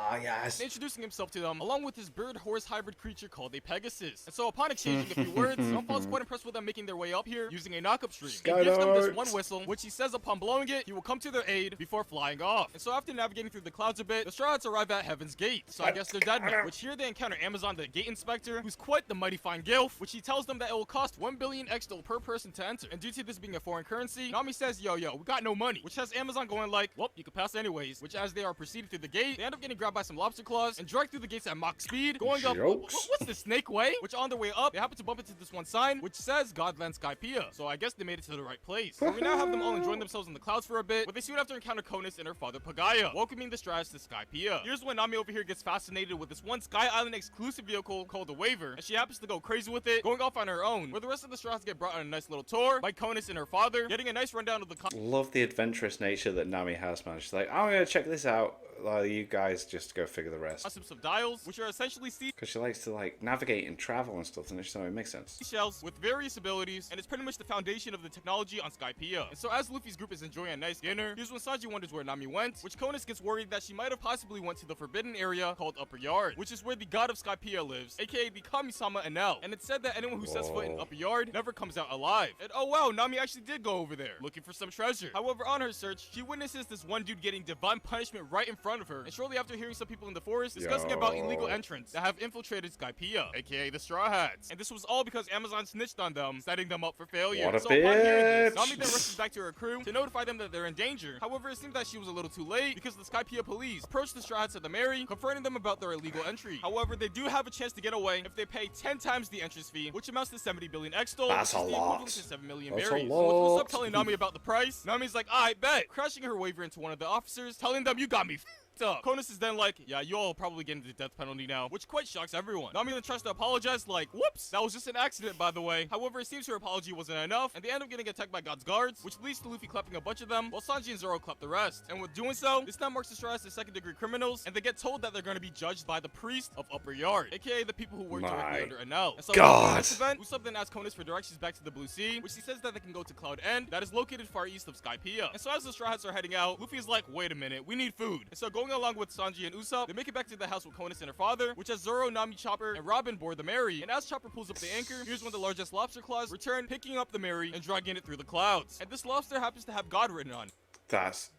Oh, yes. Introducing himself to them, along with his bird-horse hybrid creature called a Pegasus. And so upon exchanging a few words, Gunfall's quite impressed with them making their way up here using a knockup stream. He gives them this one whistle, which he says upon blowing it, he will come to their aid before flying off. And so after navigating through the clouds a bit, the Straw Hats arrive at Heaven's Gate. So I guess they're dead now, which here they encounter Amazon the Gate Inspector, who's quite the mighty fine gilf, which he tells them that it will cost 1 billion XDOL per person to enter. And due to this being a foreign currency, Nami says, yo, we got no money, which has Amazon going like, well, you can pass anyways, which as they are proceeding through the gate, they end up getting grabbed by some lobster claws and dragged through the gates at Mach speed, going up, what's the snake way? Which on their way up, they happen to bump into this one sign, which says Godland Skypiea. So I guess they made it to the right place. So we now have them all enjoying themselves in the clouds for a bit, but they soon after encounter Conus and her father Pagaya, welcoming the Stratus to Skypiea. Here's when Nami over here gets fascinated with this one Sky Island exclusive vehicle called the Waver, and she happens to go crazy with it, going off on her own, where the rest of the Stratus get brought on a nice little tour by Conus and her father, getting a nice rundown of the Love the adventurous nature that Nami has, man. She's like, I'm gonna check this out. Like, you guys just go figure the rest. concepts of dials, which are essentially Because she likes to like navigate and travel and stuff, and so it makes sense. shells with various abilities, and it's pretty much the foundation of the technology on Skypiea. And so as Luffy's group is enjoying a nice dinner, here's when Sanji wonders where Nami went, which Conus gets worried that she might have possibly went to the forbidden area called Upper Yard, which is where the god of Skypiea lives, aka the Kami-sama Enel. And it's said that anyone who sets foot in Upper Yard never comes out alive. And oh wow, Nami actually did go over there, looking for some treasure. However, on her search, she witnesses this one dude getting divine punishment right in front of her, and shortly after hearing some people in the forest discussing about illegal entrants that have infiltrated Skypiea, aka the Straw Hats. And this was all because Amazon snitched on them, setting them up for failure. What a so upon hearing this, bitch. Nami then rushes back to her crew to notify them that they're in danger. However, it seems that she was a little too late because the Skypiea police approached the Straw Hats at the Mary, confronting them about their illegal entry. However, they do have a chance to get away if they pay 10 times the entrance fee, which amounts to 70 billion XDOL, That's which is a the lot. equivalent to 7 million That's a berries. So lot. with Usopp telling Nami about the price, Nami's like, I bet, crashing her waver into one of the officers, telling them you got me up. Conus is then like, yeah, you all probably getting the death penalty now, which quite shocks everyone. Nami then tries to apologize like, whoops, that was just an accident by the way. However, it seems her apology wasn't enough, and they end up getting attacked by God's guards, which leads to Luffy clapping a bunch of them, while Sanji and Zoro clap the rest. And with doing so, this now marks the Straw Hats as second-degree criminals, and they get told that they're going to be judged by the priest of Upper Yard, aka the people who work directly under Enel. And so God. after this event, Usopp then asks Conus for directions back to the Blue Sea, which he says that they can go to Cloud End, that is located far east of Skypiea. And so as the Straw Hats are heading out, Luffy is like, wait a minute, we need food. And so going along with Sanji and Usopp, they make it back to the house with Conus and her father, which has Zoro, Nami, Chopper, and Robin board the Mary. And as Chopper pulls up the anchor, here's when the largest lobster claws return, picking up the Mary and dragging it through the clouds. And this lobster happens to have God written on it. That's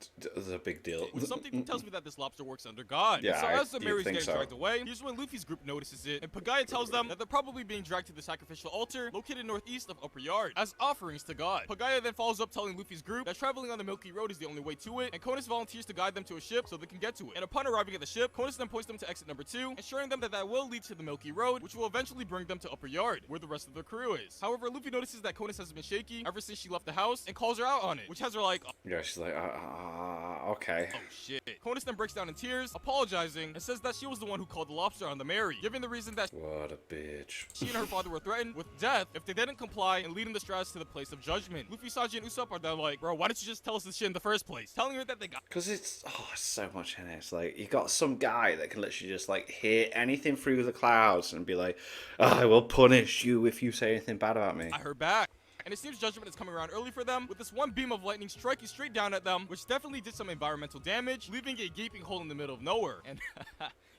a big deal. Something tells me that this lobster works under God. Yeah, so as the I Mary's think getting so. dragged away, here's when Luffy's group notices it, and Pagaya tells them that they're probably being dragged to the sacrificial altar located northeast of Upper Yard as offerings to God. Pagaya then follows up telling Luffy's group that traveling on the Milky Road is the only way to it, and Conus volunteers to guide them to a ship so they can get to it. And upon arriving at the ship, Conus then points them to exit number 2, assuring them that that will lead to the Milky Road, which will eventually bring them to Upper Yard, where the rest of the crew is. However, Luffy notices that Conus has been shaky ever since she left the house and calls her out on it, which has her like, Yeah, she's like, okay. oh shit. Conus then breaks down in tears, apologizing, and says that she was the one who called the lobster on the Mary, giving the reason that What a bitch. she and her father were threatened with death if they didn't comply and leading the Stratus to the place of judgment. Luffy, Sanji, and Usopp are then like, bro, why didn't you just tell us this shit in the first place? Telling her that they got Because it's so much in it. It's like you got some guy that can literally just like hear anything through the clouds and be like, I will punish you if you say anything bad about me. her back. And it seems judgment is coming around early for them, with this one beam of lightning striking straight down at them, which definitely did some environmental damage, leaving a gaping hole in the middle of nowhere. And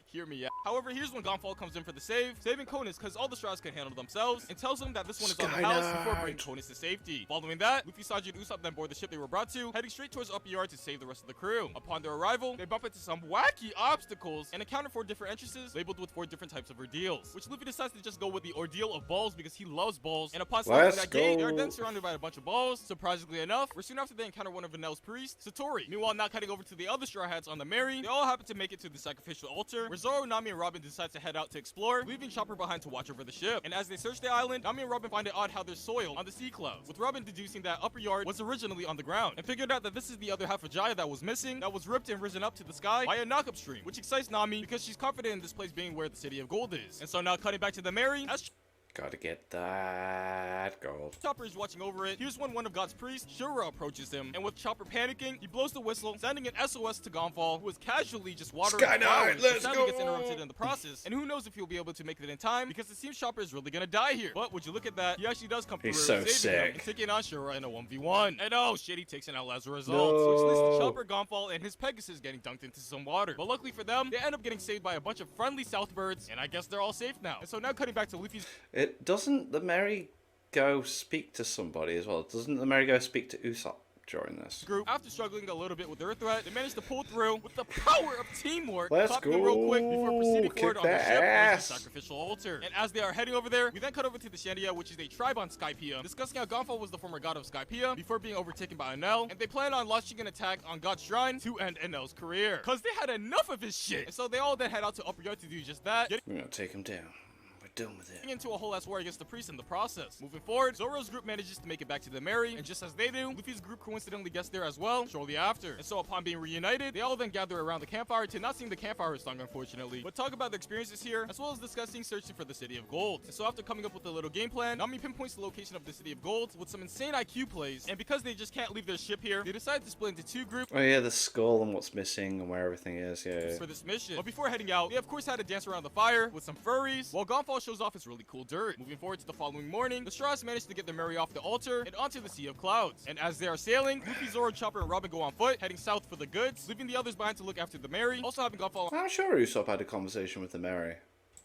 hear me out. However, here's when Gonfall comes in for the save, saving Conus because all the Straws can handle themselves, and tells them that this one is on the house before bringing Conus to safety. Following that, Luffy, Sanji, and Usopp then board the ship they were brought to, heading straight towards Upper Yard to save the rest of the crew. Upon their arrival, they bump into some wacky obstacles and encounter 4 different entrances labeled with 4 different types of ordeals, which Luffy decides to just go with the ordeal of balls because he loves balls. And upon stopping that gate, they are then surrounded by a bunch of balls. Surprisingly enough, or soon after they encounter one of Enel's priests, Satori. Meanwhile, now cutting over to the other Straw Hats on the Mary, they all happen to make it to the sacrificial altar, where Zoro, Nami, and and Robin decide to head out to explore, leaving Chopper behind to watch over the ship. And as they search the island, Nami and Robin find it odd how there's soil on the sea clouds, with Robin deducing that upper yard was originally on the ground, and figured out that this is the other half of Jaya that was missing, that was ripped and risen up to the sky by a knock-up stream, which excites Nami because she's confident in this place being where the City of Gold is. And so now cutting back to the Mary, as Gotta get that gold. Chopper is watching over it. Here's when one of God's priests, Shura, approaches him, and with Chopper panicking, he blows the whistle, sending an SOS to Gonfall, who is casually just watering Sky flowers. Knight, let's Sadly go! gets interrupted in the process, and who knows if he'll be able to make it in time, because it seems Chopper is really gonna die here. But would you look at that, he actually does come through, He's so saving him sick. and taking on Shura in a 1v1. And oh shit, he takes an L as a result, No. which leads to Chopper, Gonfall, and his Pegasus getting dunked into some water. But luckily for them, they end up getting saved by a bunch of friendly South birds, and I guess they're all safe now. And so now cutting back to Luffy's It doesn't the Mary go speak to somebody as well? Doesn't the Mary go speak to Usopp during this? group. After struggling a little bit with their threat, they managed to pull through with the power of teamwork. Let's Popping them real quick before proceeding Kick forward on their that ship towards the ass. sacrificial altar. And as they are heading over there, we then cut over to the Shandia, which is a tribe on Skypiea, discussing how Gonfall was the former god of Skypiea before being overtaken by Enel, and they plan on launching an attack on God's shrine to end Enel's career, cause they had enough of his shit. And so they all then head out to Upper Yard to do just that, We're gonna take him down. We're done with it. into a whole ass war against the priest in the process. Moving forward, Zoro's group manages to make it back to the Mary, and just as they do, Luffy's group coincidentally gets there as well shortly after. And so upon being reunited, they all then gather around the campfire to not sing the campfire song unfortunately, but talk about the experiences here, as well as discussing searching for the City of Gold. And so after coming up with a little game plan, Nami pinpoints the location of the City of Gold with some insane IQ plays, and because they just can't leave their ship here, they decide to split into two groups Oh yeah, the skull and what's missing and where everything is. Yeah. for this mission. But before heading out, they of course had to dance around the fire with some furries, while Gonfall shows off his really cool dirt. Moving forward to the following morning, the Straws managed to get the Mary off the altar and onto the Sea of Clouds. And as they are sailing, Luffy, Zoro, Chopper, and Robin go on foot, heading south for the goods, leaving the others behind to look after the Mary, also having Gonfall I'm sure Usopp had a conversation with the Mary.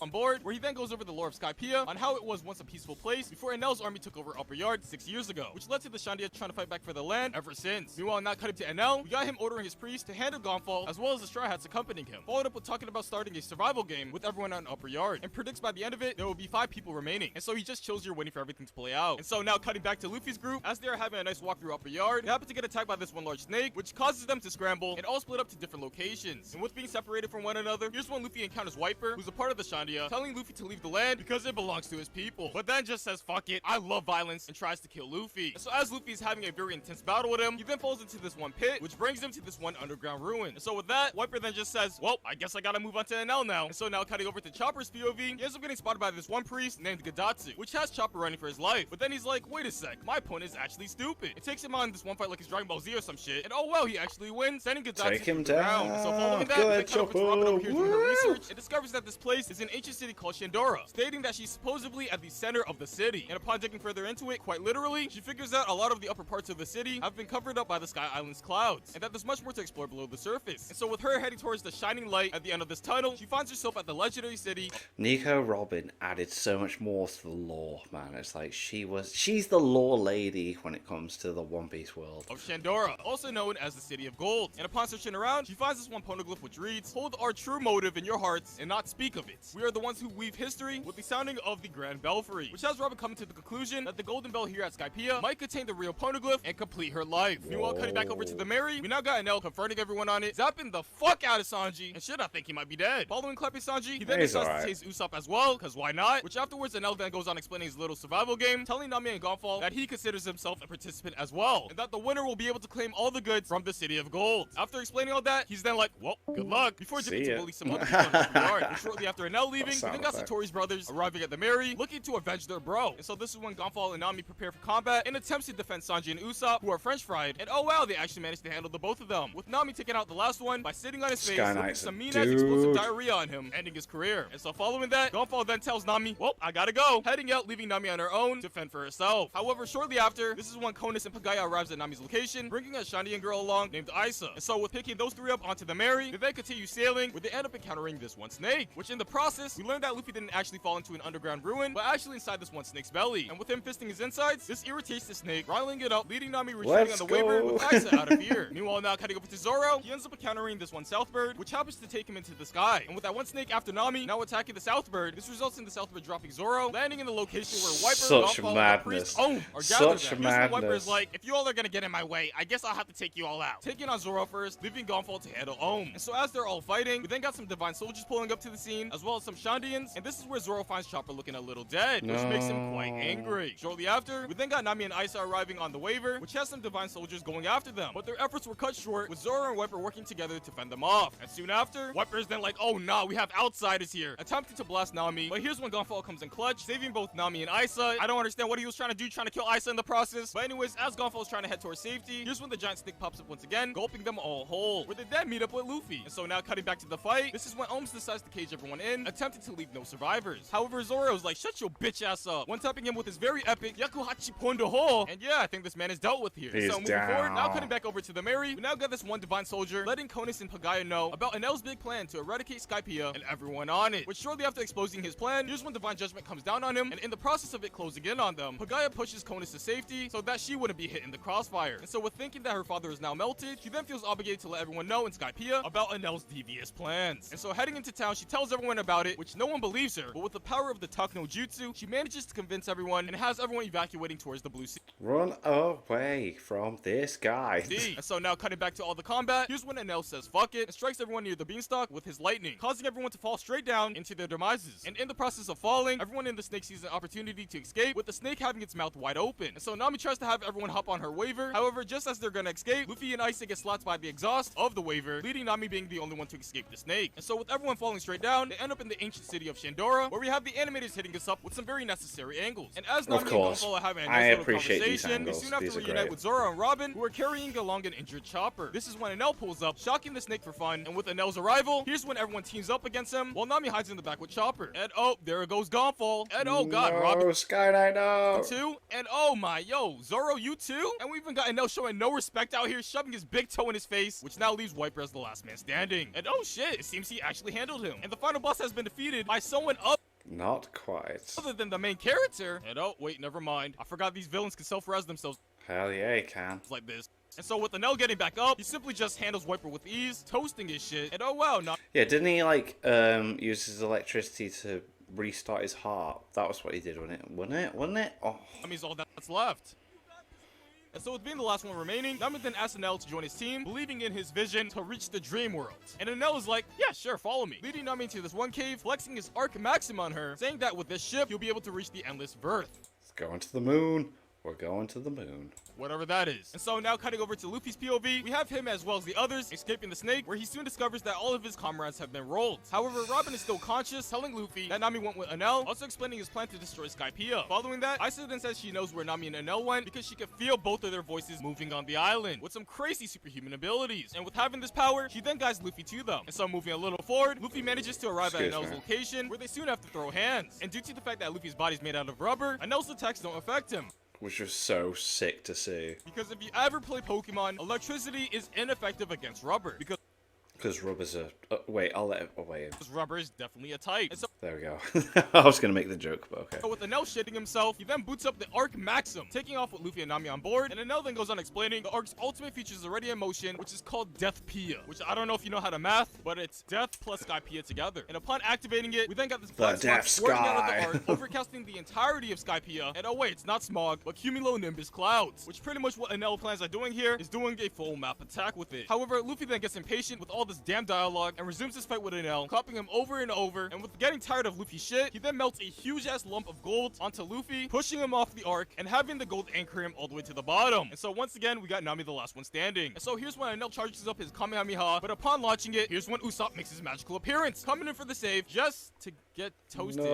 on board, where he then goes over the lore of Skypiea on how it was once a peaceful place before Enel's army took over Upper Yard 6 years ago, which led to the Shandia trying to fight back for the land ever since. Meanwhile, not cutting to Enel, we got him ordering his priest to handle Gonfall, as well as the Straw Hats accompanying him, followed up with talking about starting a survival game with everyone on Upper Yard, and predicts by the end of it, there will be 5 people remaining, and so he just chills here waiting for everything to play out. And so now cutting back to Luffy's group, as they are having a nice walk through Upper Yard, they happen to get attacked by this one large snake, which causes them to scramble, and all split up to different locations. And with being separated from one another, here's when Luffy encounters Wiper, who's a part of the Shandia, telling Luffy to leave the land because it belongs to his people, but then just says fuck it, I love violence, and tries to kill Luffy. And so as Luffy is having a very intense battle with him, he then falls into this one pit, which brings him to this one underground ruin. And so with that, Wiper then just says, well, I guess I gotta move on to Enel now. And so now cutting over to Chopper's POV, he ends up getting spotted by this one priest named Gadatsu, which has Chopper running for his life. But then he's like, wait a sec, my opponent is actually stupid. It takes him on this one fight like it's Dragon Ball Z or some shit, and oh well, he actually wins, sending Gadatsu Take him to the ground. down. And so following that, Good, we cut over to Robin over here doing her Chopper. research, and discovers that this place is an ancient city called Shandora, stating that she's supposedly at the center of the city. And upon digging further into it, quite literally, she figures out a lot of the upper parts of the city have been covered up by the Sky Island's clouds, and that there's much more to explore below the surface. And so with her heading towards the shining light at the end of this tunnel, she finds herself at the legendary city Nico Robin added so much more to the lore, man. It's like she's the lore lady when it comes to the One Piece world. of Shandora, also known as the City of Gold. And upon searching around, she finds this one poneglyph which reads, hold our true motive in your hearts and not speak of it. We are the ones who weave history with the sounding of the Grand Belfry, which has Robin coming to the conclusion that the Golden Bell here at Skypiea might contain the real poneglyph and complete her life. Meanwhile, cutting back over to the Mary, we now got Enel confronting everyone on it, zapping the fuck out of Sanji, and shit, I think he might be dead. Following clapping Sanji, he then He's decides alright. to chase Usopp as well, cause why not? Which afterwards, Enel then goes on explaining his little survival game, telling Nami and Gonfall that he considers himself a participant as well, and that the winner will be able to claim all the goods from the City of Gold. After explaining all that, he's then like, well, good luck, before See dipping to ya. bully some other people in the yard. And shortly after Enel leaving, we sound then got effect. Satori's brothers arriving at the Mary, looking to avenge their bro. And so this is when Gonfall and Nami prepare for combat and attempts to defend Sanji and Usopp, who are French fried. And oh wow, they actually managed to handle the both of them, with Nami taking out the last one by sitting on his face, Sky looking Knight's a some mean ass explosive dude. diarrhea on him, ending his career. And so following that, Gonfall then tells Nami, well, I gotta go, heading out, leaving Nami on her own to fend for herself. However, shortly after, this is when Konis and Pagaya arrives at Nami's location, bringing a Shandian girl along named Isa. And so with picking those three up onto the Mary, they then continue sailing, where they end up encountering this one snake, which in the process process, we learned that Luffy didn't actually fall into an underground ruin, but actually inside this one snake's belly. And with him fisting his insides, this irritates the snake, riling it up, leading Nami retreating on the waiver with Isa out of here. Meanwhile, now cutting over to Zoro, he ends up encountering this one Southbird, which happens to take him into the sky. And with that one snake after Nami now attacking the Southbird, this results in the Southbird dropping Zoro, landing in the location where Wiper, Wapol, and the Priest are gathered. Such Here's madness. when Wiper is like, if you all are gonna get in my way, I guess I'll have to take you all out. Taking on Zoro first, leaving Gonfall to handle Ohm. And so as they're all fighting, we then got some Divine Soldiers pulling up to the scene, as well as some Shandians, and this is where Zoro finds Chopper looking a little dead, which makes him quite angry. Shortly after, we then got Nami and Isa arriving on the waiver, which has some Divine Soldiers going after them, but their efforts were cut short, with Zoro and Wiper working together to fend them off. And soon after, Wiper is then like, oh nah, we have outsiders here, attempting to blast Nami, but here's when Gonfall comes in clutch, saving both Nami and Isa. I don't understand what he was trying to do, trying to kill Isa in the process, but anyways, as Gonfall is trying to head towards safety, here's when the giant snake pops up once again, gulping them all whole, where they then meet up with Luffy. And so now cutting back to the fight, this is when Ohms decides to cage everyone in, attempting to leave no survivors. However, Zoro's like, shut your bitch ass up, one-tapping him with his very epic Yakuhachi Pondo Ho, and yeah, I think this man is dealt with here. So moving forward, now cutting back over to the Mary, we now got this one Divine Soldier letting Konis and Pagaya know about Enel's big plan to eradicate Skypiea and everyone on it, which shortly after exposing his plan, here's when Divine Judgment comes down on him, and in the process of it closing in on them, Pagaya pushes Konis to safety so that she wouldn't be hit in the crossfire. And so with thinking that her father is now melted, she then feels obligated to let everyone know in Skypiea about Enel's devious plans. And so heading into town, she tells everyone about it, which no one believes her, but with the power of the Talk no Jutsu, she manages to convince everyone and has everyone evacuating towards the Blue Sea. Run away from this guy. And so now cutting back to all the combat, here's when Enel says fuck it and strikes everyone near the beanstalk with his lightning, causing everyone to fall straight down into their demises. And in the process of falling, everyone in the snake sees an opportunity to escape, with the snake having its mouth wide open. And so Nami tries to have everyone hop on her waiver. However, just as they're gonna escape, Luffy and Isa get slapped by the exhaust of the waiver, leading Nami being the only one to escape the snake. And so with everyone falling straight down, they end up in the ancient city of Shandora, where we have the animators hitting us up with some very necessary angles. And as Nami and Gonfall are having a nice little conversation, we soon have to reunite with Zoro and Robin, who are carrying along an injured Chopper. This is when Enel pulls up, shocking the snake for fun, and with Enel's arrival, here's when everyone teams up against him, while Nami hides in the back with Chopper. And oh, there goes Gonfall. And oh god, Robin. Sky Knight, no. Too. And oh my, yo, Zoro, you too? And we even got Enel showing no respect out here, shoving his big toe in his face, which now leaves Wiper as the last man standing. And oh shit, it seems he actually handled him. And the final boss has been defeated by someone not quite. other than the main character. And oh, wait, never mind. I forgot these villains can self-res themselves Hell yeah, he can. like this. And so with Enel getting back up, he simply just handles Wiper with ease, toasting his shit. And oh wow, Yeah, didn't he like use his electricity to restart his heart? That was what he did, wasn't it? Oh. That means all that's left. And so with being the last one remaining, Nami then asks Enel to join his team, believing in his vision to reach the dream world. And Enel is like, yeah, sure, follow me. Leading Nami into this one cave, flexing his arc maxim on her, saying that with this ship, he'll be able to reach the endless birth. Let's go into the moon. We're going to the moon. Whatever that is. And so now cutting over to Luffy's POV, we have him as well as the others escaping the snake, where he soon discovers that all of his comrades have been rolled. However, Robin is still conscious, telling Luffy that Nami went with Enel, also explaining his plan to destroy Skypiea. Following that, Isa then says she knows where Nami and Enel went because she could feel both of their voices moving on the island with some crazy superhuman abilities. And with having this power, she then guides Luffy to them. And so moving a little forward, Luffy manages to arrive at Enel's location, where they soon have to throw hands. And due to the fact that Luffy's body is made out of rubber, Enel's attacks don't affect him. Which was so sick to see. Because if you ever play Pokemon, electricity is ineffective against rubber. Because rubber's a... wait, I'll let it away. Because rubber is definitely a type. And so, there we go. I was going to make the joke, but okay. So with Enel shitting himself, he then boots up the Arc Maxim, taking off with Luffy and Nami on board. And Enel then goes on explaining the Arc's ultimate feature is already in motion, which is called Deathpiea. Which I don't know if you know how to math, but it's Death plus Skypiea together. And upon activating it, we then got this black Death smoke squirting out of Sky. the Arc, overcasting the entirety of Skypiea. And oh wait, it's not smog, but cumulonimbus clouds. Which pretty much what Enel plans on doing here is doing a full map attack with it. However, Luffy then gets impatient with all this damn dialogue and resumes his fight with Enel, copying him over and over. And with getting tired of Luffy's shit, he then melts a huge ass lump of gold onto Luffy, pushing him off the arc and having the gold anchor him all the way to the bottom. And so once again, we got Nami the last one standing. And so here's when Enel charges up his Kamehameha, but upon launching it, here's when Usopp makes his magical appearance, coming in for the save just to get toasted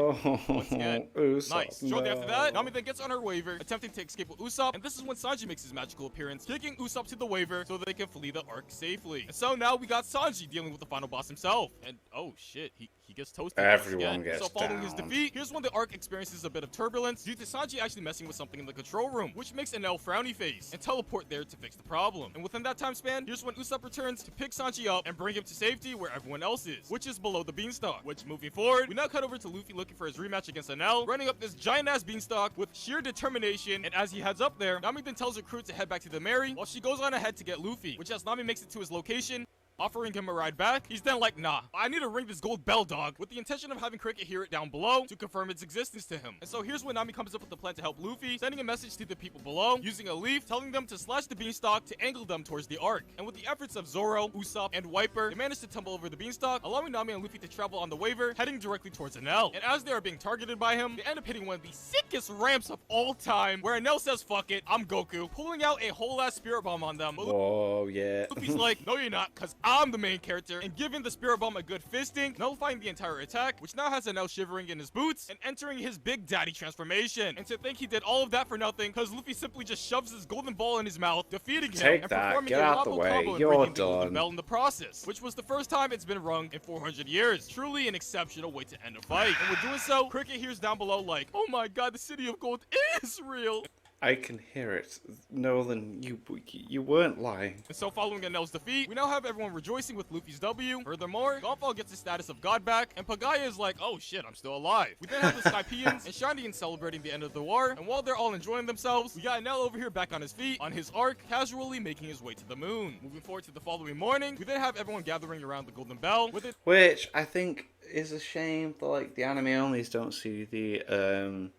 once again. Usopp, nice. Shortly after that, Nami then gets on her waiver, attempting to escape with Usopp, and this is when Sanji makes his magical appearance, kicking Usopp to the waiver so that they can flee the arc safely. And so now we got Sanji Sanji dealing with the final boss himself. And oh shit, he gets toasted. Everyone gets So following his down. defeat, here's when the arc experiences a bit of turbulence due to Sanji actually messing with something in the control room, which makes Enel frowny face and teleport there to fix the problem. And within that time span, here's when Usopp returns to pick Sanji up and bring him to safety where everyone else is, which is below the beanstalk. Which, moving forward, we now cut over to Luffy looking for his rematch against Enel, running up this giant ass beanstalk with sheer determination. And as he heads up there, Nami then tells her crew to head back to the Mary while she goes on ahead to get Luffy, which as Nami makes it to his location, offering him a ride back, he's then like, nah, I need to ring this gold bell, dog, with the intention of having Cricket hear it down below to confirm its existence to him. And so here's when Nami comes up with a plan to help Luffy, sending a message to the people below, using a leaf, telling them to slash the beanstalk to angle them towards the arc. And with the efforts of Zoro, Usopp, and Wiper, they manage to tumble over the beanstalk, allowing Nami and Luffy to travel on the waiver, heading directly towards Enel. And as they are being targeted by him, they end up hitting one of the sickest ramps of all time, where Enel says, fuck it, I'm Goku, pulling out a whole ass spirit bomb on them. Whoa, yeah. Luffy's like, no you're not, cause I'm the main character, and giving the spirit bomb a good fisting, nullifying the entire attack, which now has Enel shivering in his boots and entering his big daddy transformation. And to think he did all of that for nothing, cause Luffy simply just shoves his golden ball in his mouth, defeating him and performing get a out the combo way, combo and you're bringing the done. golden bell in the process, which was the first time it's been rung in 400 years. Truly an exceptional way to end a fight. And with doing so, Cricket hears down below like, oh my god, the city of gold is real. I can hear it. Nolan, you weren't lying. And so following Enel's defeat, we now have everyone rejoicing with Luffy's W. Furthermore, Gonfall gets his status of god back, and Pagaya is like, oh shit, I'm still alive. We then have the Skypieans and Shandians celebrating the end of the war, and while they're all enjoying themselves, we got Enel over here back on his feet, on his arc, casually making his way to the moon. Moving forward to the following morning, we then have everyone gathering around the Golden Bell, with it Which I think is a shame that like the anime onlys don't see the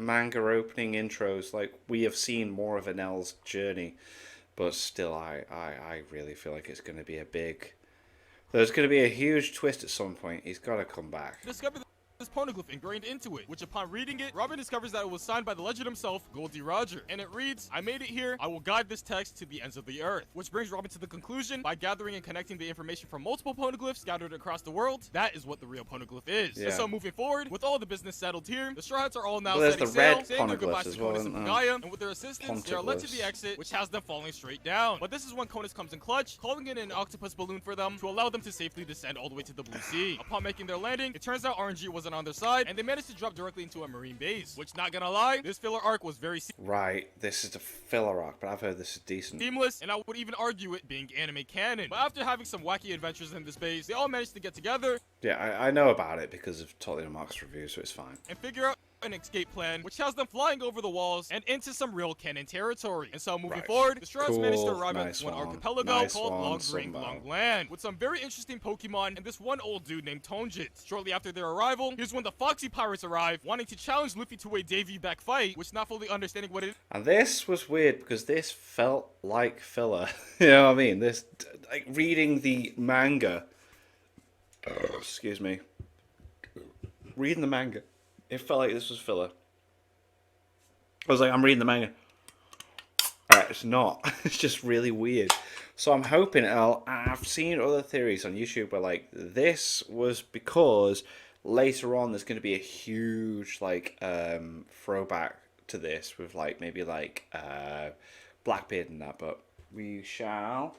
manga opening intros. Like, we have seen more of Enel's journey, but still I really feel like it's going to be there's going to be a huge twist at some point. He's got to come back. discover this poneglyph ingrained into it, which upon reading it, Robin discovers that it was signed by the legend himself, Goldie Roger. And it reads, I made it here, I will guide this text to the ends of the earth. Which brings Robin to the conclusion, by gathering and connecting the information from multiple poneglyphs scattered across the world, that is what the real poneglyph is. Yeah. And so moving forward, with all the business settled here, the Straw Hats are all now Well, there's setting the sail, red saying their goodbyes poneglyphs to as well, Conus and isn't there? Pagaya, and with their assistance, they are led to the Poneglyphs. exit, which has them falling straight down. But this is when Conus comes in clutch, calling in an octopus balloon for them to allow them to safely descend all the way to the Blue Sea. Upon making their landing, it turns out RNG wasn't on their side, and they managed to drop directly into a marine base, which, not gonna lie, this filler arc was very Right, this is a filler arc, but I've heard this is decent. seamless, and I would even argue it being anime canon. But after having some wacky adventures in this base, they all managed to get together Yeah, I know about it because of Totally Mark's review, so it's fine. and figure out an escape plan, which has them flying over the walls and into some real canon territory. And so moving Right. forward, the Straws Cool, managed to arrive nice at one one, archipelago nice called one, Long Ring Sunbow. Long Land, with some very interesting Pokemon and this one old dude named Tonjit. Shortly after their arrival, here's when the Foxy Pirates arrive, wanting to challenge Luffy to a Davy back fight, which not fully understanding what it And this was weird because this felt like filler. You know what I mean? This, like, reading the manga. Excuse me. Reading the manga, it felt like this was filler. I was like, I'm reading the manga. Alright, it's not. It's just really weird. So I'm hoping I've seen other theories on YouTube where like this was because later on there's going to be a huge like throwback to this with like maybe like Blackbeard and that, but we shall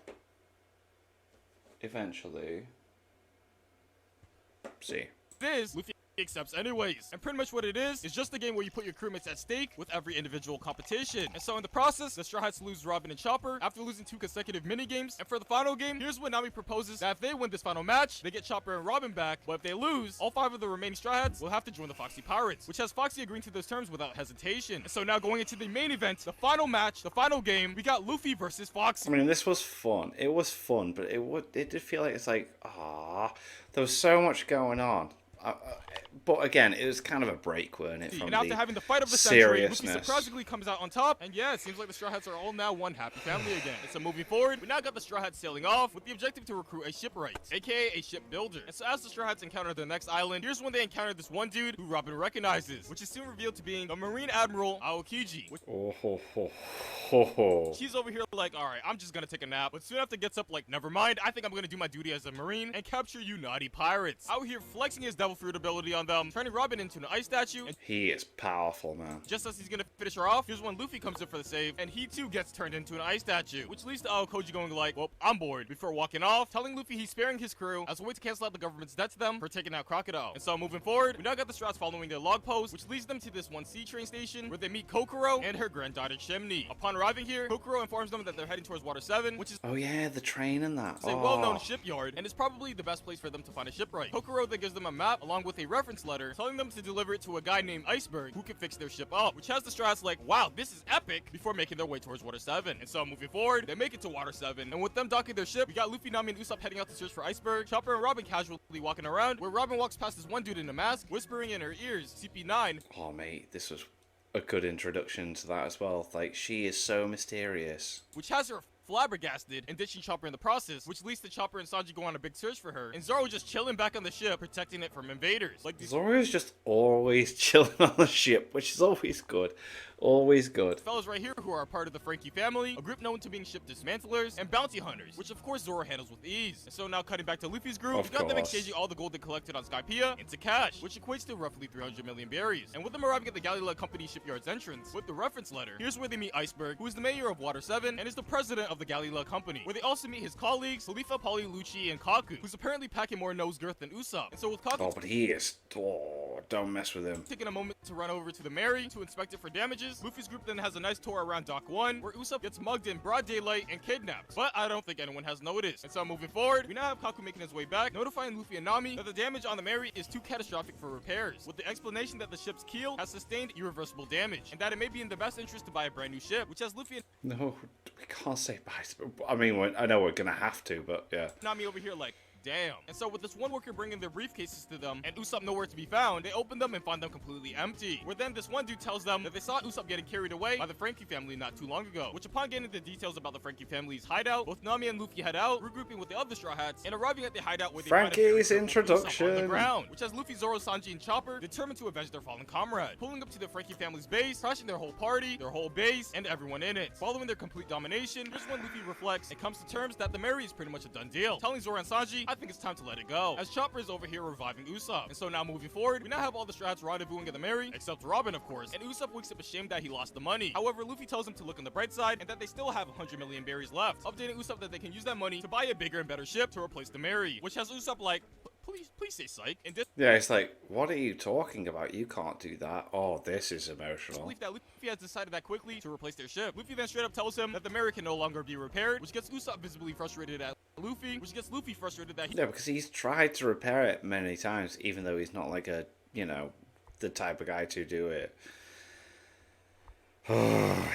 eventually see. is. Luffy accepts anyways. And pretty much what it is just a game where you put your crewmates at stake with every individual competition. And so in the process, the Straw Hats lose Robin and Chopper after losing 2 consecutive mini-games. And for the final game, here's when Nami proposes that if they win this final match, they get Chopper and Robin back. But if they lose, all 5 of the remaining Straw Hats will have to join the Foxy Pirates, which has Foxy agreeing to those terms without hesitation. And so now going into the main event, the final match, the final game, we got Luffy versus Foxy. I mean, this was fun. It was fun, but it did feel like it's like, there was so much going on. But again, it was kind of a break, weren't it? From And after the having the fight of the century, Luffy seriousness. surprisingly comes out on top. And yeah, it seems like the Straw Hats are all now one happy family again. And so moving forward, we now got the Straw Hats sailing off with the objective to recruit a shipwright, aka a shipbuilder. And so as the Straw Hats encounter their next island, here's when they encounter this one dude who Robin recognizes, which is soon revealed to being the Marine Admiral Aokiji. Which Oh ho ho ho ho. he's over here like, alright, I'm just gonna take a nap. But soon after gets up like, never mind, I think I'm gonna do my duty as a Marine and capture you naughty pirates. Out here flexing his devil fruit ability on them turning Robin into an ice statue. And he is powerful, man. just as he's gonna finish her off, here's when Luffy comes in for the save, and he too gets turned into an ice statue, which leads to Aokoji going like, well, I'm bored, before walking off, telling Luffy he's sparing his crew as a way to cancel out the government's debt to them for taking out Crocodile. And so moving forward, we now got the Strats following their log post, which leads them to this one sea train station where they meet Kokoro and her granddaughter Chimney. Upon arriving here, Kokoro informs them that they're heading towards Water 7, which is Oh yeah, the train and that. a well-known shipyard, and is probably the best place for them to find a shipwright. Kokoro then gives them a map along with a reference letter telling them to deliver it to a guy named Iceberg who can fix their ship up, which has the Strats like, wow, this is epic, before making their way towards Water 7. And so moving forward, they make it to Water 7, and with them docking their ship, we got Luffy, Nami, and Usopp heading out to search for Iceberg, Chopper and Robin casually walking around, where Robin walks past this one dude in a mask, whispering in her ears, CP9. Oh mate, this was a good introduction to that as well. Like, she is so mysterious. Which has her flabbergasted and ditching Chopper in the process, which leads to Chopper and Sanji go on a big search for her, and Zoro just chilling back on the ship, protecting it from invaders. Like these Zoro's just always chilling on the ship, which is always good. Always good. fellas right here who are a part of the Frankie family, a group known to being ship dismantlers and bounty hunters, which of course Zoro handles with ease. And so now cutting back to Luffy's group, we got them exchanging all the gold they collected on Skypiea into cash, which equates to roughly 300 million berries. And with them arriving at the Galileo Company shipyard's entrance with the reference letter, here's where they meet Iceberg, who is the mayor of Water 7 and is the president of the Galileo Company, where they also meet his colleagues Khalifa, Polly, Lucci, and Kaku, who's apparently packing more nose girth than Usopp. And so with Kaku Oh, but he is. Oh, don't mess with him. taking a moment to run over to the Mary to inspect it for damages, Luffy's group then has a nice tour around Dock 1, where Usopp gets mugged in broad daylight and kidnapped, but I don't think anyone has noticed. And so moving forward, we now have Kaku making his way back, notifying Luffy and Nami that the damage on the Mary is too catastrophic for repairs, with the explanation that the ship's keel has sustained irreversible damage, and that it may be in their best interest to buy a brand new ship, which has Luffy and No, we can't say bye. I mean, I know we're gonna have to, but yeah. Nami over here like, damn. And so with this one worker bringing their briefcases to them and Usopp nowhere to be found, they open them and find them completely empty. Where then this one dude tells them that they saw Usopp getting carried away by the Frankie family not too long ago. Which upon getting the details about the Frankie family's hideout, both Nami and Luffy head out, regrouping with the other Straw Hats, and arriving at the hideout where they Frankie's find a introduction Usopp on the ground, which has Luffy, Zoro, Sanji, and Chopper determined to avenge their fallen comrade, pulling up to the Frankie family's base, crashing their whole party, their whole base, and everyone in it. Following their complete domination, here's when Luffy reflects and comes to terms that the Mary is pretty much a done deal, telling Zoro and Sanji, I think it's time to let it go, as Chopper is over here reviving Usopp. And so now moving forward, we now have all the Strats rendezvousing at the Mary, except Robin of course, and Usopp wakes up ashamed that he lost the money. However, Luffy tells him to look on the bright side and that they still have 100 million berries left, updating Usopp that they can use that money to buy a bigger and better ship to replace the Mary, which has Usopp like, please say psych. And this Yeah, it's like, what are you talking about? You can't do that. Oh, this is emotional. belief that Luffy has decided that quickly to replace their ship. Luffy then straight up tells him that the Mary can no longer be repaired, which gets Usopp visibly frustrated at Luffy, which gets Luffy frustrated that he Yeah, because he's tried to repair it many times, even though he's not like a, you know, the type of guy to do it.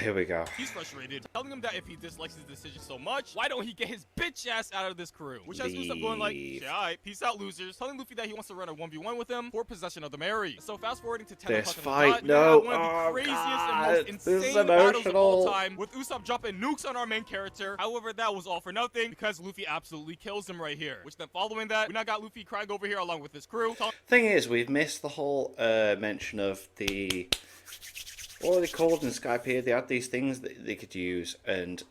Here we go. he's frustrated, telling him that if he dislikes his decision so much, why don't he get his bitch ass out of this crew? Which has Usopp going like, yeah, alright, peace out losers, telling Luffy that he wants to run a 1v1 with him for possession of the Mary. So fast forwarding to 10 This o'clock on the fight, dot, we no. have one of the craziest and most This is insane battles of all emotional. time, with Usopp dropping nukes on our main character. However, that was all for nothing, because Luffy absolutely kills him right here. Which then following that, we now got Luffy crying over here along with his crew. Thing is, we've missed the whole mention of the... What are they called in Skypiea? They had these things that they could use, and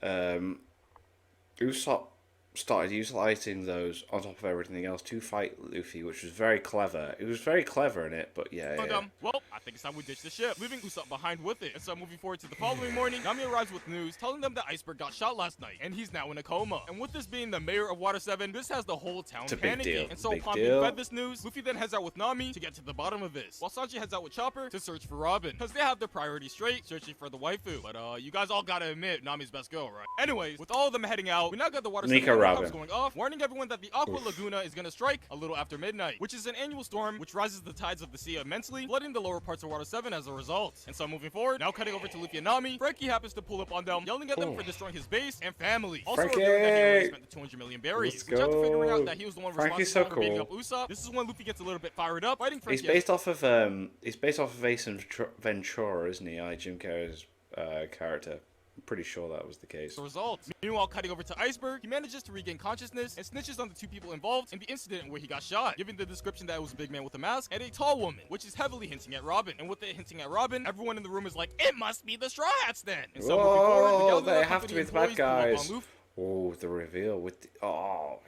Usopp started utilizing those on top of everything else to fight Luffy, which was very clever. It was very clever in it, but yeah. Well, I think it's time we ditch the ship, leaving Usopp behind with it. And so moving forward to the following morning, Nami arrives with news telling them that Iceberg got shot last night, and he's now in a coma. And with this being the mayor of Water 7, this has the whole town It's a big panicking. deal. And so Big upon deal. being fed this news, Luffy then heads out with Nami to get to the bottom of this, while Sanji heads out with Chopper to search for Robin, because they have their priorities straight, searching for the waifu. But you guys all gotta admit, Nami's best girl, right? Anyways, with all of them heading out, we now got the Water 7 Nico helicopters Robin. going off, warning everyone that the Aqua Laguna is gonna strike a little after midnight, which is an annual storm which rises the tides of the sea immensely, flooding the lower parts of Water 7 as a result. And so moving forward, now cutting over to Luffy and Nami, Frankie happens to pull up on them, yelling at them for destroying his base and family. Also Frankie! revealing that he already spent the 200 million berries. Let's Which after figuring go. out that he was the one Frankie's responsible so for beating cool. up Usopp, this is when Luffy gets a little bit fired up, fighting Frankie. He's based off of Ace Ventura, isn't he? Jim Carrey's character. I'm pretty sure that was the case. The results. Meanwhile, cutting over to Iceberg, he manages to regain consciousness and snitches on the two people involved in the incident where he got shot, giving the description that it was a big man with a mask and a tall woman, which is heavily hinting at Robin. And with it hinting at Robin, everyone in the room is like, it must be the Straw Hats then. And so moving forward, we Whoa, got they the have to be company the bad employees pull up guys. on Luffy. Oh, the reveal with the... Oh,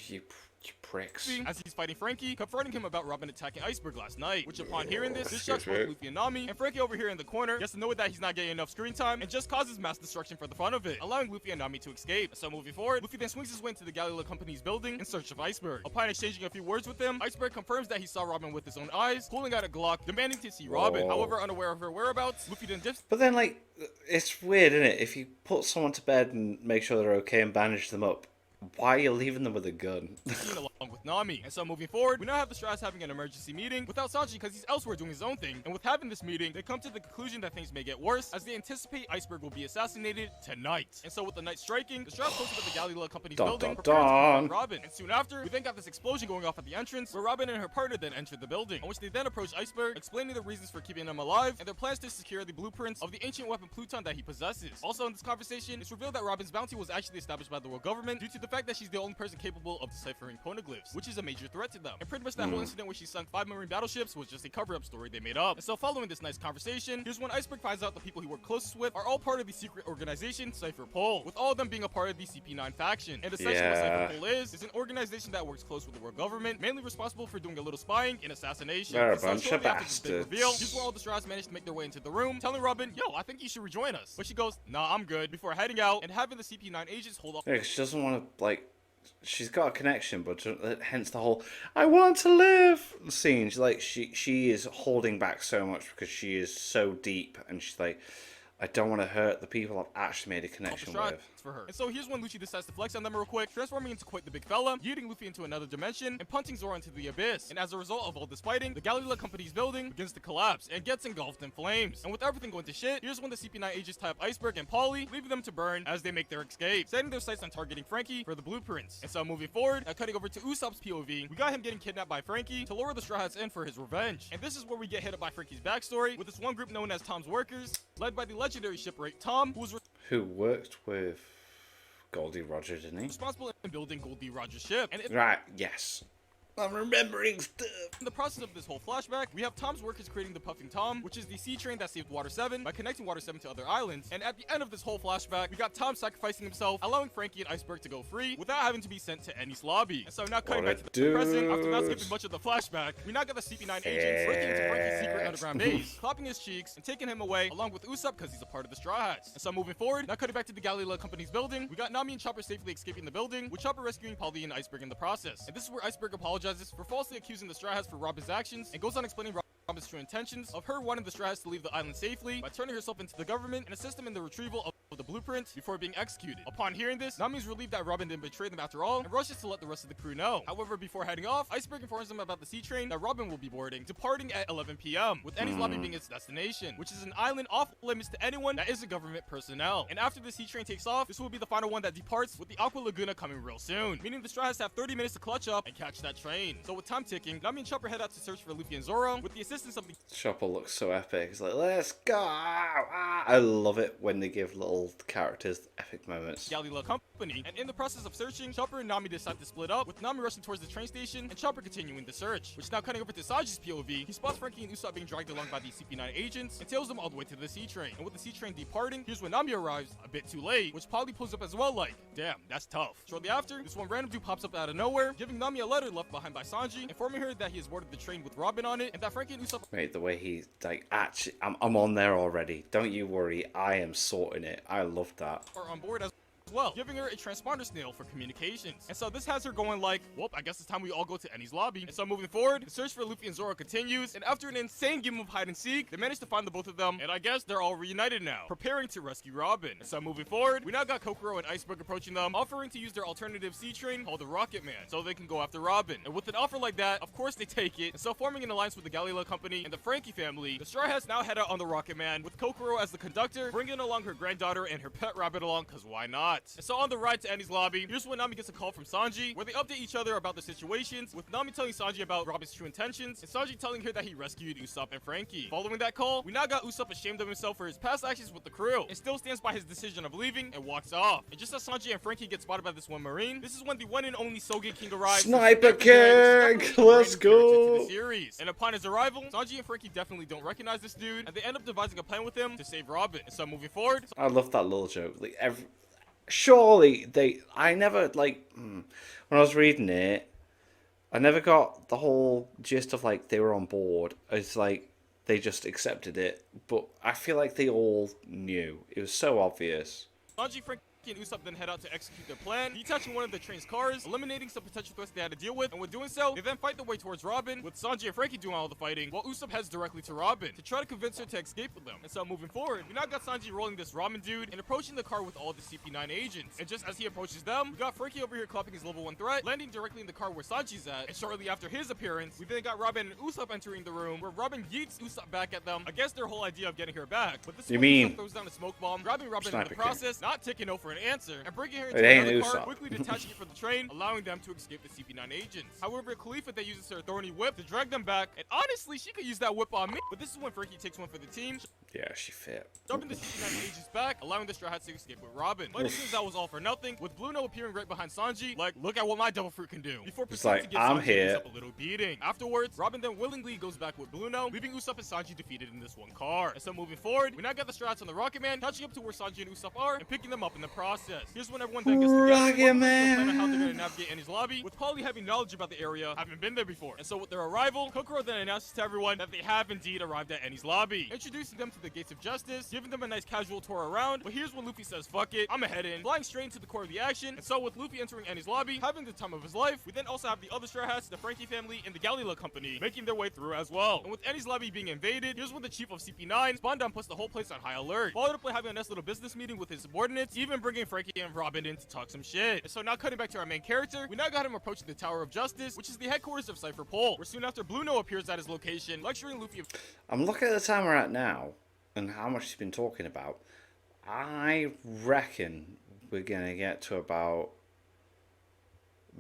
you You pricks. As he's fighting Frankie, confronting him about Robin attacking Iceberg last night, which upon hearing this shocks both Luffy and Nami, and Frankie over here in the corner gets to know that he's not getting enough screen time and just causes mass destruction for the fun of it, allowing Luffy and Nami to escape. So moving forward, Luffy then swings his way into the Galileo Company's building in search of Iceberg. Upon exchanging a few words with him, Iceberg confirms that he saw Robin with his own eyes, pulling out a Glock, demanding to see Robin. Whoa. However, unaware of her whereabouts, Luffy then dips. But then, like, it's weird, isn't it? If you put someone to bed and make sure they're okay and bandage them up, why are you leaving them with a gun? Along with Nami. And so moving forward, we now have the Straws having an emergency meeting without Sanji because he's elsewhere doing his own thing. And with having this meeting, they come to the conclusion that things may get worse as they anticipate Iceberg will be assassinated tonight. And so with the night striking, the Straws posted at the Galileo Company's building, preparing to confront Robin. And soon after, we then got this explosion going off at the entrance where Robin and her partner then entered the building, on which they then approach Iceberg, explaining the reasons for keeping him alive and their plans to secure the blueprints of the ancient weapon Pluton that he possesses. Also in this conversation, it's revealed that Robin's bounty was actually established by the world government due to the fact that she's the only person capable of deciphering poneglyphs, which is a major threat to them. And pretty much that whole incident where she sunk 5 marine battleships was just a cover-up story they made up. And so following this nice conversation, here's when Iceberg finds out the people he worked closest with are all part of the secret organization Cypher Pole, with all of them being a part of the CP9 faction. And essentially what Cypher Pole is an organization that works close with the world government, mainly responsible for doing a little spying and assassination. They're a And so bunch of shortly after this big bastards. reveal, here's where all the Straws manage to make their way into the room, telling Robin, yo, I think you should rejoin us. But she goes, nah, I'm good, before heading out and having the CP9 agents hold off. Yeah, she doesn't want to, like, she's got a connection, but hence the whole "I want to live" scene. She's like, she is holding back so much because she is so deep, and she's like, I don't want to hurt the people I've actually made a connection with. For her. And so here's when Luffy decides to flex on them real quick, transforming into quite the big fella, yeeting Luffy into another dimension, and punting Zoro into the abyss. And as a result of all this fighting, the Galileo Company's building begins to collapse and gets engulfed in flames. And with everything going to shit, here's when the CP9 agents tie up Iceberg and Polly, leaving them to burn as they make their escape, setting their sights on targeting Frankie for the blueprints. And so moving forward, cutting over to Usopp's POV, we got him getting kidnapped by Frankie to lure the Straw Hats in for his revenge. And this is where we get hit up by Frankie's backstory with this one group known as Tom's Workers, led by the legendary shipwright Tom, who worked with Goldie Roger, didn't he? Responsible in building Goldie Roger's ship. And Right, yes. I'm remembering stuff. In the process of this whole flashback, we have Tom's workers creating the Puffing Tom, which is the sea train that saved Water 7 by connecting Water 7 to other islands. And at the end of this whole flashback, we got Tom sacrificing himself, allowing Frankie and Iceberg to go free without having to be sent to Enies lobby. And so now cutting back to the present, after not skipping much of the flashback, we now got the CP9 agents breaking into Frankie's secret underground base, clapping his cheeks and taking him away along with Usopp because he's a part of the Straw Hats. And so moving forward, now cutting back to the Galileo Company's building, we got Nami and Chopper safely escaping the building, with Chopper rescuing Polly and Iceberg in the process. And this is where Iceberg apologizes for falsely accusing the Straw Hats for Robin's actions and goes on explaining Robin's true intentions of her wanting the Straw Hats to leave the island safely by turning herself into the government and assist them in the retrieval of the blueprint before being executed. Upon hearing this, Nami is relieved that Robin didn't betray them after all and rushes to let the rest of the crew know. However, before heading off, Iceberg informs them about the sea train that Robin will be boarding, departing at 11 p.m. with Enies lobby being its destination, which is an island off limits to anyone that isn't government personnel. And after the sea train takes off, this will be the final one that departs, with the Aqua Laguna coming real soon, meaning the Straw Hats have 30 minutes to clutch up and catch that train. So with time ticking, Nami and Chopper head out to search for Luffy and Zoro with the assistance of the Chopper looks so epic. He's like, let's go. I love it when they give little characters epic moments. Galileo Company. And in the process of searching, Chopper and Nami decide to split up, with Nami rushing towards the train station and Chopper continuing the search. Which now cutting over to Sanji's POV, he spots Frankie and Usopp being dragged along by the CP9 agents and tails them all the way to the sea train. And with the sea train departing, here's when Nami arrives a bit too late, which Polly pulls up as well like, damn, that's tough. Shortly after, this one random dude pops up out of nowhere, giving Nami a letter left behind by Sanji, informing her that he has boarded the train with Robin on it and that Frankie and Usopp Wait, the way he's like, actually, I'm on there already. Don't you worry, I am sorting it. I love that. are on board as well, giving her a transponder snail for communications. And so this has her going like, well, I guess it's time we all go to Enies lobby. And so moving forward, the search for Luffy and Zoro continues, and after an insane game of hide and seek, they manage to find the both of them, and I guess they're all reunited now, preparing to rescue Robin. And so moving forward, we now got Kokoro and Iceberg approaching them, offering to use their alternative sea train called the Rocket Man, so they can go after Robin. And with an offer like that, of course they take it, and so forming an alliance with the Galileo Company and the Frankie family, the Straw Hats now head out on the Rocket Man, with Kokoro as the conductor, bringing along her granddaughter and her pet rabbit along, cause why not? And so on the ride to Enies lobby, here's when Nami gets a call from Sanji, where they update each other about the situations, with Nami telling Sanji about Robin's true intentions, and Sanji telling her that he rescued Usopp and Frankie. Following that call, we now got Usopp ashamed of himself for his past actions with the crew, and still stands by his decision of leaving, and walks off. And just as Sanji and Frankie get spotted by this one Marine, this is when the one and only Soge King arrives. Sniper King! Let's go! To the series. And upon his arrival, Sanji and Frankie definitely don't recognize this dude, and they end up devising a plan with him to save Robin. And so moving forward, I love that little joke. Like, surely I never, like, when I was reading it, I never got the whole gist of like they were on board. It's like they just accepted it, but I feel like they all knew. It was so obvious. Sanji, Frankie, and Usopp then head out to execute their plan, detaching one of the train's cars, eliminating some potential threats they had to deal with, and with doing so, they then fight their way towards Robin, with Sanji and Frankie doing all the fighting, while Usopp heads directly to Robin to try to convince her to escape with them. And so moving forward, we now got Sanji rolling this Robin dude and approaching the car with all the CP9 agents. And just as he approaches them, we got Frankie over here clapping his level 1 threat, landing directly in the car where Sanji's at, and shortly after his appearance, we then got Robin and Usopp entering the room, where Robin yeets Usopp back at them against their whole idea of getting her back. But this Usopp throws down a smoke bomb, grabbing Robin in the process, not taking no for an answer, and bringing her into another car, quickly detaching it from the train, allowing them to escape the CP9 agents. However, Khalifa then uses her thorny whip to drag them back, and honestly, she could use that whip on me, but this is when Frankie takes one for the team. Yeah, she fit. Jumping the CP9 agents back, allowing the Straw Hats to escape with Robin. But it seems that was all for nothing, with Bluno appearing right behind Sanji, like, look at what my devil fruit can do, before proceeding to give Sanji Usopp a little beating. Afterwards, Robin then willingly goes back with Bluno, leaving Usopp and Sanji defeated in this one car. And so moving forward, we now got the Straw Hats on the Rocket Man, catching up to where Sanji and Usopp are, and picking them up in the process. Here's when everyone then gets together, plan on how they're going to navigate Enies lobby, with Polly having knowledge about the area, having been there before. And so with their arrival, Kokoro then announces to everyone that they have indeed arrived at Enies lobby, introducing them to the gates of justice, giving them a nice casual tour around. But here's when Luffy says, fuck it, I'ma head in, flying straight into the core of the action. And so with Luffy entering Enies lobby, having the time of his life, we then also have the other Straw Hats, the Frankie family, and the Galila company making their way through as well. And with Enies lobby being invaded, here's when the chief of CP9, Down, puts the whole place on high alert, followed up by having a nice little business meeting with his subordinates, even bringing Frankie and Robin in to talk some shit. And so now cutting back to our main character, we now got him approaching the Tower of Justice, which is the headquarters of Cypher Pole, where soon after Bluno appears at his location, lecturing Luffy. I'm looking at the time we're at now, and how much he's been talking about. I reckon we're gonna get to about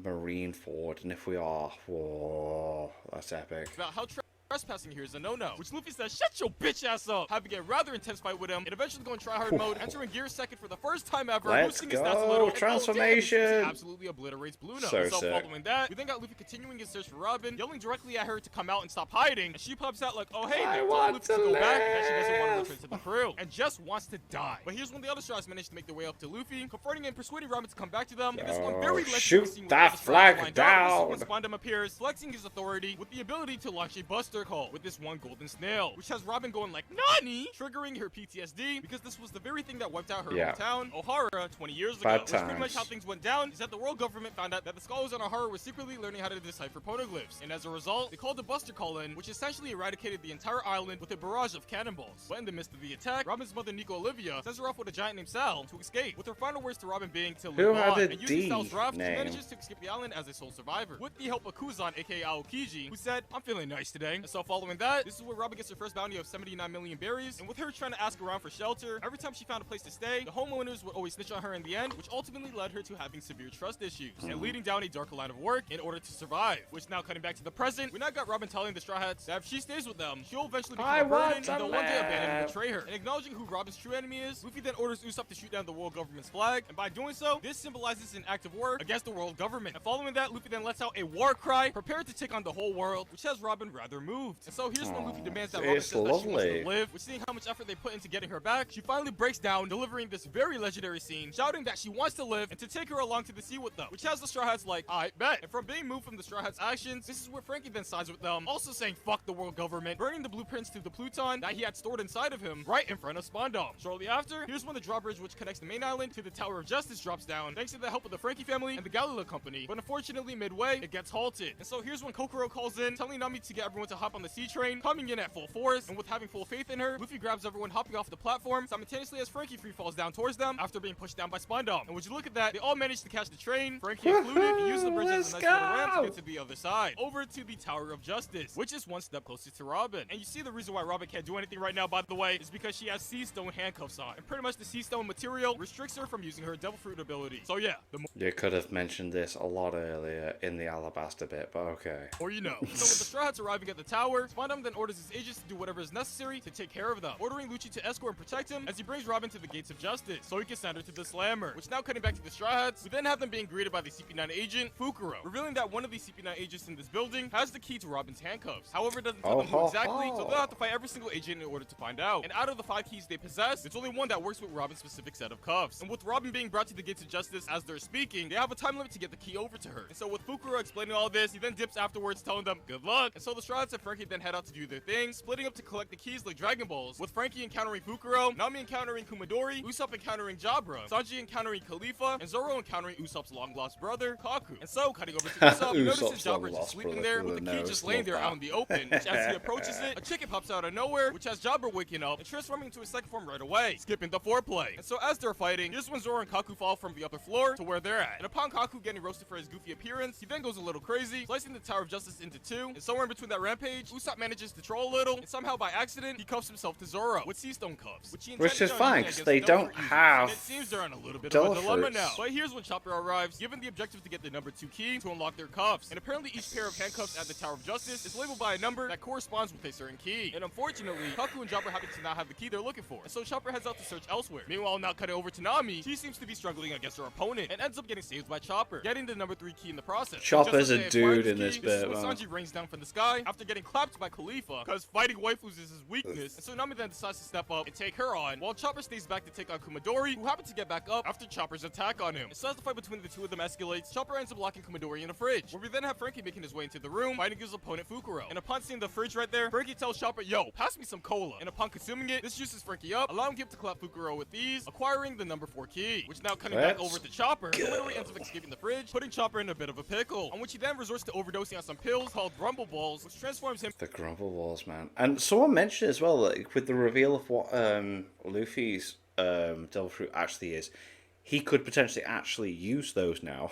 Marineford, and if we are, whoa, that's epic. About how trespassing here is a no-no, which Luffy says, shut your bitch ass up, having a rather intense fight with him, and eventually going try-hard mode, entering gear second for the first time ever, boosting his stats a little, transformation! And absolutely obliterates Bluno. So sick. Following that, we then got Luffy continuing his search for Robin, yelling directly at her to come out and stop hiding, and she pops out like, oh hey, I telling want Luffy to go back, and live. that she doesn't want to return to the crew, and just wants to die. But here's when the other Straws manage to make their way up to Luffy, confronting and persuading Robin to come back to them, and this one very legendary scene with that flag down! This is when Spondam appears, flexing his authority with the ability to launch a Buster Call with this one golden snail, which has Robin going like, Nani? Triggering her PTSD, because this was the very thing that wiped out her hometown, Ohara, 20 years ago. Which pretty much how things went down is that the world government found out that the scholars on Ohara were secretly learning how to decipher poneglyphs, and as a result, they called the Buster Call in, which essentially eradicated the entire island with a barrage of cannonballs. But in the midst of the attack, Robin's mother Nico Olivia sends her off with a giant named Sal to escape, with her final words to Robin being to live on, and using Sal's draft, she manages to escape the island as a sole survivor, with the help of Kuzan, aka Aokiji, who said, I'm feeling nice today. And so following that, this is where Robin gets her first bounty of 79 million berries, and with her trying to ask around for shelter, every time she found a place to stay, the homeowners would always snitch on her in the end, which ultimately led her to having severe trust issues, and leading down a darker line of work in order to survive. Which now cutting back to the present, we now got Robin telling the Straw Hats that if she stays with them, she'll eventually become a burden, and they'll one day abandon and betray her. And acknowledging who Robin's true enemy is, Luffy then orders Usopp to shoot down the world government's flag, and by doing so, this symbolizes an act of war against the world government. And following that, Luffy then lets out a war cry, prepared to take on the whole world, which has Robin rather moved. And so here's when Luffy demands that Robin says that she wants to live, which seeing how much effort they put into getting her back, she finally breaks down, delivering this very legendary scene, shouting that she wants to live and to take her along to the sea with them, which has the Straw Hats like, I bet. And from being moved from the Straw Hats' actions, this is where Frankie then sides with them, also saying fuck the world government, burning the blueprints to the Pluton that he had stored inside of him, right in front of Spondam. Shortly after, here's when the drawbridge which connects the main island to the Tower of Justice drops down, thanks to the help of the Frankie family and the Galila company, but unfortunately midway, it gets halted. And so here's when Kokoro calls in, telling Nami to get everyone to hop on the sea train, coming in at full force, and with having full faith in her, Luffy grabs everyone hopping off the platform, simultaneously as Frankie free falls down towards them after being pushed down by Spondam. And would you look at that, they all managed to catch the train, Frankie included, and use the bridge as a nice little ramp to get to the other side, over to the Tower of Justice, which is one step closer to Robin. And you see the reason why Robin can't do anything right now, by the way, is because she has Sea Stone handcuffs on, and pretty much the Sea Stone material restricts her from using her Devil Fruit ability. So yeah, you could have mentioned this a lot earlier in the Alabaster bit, but okay. Or you know. So with the Straw Hats arriving at the tower. SpongeBob then orders his agents to do whatever is necessary to take care of them, ordering Lucci to escort and protect him as he brings Robin to the gates of justice so he can send her to the Slammer. Which now cutting back to the Straw Hats, we then have them being greeted by the CP9 agent, Fukuro, revealing that one of the CP9 agents in this building has the key to Robin's handcuffs. However, it doesn't tell them who exactly, so they'll have to fight every single agent in order to find out. And out of the 5 keys they possess, there's only one that works with Robin's specific set of cuffs. And with Robin being brought to the gates of justice as they're speaking, they have a time limit to get the key over to her. And so with Fukuro explaining all this, he then dips afterwards telling them good luck. And so the Straw Hats and Frankie then head out to do their thing, splitting up to collect the keys like Dragon Balls, with Frankie encountering Fukuro, Nami encountering Kumadori, Usopp encountering Jabra, Sanji encountering Khalifa, and Zoro encountering Usopp's long-lost brother, Kaku. And so, cutting over to Usopp, he notices Jabra just sleeping there, with the key just laying there out in the open, which as he approaches it, a chicken pops out of nowhere, which has Jabra waking up and transforming into a second form right away, skipping the foreplay. And so as they're fighting, here's when Zoro and Kaku fall from the upper floor to where they're at. And upon Kaku getting roasted for his goofy appearance, he then goes a little crazy, slicing the Tower of Justice into 2, and somewhere in between that rampage, Usopp manages to troll a little, and somehow by accident, he cuffs himself to Zoro with sea stone cuffs, which is fine, because they don't have... It seems they're in a little bit of a dilemma now. But here's when Chopper arrives, given the objective to get the number 2 key to unlock their cuffs. And apparently each pair of handcuffs at the Tower of Justice is labeled by a number that corresponds with a certain key. And unfortunately, Kaku and Chopper happen to not have the key they're looking for. And so Chopper heads out to search elsewhere. Meanwhile, now cutting over to Nami, she seems to be struggling against her opponent and ends up getting saved by Chopper, getting the number 3 key in the process. Chopper's a dude in this bit, this is when Sanji rains down from the sky after getting clapped by Khalifa, because fighting waifus is his weakness. And so Nami then decides to step up and take her on, while Chopper stays back to take on Kumadori, who happens to get back up after Chopper's attack on him. And so as the fight between the two of them escalates, Chopper ends up locking Kumadori in a fridge, where we then have Frankie making his way into the room, fighting his opponent Fukuro. And upon seeing the fridge right there, Frankie tells Chopper, yo, pass me some cola. And upon consuming it, this juices Frankie up, allowing him to clap Fukuro with ease, acquiring the number 4 key. Which now cutting back over to Chopper, Kumadori ends up escaping the fridge, putting Chopper in a bit of a pickle, on which he then resorts to overdosing on some pills called Grumble Balls, which transforms him. The Grumble Balls, man. And someone mentioned as well, like, with the reveal of what Luffy's Devil Fruit actually is, he could potentially actually use those now.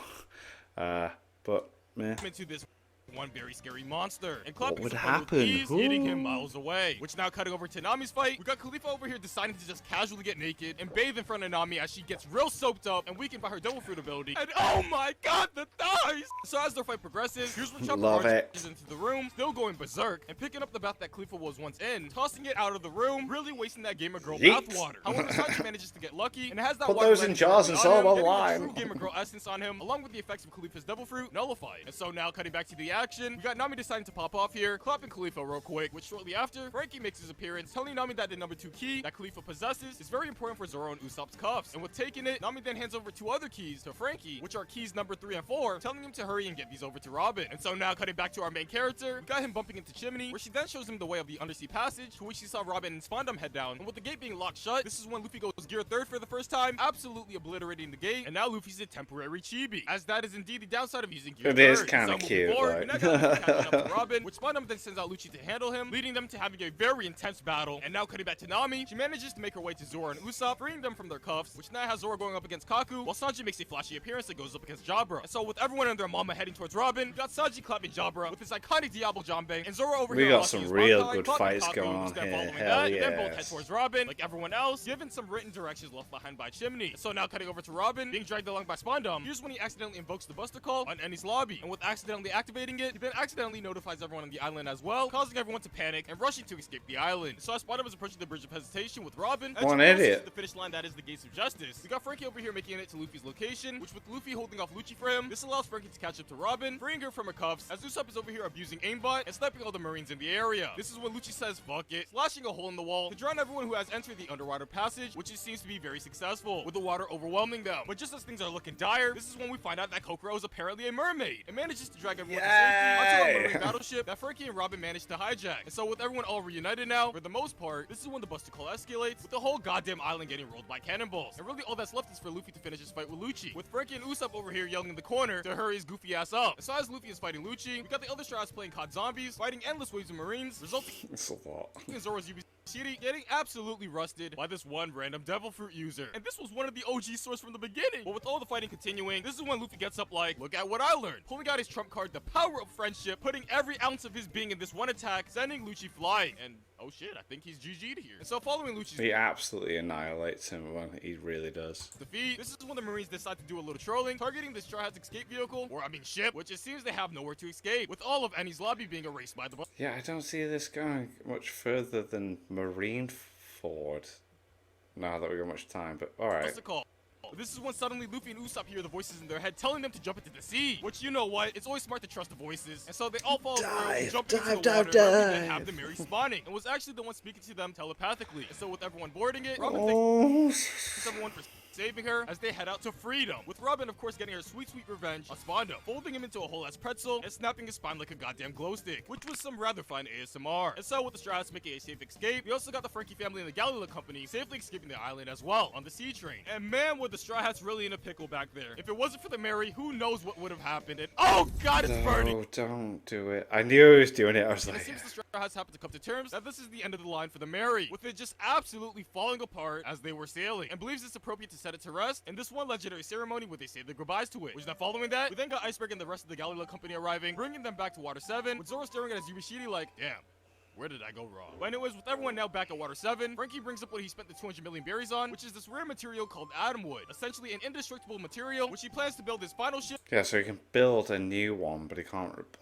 But meh. Into this one very scary monster, and clapping what would happen? Ease, hitting him Ooh. miles away. Which now cutting over to Nami's fight, we got Khalifa over here deciding to just casually get naked and bathe in front of Nami as she gets real soaked up and weakened by her Devil Fruit ability. And oh my god, the thighs! So as their fight progresses, here's when Chopper barges into the room, still going berserk, and picking up the bath that Khalifa was once in, tossing it out of the room, really wasting that Gamer Girl bathwater. However, Sanji manages to get lucky and has that put water those in jars and sell them online. True Gamer Girl essence on him, along with the effects of Khalifa's Devil Fruit nullified. And so now cutting back to the action, we got Nami deciding to pop off here, clapping Khalifa real quick, which shortly after, Frankie makes his appearance, telling Nami that the number 2 key that Khalifa possesses is very important for Zoro and Usopp's cuffs. And with taking it, Nami then hands over 2 other keys to Frankie, which are keys number 3 and 4, telling him to hurry and get these over to Robin. And so now cutting back to our main character, we got him bumping into Chimney, where she then shows him the way of the undersea passage, to which she saw Robin and SpongeBob head down. And with the gate being locked shut, this is when Luffy goes gear 3rd for the first time, absolutely obliterating the gate, and now Luffy's a temporary chibi, as that is indeed the downside of using gear 3rd. It is kind of cute, Forward, like. Catching up to Robin, which SpongeBob then sends out Lucci to handle him, leading them to having a very intense battle. And now cutting back to Nami, she manages to make her way to Zoro and Usopp, freeing them from their cuffs, which now has Zoro going up against Kaku, while Sanji makes a flashy appearance that goes up against Jabra. And so with everyone and their mama heading towards Robin, we got Sanji clapping Jabra with his iconic Diablo Jambang, and Zoro over here. We got some real good fights going on here. Hell yeah. Then both head towards Robin, like everyone else, given some written directions left behind by Chimney. And so now cutting over to Robin, being dragged along by SpongeBob, here's when he accidentally invokes the Buster Call on Enies lobby, and with accidentally activating it, he then accidentally notifies everyone on the island as well, causing everyone to panic and rushing to escape the island. So as SpongeBob is approaching the Bridge of Hesitation with Robin, what an idiot. The finish line that is the Gates of Justice. We got Frankie over here making it to Luffy's location, which with Luffy holding off Lucci for him, this allows Frankie to catch up to Robin, freeing her from her cuffs, as Usopp is over here abusing aimbot and sniping all the Marines in the area. This is when Lucci says fuck it, slashing a hole in the wall to drown everyone who has entered the underwater passage, which seems to be very successful, with the water overwhelming them. But just as things are looking dire, this is when we find out that Kokoro is apparently a mermaid, and manages to drag everyone to safety onto a marine battleship that Frankie and Robin managed to hijack. And so with everyone all reunited now, for the most part, this is when the Buster Call escalates, with the whole goddamn island getting rolled by cannonballs. And really all that's left is for Luffy to finish his fight with Lucci, with Frankie and Usopp over here yelling in the corner to hurry his goofy ass up. And so as Luffy is fighting Lucci, we got the other Straws playing COD Zombies, fighting endless waves of Marines, resulting It's a lot. in Zoro's UB getting absolutely rusted by this one random devil fruit user. And this was one of the OG source from the beginning. But with all the fighting continuing, this is when Luffy gets up like, look at what I learned. Pulling out his trump card, the power of friendship, putting every ounce of his being in this one attack, sending Lucci flying. And oh shit, I think he's GG'd here. And so following Lucci's He absolutely annihilates him when he really does. defeat, this is when the Marines decide to do a little trolling, targeting the Straw Hat's escape vehicle, or I mean ship, which it seems they have nowhere to escape, with all of Enies' lobby being erased by the Yeah, I don't see this going much further than Marineford. Now that we got much time, but alright. What's the call? This is when suddenly Luffy and Usopp hear the voices in their head telling them to jump into the sea. Which, you know what, it's always smart to trust the voices. And so they all follow through and jump into the water, where we then have the Mary spawning. And was actually the one speaking to them telepathically. And so with everyone boarding it, Robin thanks everyone for saving her as they head out to freedom. With Robin, of course, getting her sweet revenge on Spondo, folding him into a whole ass pretzel and snapping his spine like a goddamn glow stick, which was some rather fine ASMR. And so with the Straw Hats making a safe escape, we also got the Frankie family and the Galileo company safely escaping the island as well on the sea train. And man, were the Straw Hats really in a pickle back there. If it wasn't for the Mary, who knows what would have happened. And oh god, it's burning! No, don't do it. I knew he was doing it. I was And like, it seems the Straw Hats happened to come to terms that this is the end of the line for the Mary, with it just absolutely falling apart as they were sailing, and believes it's appropriate to set it to rest in this one legendary ceremony where they say their goodbyes to it. Which then following that, we then got Iceberg and the rest of the Galileo company arriving, bringing them back to Water 7, with Zoro staring at his Yubishiri like, damn. Where did I go wrong? But anyways, with everyone now back at Water 7, Frankie brings up what he spent the 200 million berries on, which is this rare material called atom wood, essentially an indestructible material, which he plans to build his final ship. yeah, so he can build a new one, but he can't.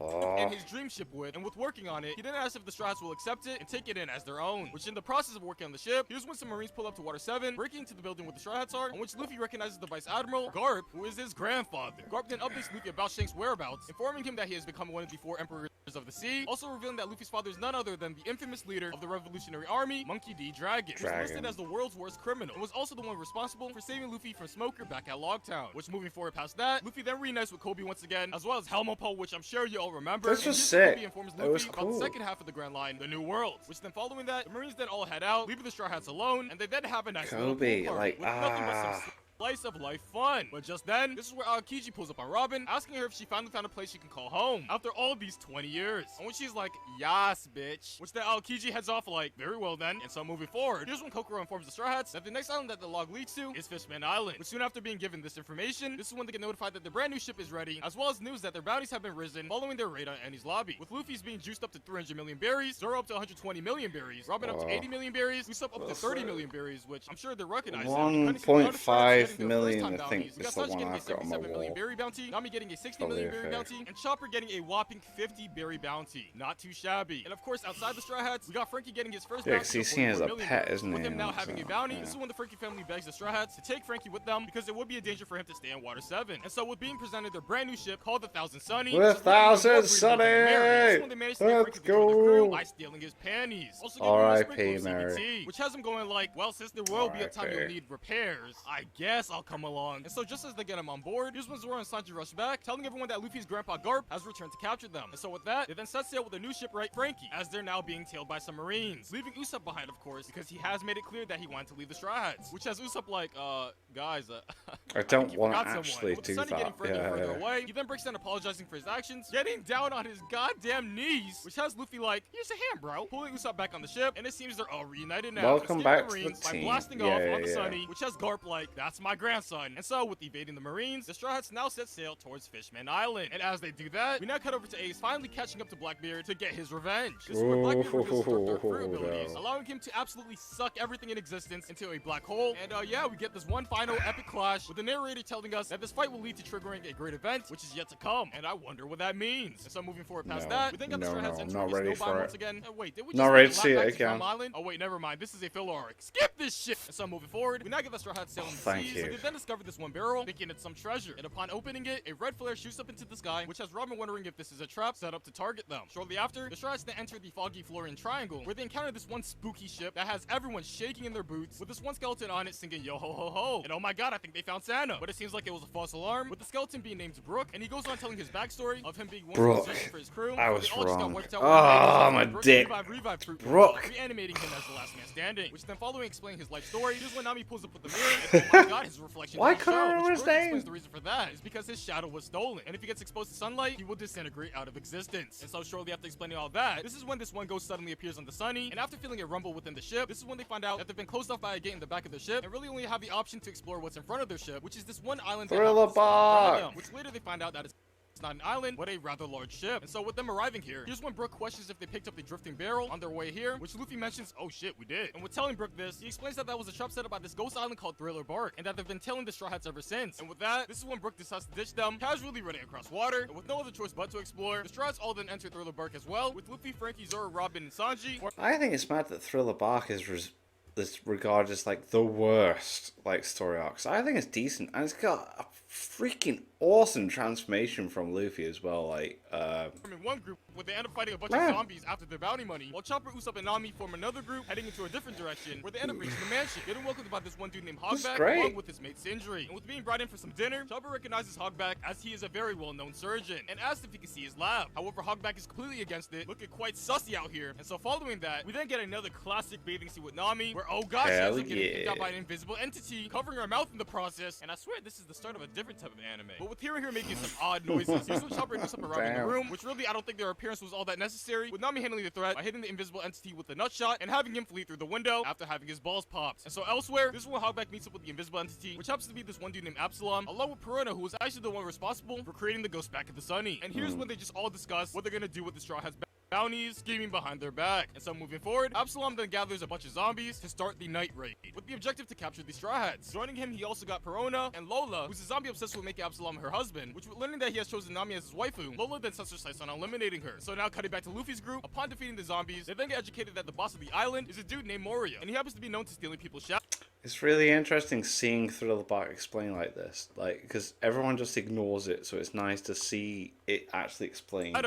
And his dream ship with, and with working on it, he then asks if the Straw Hats will accept it and take it in as their own. Which in the process of working on the ship, here's when some Marines pull up to Water 7, breaking into the building where the Straw Hats are, on which Luffy recognizes the Vice Admiral, Garp, who is his grandfather. Garp then updates Luffy about Shanks' whereabouts, informing him that he has become one of the 4 Emperors of the Sea, also revealing that Luffy's father is none other than the infamous leader of the Revolutionary Army, Monkey D. Dragon, who's listed as the world's worst criminal, and was also the one responsible for saving Luffy from Smoker back at Loguetown. Which moving forward past that, Luffy then reunites with Kobe once again, as well as Helmoppo, which I'm sure you all remember. This was sick. Kobe informs Luffy about the second half of the Grand Line, the New World. Which then following that, the Marines then all head out, leaving the Straw Hats alone, and they then have a nice Kobe, little pool party like, with nothing but some slice of life fun. But just then, this is where Aokiji pulls up on Robin, asking her if she finally found a place she can call home after all these 20 years. And when she's like, yas, bitch. Which then Aokiji heads off like, very well then. And so moving forward, here's when Kokoro informs the Straw Hats that the next island that the log leads to is Fishman Island. Which soon after being given this information, this is when they get notified that their brand new ship is ready, as well as news that their bounties have been risen following their raid on Enies' lobby. With Luffy's being juiced up to 300 million berries, Zoro up to 120 million berries, Robin up to 80 million berries, Usopp up to 30 million berries, which I'm sure they're recognizing. 1.5 million, I think, we is got the Sanji one getting a I've got on my 77 million wall. berry bounty, Nami getting a 60 million berry bounty, and Chopper getting a whopping 50 berry bounty. Not too shabby. And of course, outside the Straw Hats, we got Frankie getting his first Yeah, bounty. because he's of seen as a 44 million pet, berries, isn't he? with him now having a bounty. Yeah. This is when the Frankie family begs the Straw Hats to take Frankie with them because it would be a danger for him to stay in Water 7. And so with being presented their brand new ship called the Thousand Sunny, The Thousand Sunny! Let's Let's go! by stealing his panties. Also giving him a R.I.P. sprinkle of Mary. CBT, which has him going like, well, since there will be a time you'll R.I.P. need repairs, I guess I'll come along. And so just as they get him on board, here's when Zoro and Sanji rush back, telling everyone that Luffy's grandpa Garp has returned to capture them. And so with that, they then set sail with their new shipwright Frankie, as they're now being tailed by some Marines, leaving Usopp behind, of course, because he has made it clear that he wanted to leave the Straw Hats. Which has Usopp like, guys, I think don't you want to forgot someone. actually With do Sunny getting that. further and further Yeah. away, he then breaks down apologizing for his actions, getting down on his goddamn knees, which has Luffy like, here's a hand, bro, pulling Usopp back on the ship, and it seems they're all reunited now. Welcome escaping back to the Marines by team. blasting Yeah, off yeah, on the yeah. Sunny, which has Garp like, that's my grandson. And so with evading the Marines, the Straw Hats now set sail towards Fishman Island. And as they do that, we now cut over to Ace finally catching up to Blackbeard to get his revenge. This is where Blackbeard reveals his dark fruit abilities, no. allowing him to absolutely suck everything in existence into a black hole. And yeah, we get this one final epic clash with the narrator telling us that this fight will lead to triggering a great event, which is yet to come. And I wonder what that means. And so moving forward past that, we then got the Straw Hats entering not a ready snow for biome it. once again. Wait, did we Not just ready get to see back it to Drum again. Island? Oh wait, never mind. This is a filler arc. Skip this shit. And so moving forward, we now get the Straw Hats sailing the Thank seas, you. and they then discover this one barrel, thinking it's some treasure. And upon opening it, a red flare shoots up into the sky, which has Robin wondering if this is a trap set up to target them. Shortly after, the Straw Hats then enter the foggy Florian Triangle, where they encounter this one spooky ship that has everyone shaking in their boots, with this one skeleton on it singing yo ho ho ho. And oh my god, I think they found Santa. But it seems like it was a false alarm, with the skeleton being named Brooke, and he goes on telling his backstory of him being one Brooke. of the musicians for his crew. I was They all just got wrong. wiped out Oh, one day, I'm a Brooke dick. revive fruit, Brooke. reanimating him as the last man standing. Which then following explaining his life story, here's when Nami pulls up with the mirror, and oh my god, not his reflection. Why in the couldn't I show, remember which his Baroque name? explains the reason for that is because his shadow was stolen, and if he gets exposed to sunlight, he will disintegrate out of existence. And so shortly after explaining all that, this is when this one ghost suddenly appears on the Sunny, and after feeling a rumble within the ship, this is when they find out that they've been closed off by a gate in the back of their ship, and really only have the option to explore what's in front of their ship, which is this one island that Thriller happens to spawn in front of bark. them, which later they find out that it's not an island, but a rather large ship. And so with them arriving here, here's when Brook questions if they picked up the drifting barrel on their way here, which Luffy mentions, oh shit, we did. And with telling Brook this, he explains that that was a trap set up by this ghost island called Thriller Bark, and that they've been tailing the Straw Hats ever since. And with that, this is when Brook decides to ditch them, casually running across water, and with no other choice but to explore, the Straw Hats all then enter Thriller Bark as well, with Luffy, Frankie, Zoro, Robin, and Sanji. I think it's mad that Thriller Bark is regarded as like the worst like story arcs. I think it's decent, and it's got a freaking awesome transformation from Luffy as well. Like, in one group, where they end up fighting a bunch of zombies after their bounty money, while Chopper, Usopp, and Nami form another group heading into a different direction, where they end up reaching the mansion, getting welcomed by this one dude named Hogback, along with his mate Sindri. And with being brought in for some dinner, Chopper recognizes Hogback as he is a very well-known surgeon, and asks if he can see his lab. However, Hogback is completely against it, looking quite sussy out here. And so following that, we then get another classic bathing scene with Nami, where oh gosh, she ends up getting picked up by an invisible entity, covering her mouth in the process. And I swear this is the start of a different type of anime. But with hearing her making some odd noises, here's when Chopper and Usopp arrive in the room, which really I don't think their appearance was all that necessary, with Nami handling the threat by hitting the invisible entity with the nut shot and having him flee through the window after having his balls popped. And so elsewhere, this is when Hogback meets up with the invisible entity, which happens to be this one dude named Absalom, along with Perona, who was actually the one responsible for creating the ghost back at the Sunny. And here's when they just all discuss what they're gonna do with the Straw Hats bounties, scheming behind their back. And so moving forward, Absalom then gathers a bunch of zombies to start the night raid, with the objective to capture the Straw Hats. Joining him, he also got Perona and Lola, who's a zombie obsessed with making Absalom her husband, which with learning that he has chosen Nami as his waifu, Lola then sets her sights on eliminating her. So now cutting back to Luffy's group, upon defeating the zombies, they then get educated that the boss of the island is a dude named Moria, and he happens to be known to stealing people's shadows. it's really interesting seeing Thriller Bark explain like this, like, because everyone just ignores it, so it's nice to see it actually explained.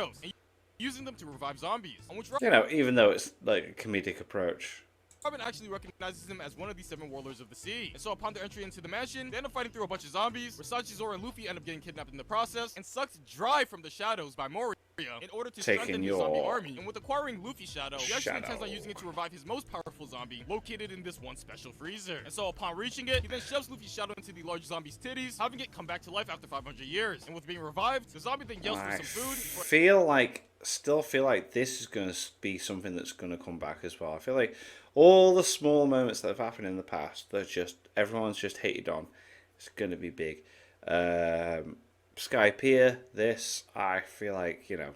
Using them to revive zombies, on which You know, even though it's like a comedic approach. Robin actually recognizes him as one of the 7 warlords of the sea. And so upon their entry into the mansion, they end up fighting through a bunch of zombies, where Sanji, Zoro, and Luffy end up getting kidnapped in the process, and sucked dry from the shadows by Moria in order to strengthen his zombie army. And with acquiring Luffy's shadow, he actually intends on using it to revive his most powerful zombie, located in this one special freezer. And so upon reaching it, he then shoves Luffy's shadow into the large zombie's titties, having it come back to life after 500 years. And with being revived, the zombie then yells for some food. Still feel like this is going to be something that's going to come back as well. I feel like all the small moments that have happened in the past, that just everyone's just hated on, it's going to be big. Skypiea, this, I feel like, you know,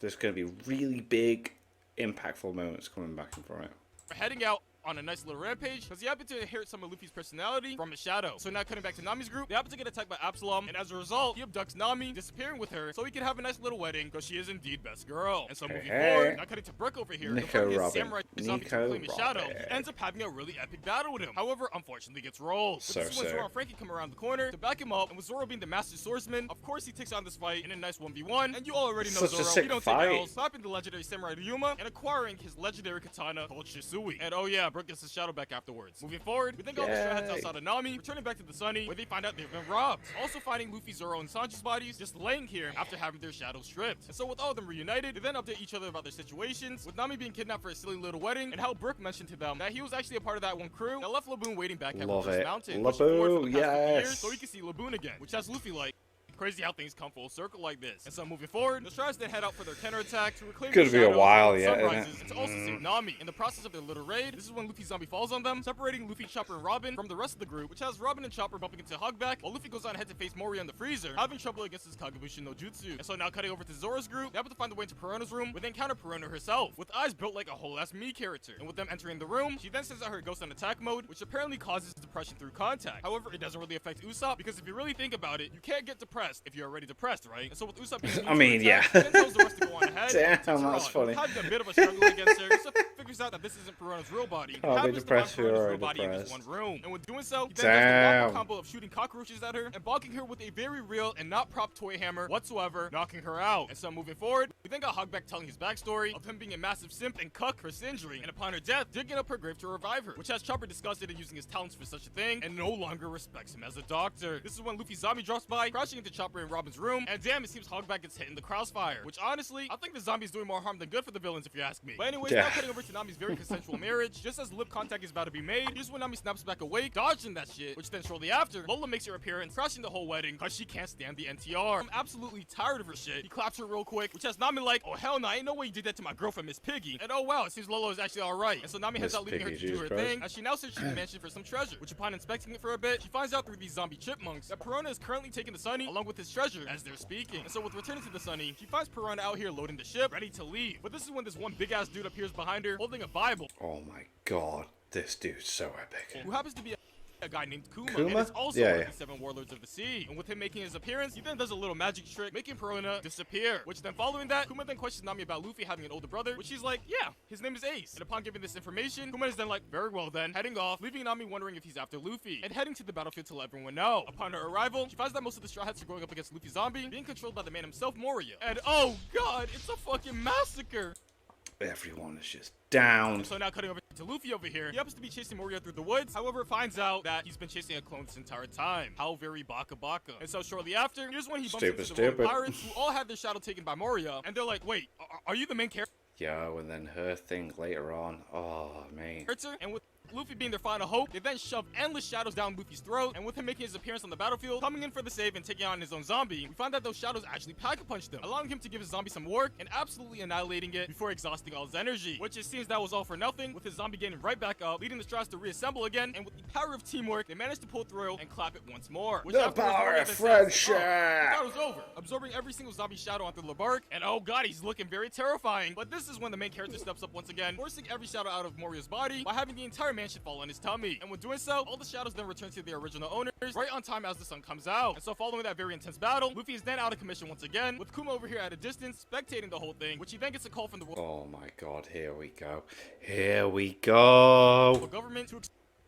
there's going to be really big, impactful moments coming back from it. Heading out on a nice little rampage, because he happened to inherit some of Luffy's personality from his shadow. So now cutting back to Nami's group, they happen to get attacked by Absalom, and as a result, he abducts Nami, disappearing with her, so he can have a nice little wedding, because she is indeed best girl. And so moving forward, now cutting to Brook over here, Nico his Robin. samurai zombie to claim his shadow, he ends up having a really epic battle with him. However, unfortunately gets rolled. But this is when Zoro and Frankie come around the corner to back him up, and with Zoro being the master swordsman, of course he takes on this fight in a nice 1v1, and you all already know Zoro, he don't take L's, slapping the legendary samurai Ryuma, and acquiring his legendary katana called Shisui. And oh yeah, Brook gets his shadow back afterwards. Moving forward, we then got the Straw Hats outside of Nami, returning back to the Sunny, where they find out they've been robbed. Also finding Luffy, Zoro, and Sanji's bodies just laying here after having their shadows stripped. And so with all of them reunited, they then update each other about their situations, with Nami being kidnapped for a silly little wedding, and how Brook mentioned to them that he was actually a part of that one crew that left Laboon waiting back at Reverse Mountain. Laboon, years, so he can see Laboon again, which has Luffy like, crazy how things come full circle like this. And so moving forward, the Straw Hats then head out for their counterattack to reclaim Could be a while yet, and to also save Nami. In the process of their little raid, this is when Luffy's zombie falls on them, separating Luffy, Chopper, and Robin from the rest of the group, which has Robin and Chopper bumping into Hogback, while Luffy goes on ahead to face Moria in the freezer, having trouble against his Kagebushin no Jutsu. And so now cutting over to Zoro's group, they happen to find the way into Perona's room, where they encounter Perona herself, with eyes built like a whole-ass me character. And with them entering the room, she then sends out her ghost on attack mode, which apparently causes depression through contact. However, it doesn't really affect Usopp, because if you really think about it, you can't get depressed if you're already depressed, right? And so with Usopp being then tells the rest to go on ahead. Damn, that's funny. Having a bit of a struggle against her, Usopp figures out that this isn't Perona's real body. He happens to find Perona's real body in this one room. And with doing so, he then does the combo of shooting cockroaches at her and bonking her with a very real and not prop toy hammer whatsoever, knocking her out. And so moving forward, we then got Hogback telling his backstory of him being a massive simp and cuck for Sindri, and upon her death, digging up her grave to revive her, which has Chopper disgusted in using his talents for such a thing, and no longer respects him as a doctor. This is when Luffy's zombie drops by, crashing into Chopper in Robin's room, and damn, it seems Hogback gets hit in the crossfire, which honestly, I think the zombie's doing more harm than good for the villains if you ask me. But anyways, now cutting over to Nami's very consensual marriage. Just as lip contact is about to be made, here's when Nami snaps back awake, dodging that shit, which then shortly after, Lola makes her appearance, crashing the whole wedding, cause she can't stand the NTR. I'm absolutely tired of her shit. He claps her real quick, which has Nami like, oh hell no, ain't no way you did that to my girlfriend, Miss Piggy. And oh wow, it seems Lola is actually alright. And so Nami heads out, leaving her to do her thing, as she now searches the mansion for some treasure, which upon inspecting it for a bit, she finds out through these zombie chipmunks that Piranha is currently taking the Sunny along with his treasure as they're speaking. And so with returning to the Sunny, she finds Piranha out here loading the ship, ready to leave. But this is when this one big ass dude appears behind her, holding a Bible. Oh my god, this dude's so epic. Who happens to be a guy named Kuma? And it's also one of the 7 warlords of the sea. And with him making his appearance, he then does a little magic trick, making Piranha disappear. Which then following that, Kuma then questions Nami about Luffy having an older brother, which she's like, yeah, his name is Ace. And upon giving this information, Kuma is then like, very well then, heading off, leaving Nami wondering if he's after Luffy, and heading to the battlefield to let everyone know. Upon her arrival, she finds that most of the Straw Hats are going up against Luffy Zombie, being controlled by the man himself, Moria. And oh god, it's a fucking massacre! Everyone is just down. So now cutting over to Luffy over here, he happens to be chasing Moria through the woods, however finds out that he's been chasing a clone this entire time. How very baka baka. And so shortly after, here's when he bumps into the Buggy Pirates, who all had their shadow taken by Moria, and they're like, wait, are you the main character? Yo, and then her thing later on. Oh, man. And with Luffy being their final hope, they then shove endless shadows down Luffy's throat, and with him making his appearance on the battlefield, coming in for the save and taking on his own zombie, we find that those shadows actually pack-a-punched him, allowing him to give his zombie some work and absolutely annihilating it before exhausting all his energy, which it seems that was all for nothing, with his zombie getting right back up, leading the Straws to reassemble again, and with the power of teamwork, they managed to pull through and clap it once more. Which the power of friendship! That was over, absorbing every single zombie shadow onto Labarque, and oh god, he's looking very terrifying, but this is when the main character steps up once again, forcing every shadow out of Moria's body by having the entire mansion fall on his tummy. And when doing so, all the shadows then return to their original owners right on time as the sun comes out. And so following that very intense battle, Luffy is then out of commission once again, with Kuma over here at a distance, spectating the whole thing, which he then gets a call from the oh my god, here we go. Here we go. Government to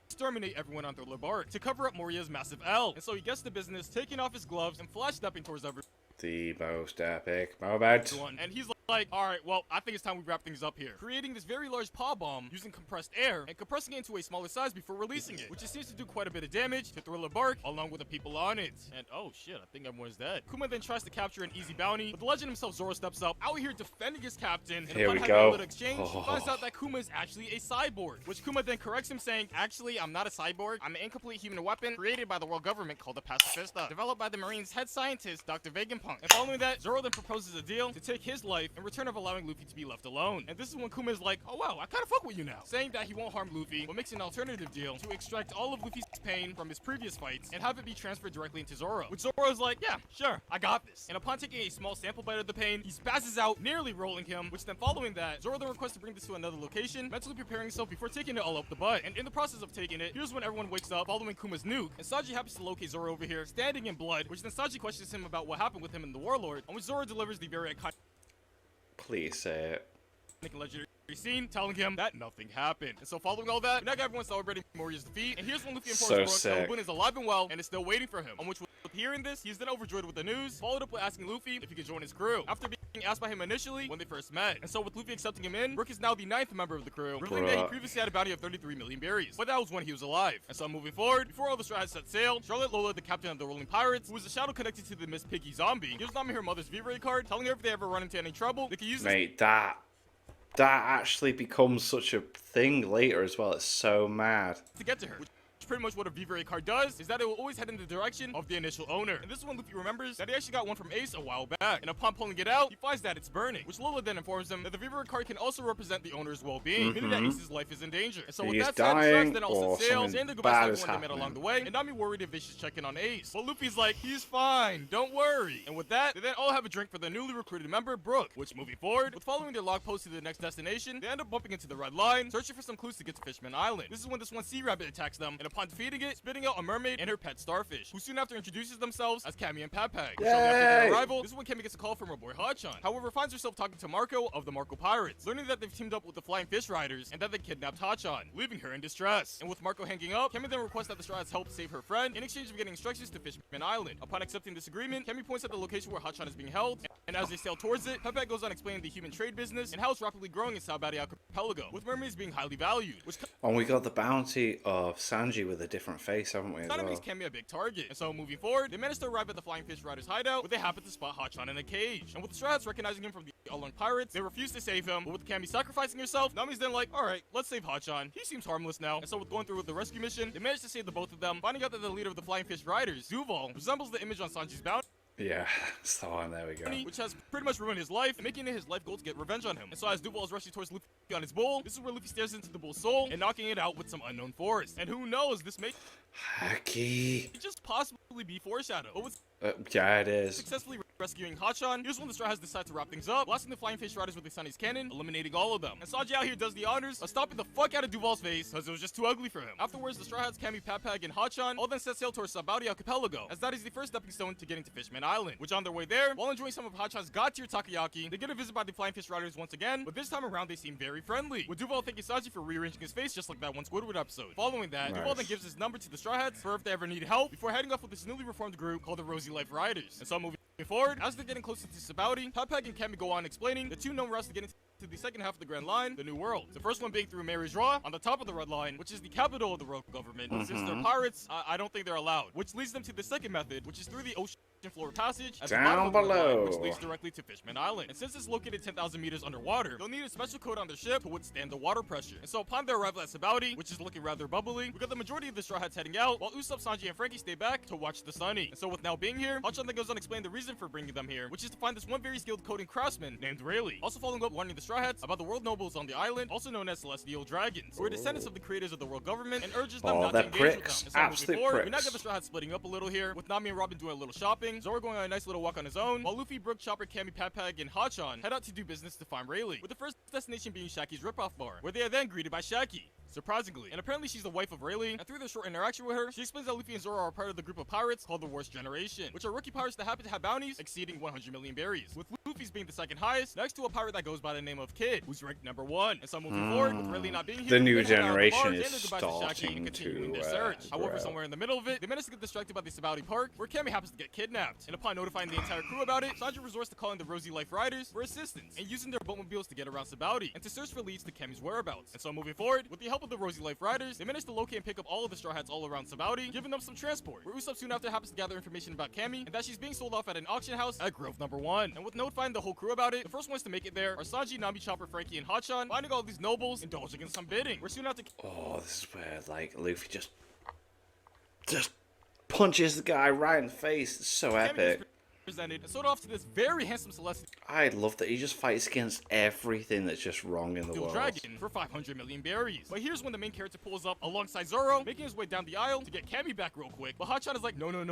exterminate everyone on their Labarque to cover up Moria's massive L. And so he gets to business, taking off his gloves and flash stepping towards everyone. The most epic moment. And he's like, alright, well, I think it's time we wrap things up here. Creating this very large paw bomb using compressed air and compressing it into a smaller size before releasing it, which it seems to do quite a bit of damage to Thriller Bark along with the people on it. And oh shit, I think everyone's dead. Kuma then tries to capture an easy bounty, but the legend himself Zoro steps up, out here defending his captain, and here upon we having go. a little exchange, finds out that Kuma is actually a cyborg, which Kuma then corrects him saying, actually, I'm not a cyborg, I'm an incomplete human weapon created by the world government called the Pacifista, developed by the Marine's head scientist, Dr. Vegapunk. And following that, Zoro then proposes a deal to take his life in return of allowing Luffy to be left alone. And this is when Kuma is like, oh wow, I kinda fuck with you now, saying that he won't harm Luffy, but makes an alternative deal to extract all of Luffy's pain from his previous fights and have it be transferred directly into Zoro. Which Zoro is like, yeah, sure, I got this. And upon taking a small sample bite of the pain, he spazzes out, nearly rolling him, which then following that, Zoro then requests to bring this to another location, mentally preparing himself before taking it all up the butt. And in the process of taking it, here's when everyone wakes up following Kuma's nuke, and Sanji happens to locate Zoro over here, standing in blood, which then Sanji questions him about what happened with him and the Warlord, on which Zoro delivers the very iconic Please say it. legendary scene telling him that nothing happened. And so following all that, we now got everyone celebrating Moria's defeat, and here's when Luffy informs Brooke that Obun is alive and well and is still waiting for him, on which with hearing this, he's then overjoyed with the news, followed up with asking Luffy if he could join his crew, after being asked by him initially when they first met. And so with Luffy accepting him in, Brooke is now the 9th member of the crew, revealing that he previously had a bounty of 33 million berries, but that was when he was alive. And so moving forward, before all the Straw Hats set sail, Charlotte Lola, the captain of the Rolling Pirates, who is a shadow connected to the Miss Piggy zombie, gives Nami her mother's V-Ray card, telling her if they ever run into any trouble, they can use this. Mate, that actually becomes such a thing later as well. It's so mad. To get to her. Pretty much what a V-Ray card does is that it will always head in the direction of the initial owner. And this is when Luffy remembers that he actually got one from Ace a while back. And upon pulling it out, he finds that it's burning, which Lola then informs him that the V-Ray card can also represent the owner's well-being, meaning that Ace's life is in danger. And so with that said, the Sharks then also sail, saying their goodbyes to everyone they met along the way, and Nami worried if they should check in on Ace. But Luffy's like, he's fine, don't worry. And with that, they then all have a drink for their newly recruited member, Brooke, which moving forward, with following their log post to the next destination, they end up bumping into the Red Line, searching for some clues to get to Fishman Island. This is when this one sea rabbit attacks them, and upon defeating it, spitting out a mermaid and her pet starfish, who soon after introduces themselves as Cammy and Papag. Shortly after their arrival, this is when Cammy gets a call from her boy Hachan. However, finds herself talking to Marco of the Marco Pirates, learning that they've teamed up with the Flying Fish Riders and that they kidnapped Hachan, leaving her in distress. And with Marco hanging up, Cammy then requests that the Straw Hats help save her friend in exchange of getting instructions to Fishman Island. Upon accepting this agreement, Cammy points at the location where Hachan is being held And as they sail towards it, Pepe goes on explaining the human trade business and how it's rapidly growing in Sabaody Archipelago, with mermaids being highly valued, which And we got the bounty of Sanji with a different face, haven't we, as kind of well? makes Kami a big target. And so moving forward, they manage to arrive at the Flying Fish Riders hideout, where they happen to spot Hachan in a cage. And with the Straw Hats recognizing him from the Arlong pirates, they refuse to save him, but with Kami sacrificing herself, Nami's then like, alright, let's save Hachan. He seems harmless now. And so with going through with the rescue mission, they manage to save the both of them, finding out that the leader of the Flying Fish Riders, Duval, resembles the image on Sanji's bounty, Yeah, that's the one. There we go. which has pretty much ruined his life and making it his life goal to get revenge on him. And so as Duval is rushing towards Luffy on his bull, this is where Luffy stares into the bull's soul and knocking it out with some unknown force. And who knows, this may Haki. just possibly be foreshadowed. But with Yeah, it is. successfully rescuing Hachan, here's when the Straw Hats decide to wrap things up, blasting the Flying Fish Riders with the Sunny's cannon, eliminating all of them. And Sanji out here does the honors of stopping the fuck out of Duval's face, because it was just too ugly for him. Afterwards, the Straw Hats, Kami, Papag, and Hachan all then set sail towards Sabaody Archipelago, as that is the first stepping stone to getting to Fishman Island, which on their way there, while enjoying some of Hachan's god-tier takoyaki, they get a visit by the Flying Fish Riders once again, but this time around they seem very friendly, with Duval thanking Sanji for rearranging his face just like that one Squidward episode. Following that, Nice. Duval then gives his number to the Straw Hats for if they ever need help, before heading off with this newly reformed group called the Rosy Life Riders. And so moving forward, as they're getting closer to Sabaody, Papag and Kami go on explaining the two known routes to get into the second half of the Grand Line, the New World. The first one being through Mary's Raw, on the top of the Red Line, which is the capital of the rogue government. Since they're pirates, I don't think they're allowed. Which leads them to the second method, which is through the ocean floor passage at the bottom Down of the Red Line, below. which leads directly to Fishman Island. And since it's located 10,000 meters underwater, they'll need a special coat on their ship to withstand the water pressure. And so upon their arrival at Sabaody, which is looking rather bubbly, we got the majority of the Straw Hats heading out, while Usopp, Sanji, and Frankie stay back to watch the Sunny. And so with now being here, Hachan then goes on explaining the reason for bringing them here, which is to find this one very skilled coding craftsman named Rayleigh. Also following up warning the Straw Hats about the world nobles on the island, also known as Celestial Dragons, who are descendants of the creators of the world government, and urges them Oh, not they're to engage pricks. with them. And so Absolute moving forward, we now pricks. get the Straw Hats splitting up a little here, with Nami and Robin doing a little shopping, Zoro going on a nice little walk on his own, while Luffy, Brook, Chopper, Kami, Papag, and Hachan head out to do business to find Rayleigh, with the first destination being Shaki's ripoff bar, where they are then greeted by Shaki. Surprisingly. And apparently she's the wife of Rayleigh, and through their short interaction with her, she explains that Luffy and Zoro are part of the group of pirates called the Worst Generation, which are rookie pirates that happen to have bounties exceeding 100 million berries, with Luffy's being the second highest, next to a pirate that goes by the name of Kid, who's ranked number 1. And so moving forward, with Rayleigh not being here, The new they head out of the generation bar, is saying their goodbyes to Shaki starting and continuing to their search. However, grow. somewhere in the middle of it, they manage to get distracted by the Sabaody Park, where Kami happens to get kidnapped. And upon notifying the entire crew about it, Sanji resorts to calling the Rosy Life Riders for assistance, and using their boatmobiles to get around Sabaody, and to search for leads to Kami's whereabouts. And so moving forward, with the help of the Rosy Life Riders, they manage to locate and pick up all of the Straw Hats all around Sabaody, giving them some transport, where Usopp soon after happens to gather information about Kami, and that she's being sold off at an auction house at Grove Number 1. And with notifying the whole crew about it, the first ones to make it there are Sanji, Nami, Chopper, Frankie, and Hachan, finding all these nobles, indulging in some bidding, where soon after Oh, this is where, like, Luffy just punches the guy right in the face. It's so Kami is epic. presented and sold off to this very handsome Celestial I love that he just fights against everything that's just wrong in the world. Dragon for 500 million berries. But here's when the main character pulls up alongside Zoro, making his way down the aisle to get Kami back real quick. But Hachan is like, no. And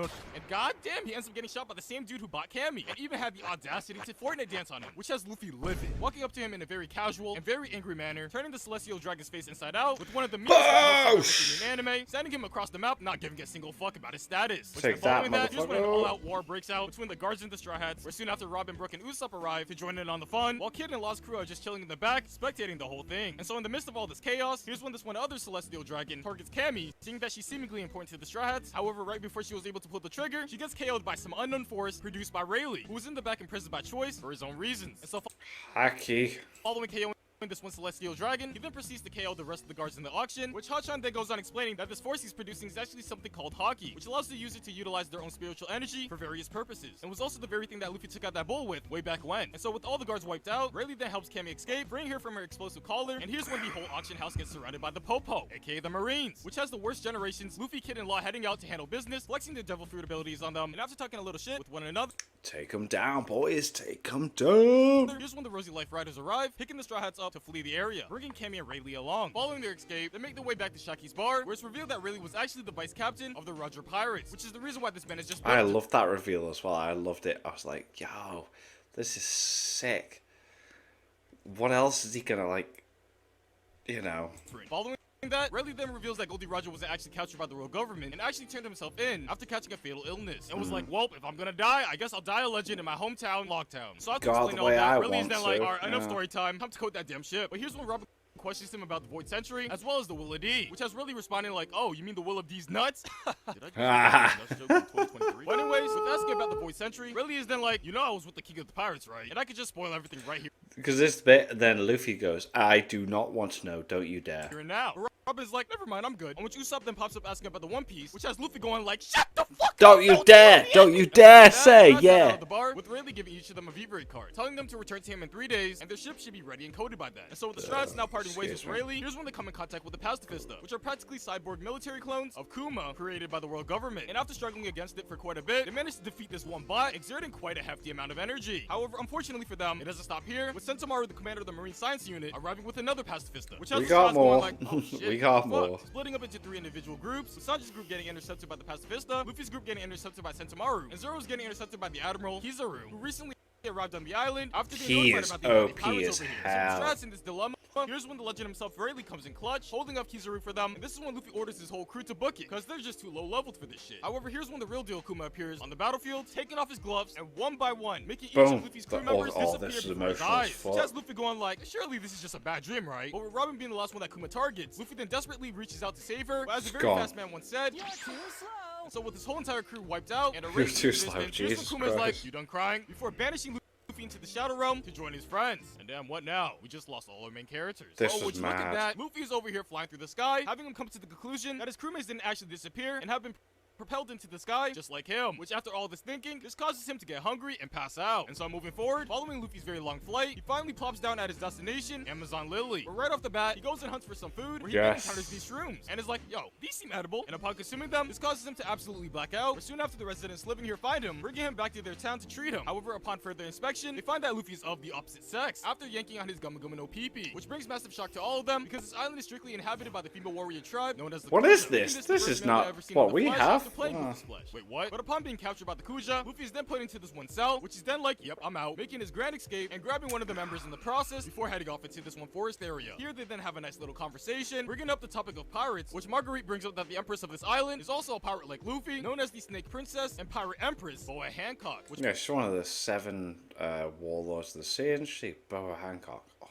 goddamn, he ends up getting shot by the same dude who bought Kami, and even had the audacity to Fortnite dance on him, which has Luffy livid, walking up to him in a very casual and very angry manner, turning the Celestial Dragon's face inside out with one of the meanest in anime, sending him across the map, not giving a single fuck about his status. Which Take then following that, here's when an motherfucker. all-out war breaks out between the guards and the Straw Hats, where soon after Robin, Brook, and Usopp arrive to join in on the fun, while Kid and Law's crew are just chilling in the back, spectating the whole thing. And so in the midst of all this chaos, here's when this one other Celestial Dragon targets Kami, seeing that she's seemingly important to the Straw Hats. However, right before she was able to pull the trigger, she gets KO'd by some unknown force produced by Rayleigh, who was in the back imprisoned by choice for his own reasons. And so Haki. following KOing this one Celestial Dragon, he then proceeds to KO the rest of the guards in the auction, which Hachan then goes on explaining that this force he's producing is actually something called Haki, which allows the user to utilize their own spiritual energy for various purposes, and was also the very thing that Luffy took out that bull with way back when. And so with all the guards wiped out, Rayleigh then helps Kami escape, freeing her from her explosive collar, and here's when the whole auction house gets surrounded by the Popo, aka the Marines, which has the worst generations, Luffy, Kid, and Law heading out to handle business, flexing their devil fruit abilities on them, and after talking a little shit with one another, Take him down, boys. Take him down. here's when the Rosy Life Riders arrive, picking the Straw Hats up to flee the area, bringing Kami and Rayleigh along. Following their escape, they make their way back to Shaki's bar, where it's revealed that Rayleigh was actually the vice captain of the Roger Pirates, which is the reason why this man is just I loved that reveal as well. I loved it. I was like, yo, this is sick. What else is he gonna, like, you know? Following that, Rayleigh then reveals that Goldie Roger wasn't actually captured by the royal government and actually turned himself in after catching a fatal illness, and was like, well, if I'm gonna die, I guess I'll die a legend in my hometown, Loguetown. So I have to God, explain the all way that. I Rayleigh's want then like, to, alright, enough yeah. story time, time to code that damn ship. But here's when Robin questions him about the Void Century, as well as the Will of D, which has really responding like, oh, you mean the Will of D's nuts? Did I just joke in 2023? But anyways, with asking about the Void Century, really is then like, you know I was with the King of the Pirates, right? And I could just spoil everything right here. Because this bit, then Luffy goes, I do not want to know, don't you dare. Here and now. Robin's like, never mind, I'm good. On which Usopp then pops up asking about the One Piece, which has Luffy going like, shut the fuck up! Don't you dare! Don't you dare say, yeah! The bar, with Rayleigh giving each of them a V-Break card, telling them to return to him in 3 days, and their ship should be ready and coded by then. And so with the Strats now parting ways with Rayleigh, here's when they come in contact with the Pacifista, which are practically cyborg military clones of Kuma, created by the world government. And after struggling against it for quite a bit, they managed to defeat this one bot, exerting quite a hefty amount of energy. However, unfortunately for them, it doesn't stop here, with Sentomaru, the commander of the Marine Science Unit, arriving with another Pacifista, which has We the got Strats going more. like, oh shit, We got what the fuck? more. Splitting up into 3 individual groups, with Sanji's group getting intercepted by the Pacifista, Luffy's group getting intercepted by Sentomaru, and Zoro's getting intercepted by the Admiral Kizaru, who recently arrived on the island after being notified about the Buggy Pirates over here. So with Strats in this dilemma, here's when the legend himself Rayleigh comes in clutch, holding up Kizaru for them, and this is when Luffy orders his whole crew to book it, because they're just too low leveled for this shit. However, here's when the real deal Kuma appears on the battlefield, taking off his gloves, and one by one, making each of Luffy's crew members disappear this is before his emotional as eyes. fuck. Which has Luffy going like, surely this is just a bad dream, right? But with Robin being the last one that Kuma targets, Luffy then desperately reaches out to save her, but as a very fast man once said, "You're too slow." So with his whole entire crew wiped out, and a You're race too to slow, distance, here's when Jesus Kuma's like, Christ. "You done crying?" Before banishing Luffy into the Shadow Realm to join his friends. And damn, what now? We just lost all our main characters. This oh, is would you look at mad. that? Luffy is over here flying through the sky, having him come to the conclusion that his crewmates didn't actually disappear and have been propelled into the sky just like him, which after all this thinking, this causes him to get hungry and pass out. And so moving forward, following Luffy's very long flight, he finally plops down at his destination, Amazon Lily. But right off the bat, he goes and hunts for some food, where he then encounters these shrooms, and is like, yo, these seem edible. And upon consuming them, this causes him to absolutely black out, where soon after the residents living here find him, bringing him back to their town to treat him. However, upon further inspection, they find that Luffy is of the opposite sex, after yanking on his Gumma Gumma no Pee-Pee, which brings massive shock to all of them, because this island is strictly inhabited by the female warrior tribe known as the What Kuja. is this? This is not what we have. Wait, what? But upon being captured by the Kuja, Luffy is then put into this one cell, which is then like, yep, I'm out, making his grand escape and grabbing one of the members in the process before heading off into this one forest area. Here they then have a nice little conversation, bringing up the topic of pirates, which Marguerite brings up that the Empress of this island is also a pirate like Luffy, known as the Snake Princess and Pirate Empress, Boa Hancock. Which Yeah, she's one of the 7 warlords of the sea, and she, Boa Hancock. Oh,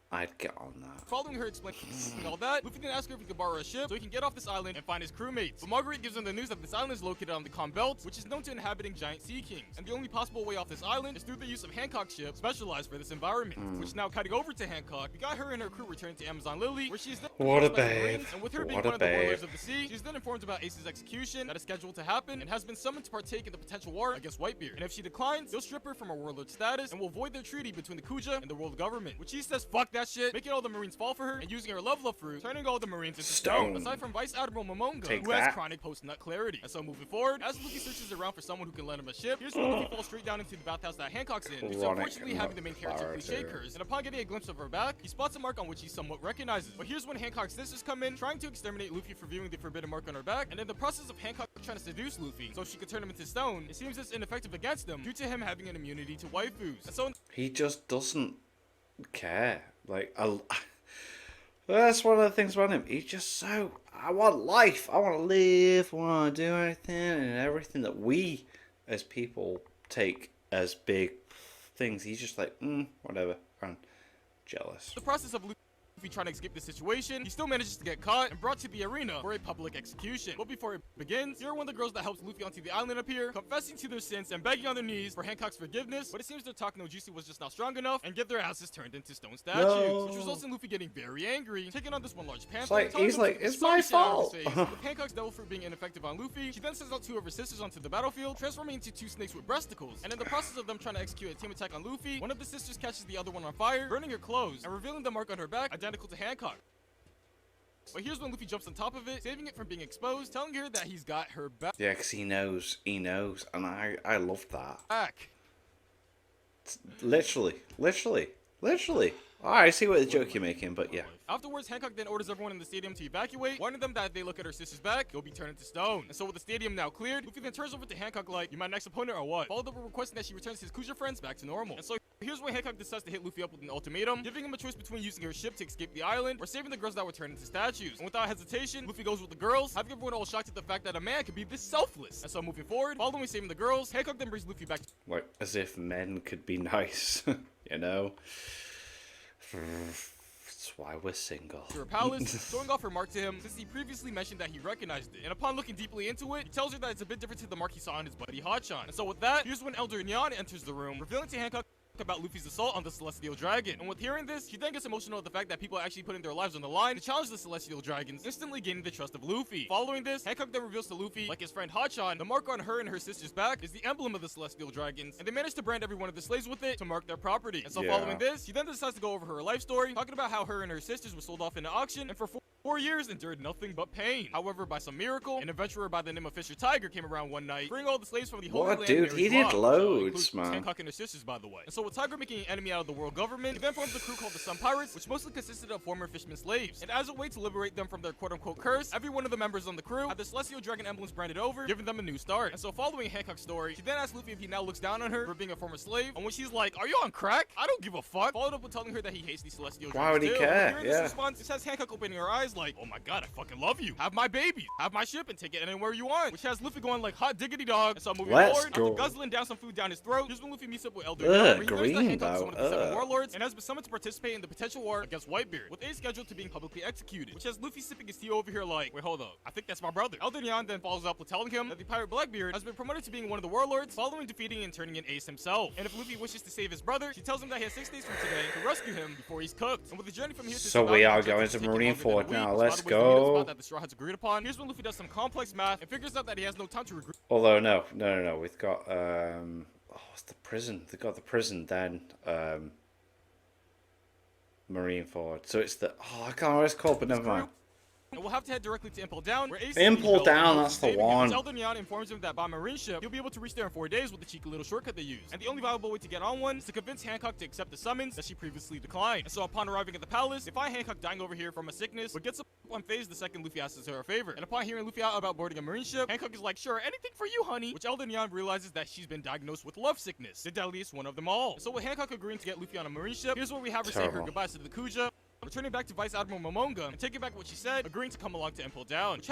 I'd get on that. Following her explaining all that, Luffy then asks her if he can borrow a ship so he can get off this island and find his crewmates. But Marguerite gives him the news that this island is located on the Calm Belt, which is known to inhabiting giant sea kings. And the only possible way off this island is through the use of Hancock's ship, specialized for this environment. Which now cutting over to Hancock, we got her and her crew returning to Amazon Lily, where she's then What a by the babe. Marines, and with her being What a one of the babe. warlords of the sea, she's then informed about Ace's execution that is scheduled to happen and has been summoned to partake in the potential war against Whitebeard. And if she declines, they'll strip her from her warlord status and will void their treaty between the Kuja and the world government. Which she says fuck that shit, making all the Marines fall for her and using her level up fruit, turning all the Marines into stone. Aside from Vice Admiral Momonga, who has chronic post-nut clarity. And so moving forward, as Luffy searches around for someone who can lend him a ship, here's when Luffy falls straight down into the bathhouse that Hancock's in, so unfortunately having the main character cliche curse. And upon getting a glimpse of her back, he spots a mark on which he somewhat recognizes. But here's when Hancock's sisters come in, trying to exterminate Luffy for viewing the forbidden mark on her back, and in the process of Hancock trying to seduce Luffy so she could turn him into stone, it seems it's ineffective against them due to him having an immunity to waifus. And so He just doesn't care. Like, that's one of the things about him. He's just so, I want life. I want to live. I want to do anything and everything that we as people take as big things. He's just like, whatever. I'm jealous. the process of Luffy trying to escape the situation, he still manages to get caught and brought to the arena for a public execution. But before it begins, here are one of the girls that helps Luffy onto the island appear, confessing to their sins and begging on their knees for Hancock's forgiveness. But it seems their talk no juicy was just not strong enough and get their asses turned into stone statues, which results in Luffy getting very angry, taking on this one large panther. He's like, it's my fault. With Hancock's devil fruit being ineffective on Luffy, she then sends out 2 of her sisters onto the battlefield, transforming into 2 snakes with breasticles. And in the process of them trying to execute a team attack on Luffy, one of the sisters catches the other one on fire, burning her clothes and revealing the mark on her back identical to Hancock. But here's when Luffy jumps on top of it, saving it from being exposed, telling her that he's got her back. Yeah, because he knows, and I love that. Literally. I see what the joke you're making, but yeah. Afterwards, Hancock then orders everyone in the stadium to evacuate, warning them that if they look at her sister's back, they'll be turned into stone. And so with the stadium now cleared, Luffy then turns over to Hancock like, you my next opponent or what? Followed up with requesting that she returns his Kuja friends back to normal. And so here's when Hancock decides to hit Luffy up with an ultimatum, giving him a choice between using her ship to escape the island or saving the girls that were turned into statues. And without hesitation, Luffy goes with the girls, having everyone all shocked at the fact that a man could be this selfless. And so moving forward, following saving the girls, Hancock then brings Luffy back to Like, as if men could be nice, you know? That's why we're single. To her palace, showing off her mark to him since he previously mentioned that he recognized it. And upon looking deeply into it, he tells her that it's a bit different to the mark he saw on his buddy Hotchan. And so with that, here's when Elder Nyan enters the room, revealing to Hancock about Luffy's assault on the Celestial Dragon. And with hearing this, she then gets emotional at the fact that people are actually putting their lives on the line to challenge the Celestial Dragons, instantly gaining the trust of Luffy. Following this, Hancock then reveals to Luffy, like his friend Hotchan, the mark on her and her sister's back is the emblem of the Celestial Dragons, and they managed to brand every one of the slaves with it to mark their property. And so following this, she then decides to go over her life story, talking about how her and her sisters were sold off in an auction, and for 4 years endured nothing but pain. However, by some miracle, an adventurer by the name of Fisher Tiger came around one night, freeing all the slaves from the Holy Land. Dude, he did loads, man. Hancock and her sisters, by the way. And so with Tiger making an enemy out of the world government, he then forms a crew called the Sun Pirates, which mostly consisted of former fishermen slaves. And as a way to liberate them from their quote-unquote curse, every one of the members on the crew had the Celestial Dragon emblems branded over, giving them a new start. And so following Hancock's story, she then asks Luffy if he now looks down on her for being a former slave, on which he's like, "Are you on crack? I don't give a fuck." Followed up with telling her that he hates the Celestial Dragons. Why would he care? Hearing this response, it has Hancock opening her eyes like, "Oh my god, I fucking love you. Have my baby. Have my ship and take it anywhere you want." Which has Luffy going like hot diggity dog. And so moving forward, after guzzling down some food down his throat, here's when Luffy meets up with Elder Nyan, where he learns that Hancock is one of the 7 warlords and has been summoned to participate in the potential war against Whitebeard, with Ace scheduled to being publicly executed. Which has Luffy sipping his tea over here like, "Wait, hold up. I think that's my brother." Elder Nyan then follows up with telling him that the pirate Blackbeard has been promoted to being one of the warlords, following defeating and turning in Ace himself. And if Luffy wishes to save his brother, she tells him that he has 6 days from today to rescue him before he's cooked. And with the journey from here to so we are going to Marineford now. Let's go. That the Straw Hats agreed upon. Here's when Luffy does some complex math and figures out that he has no time to regret. Although no. We've got what's the prison? They've got the prison then. Marineford. So it's the I can't remember what it's called, but never mind. And we'll have to head directly to Impel Down, where Ace Impel Down, that's the one. Elder Nyan informs him that by marine ship, he'll be able to reach there in 4 days with the cheeky little shortcut they use. And the only viable way to get on one is to convince Hancock to accept the summons that she previously declined. And so upon arriving at the palace, they find Hancock dying over here from a sickness, but gets up unfazed the second Luffy asks her a favor. And upon hearing Luffy out about boarding a marine ship, Hancock is like, "Sure, anything for you, honey." Which Elder Nyan realizes that she's been diagnosed with love sickness, the deadliest one of them all. And so with Hancock agreeing to get Luffy on a marine ship, here's where we have her say her goodbyes to the Kuja, returning back to Vice Admiral Momonga and taking back what she said, agreeing to come along to Impel Down. Which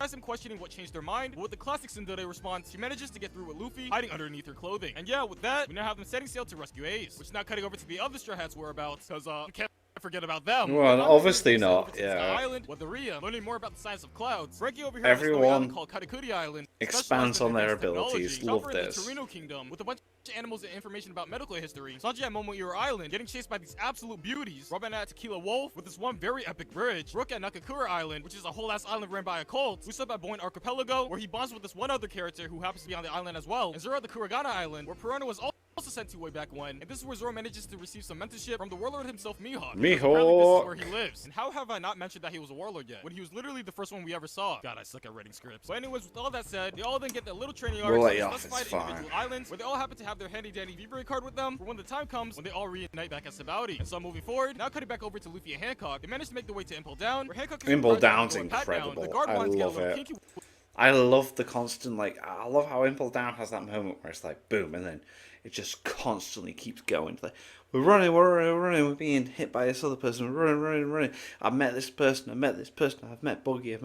has him questioning what changed her mind, but with the classic Tsundere response, she manages to get through with Luffy hiding underneath her clothing. And yeah, with that, we now have them setting sail to rescue Ace, which now cutting over to the other Straw Hats whereabouts, because we can't forget about them. Well, obviously not. Yeah. Island with Aria, learning more about the science of clouds. Frankie over here Everyone called Katakuri Island expands on their abilities. Love this. The Torino Kingdom with a bunch of animals and information about medical history. Sanji at Momoiro Island getting chased by these absolute beauties. Robin at Tequila Wolf with this one very epic bridge. Rook at Nakakura Island, which is a whole ass island ran by a cult. Usopp at Boyne Archipelago, where he bonds with this one other character who happens to be on the island as well. And Zoro at the Kuragana Island, where Piranha was also sent to way back when. And this is where Zoro manages to receive some mentorship from the warlord himself, Mihawk. Apparently this is where he lives. And how have I not mentioned that he was a warlord yet, when he was literally the first one we ever saw? God, I suck at writing scripts. But anyways, with all that said, they all then get their little training arcs on specified individual islands, where they all happen to have their handy-dandy V-Ray card with them for when the time comes when they all reunite back at Sabaody. And so moving forward, now cutting back over to Luffy and Hancock, they manage to make their way to Impel Down, where Hancock is Impel Down's incredible. I love it. I love the constant, I love how Impel Down has that moment where it's like, boom, and then it just constantly keeps going. Like, we're running, we're being hit by this other person, we're running. I've met this person, I've met Buggy,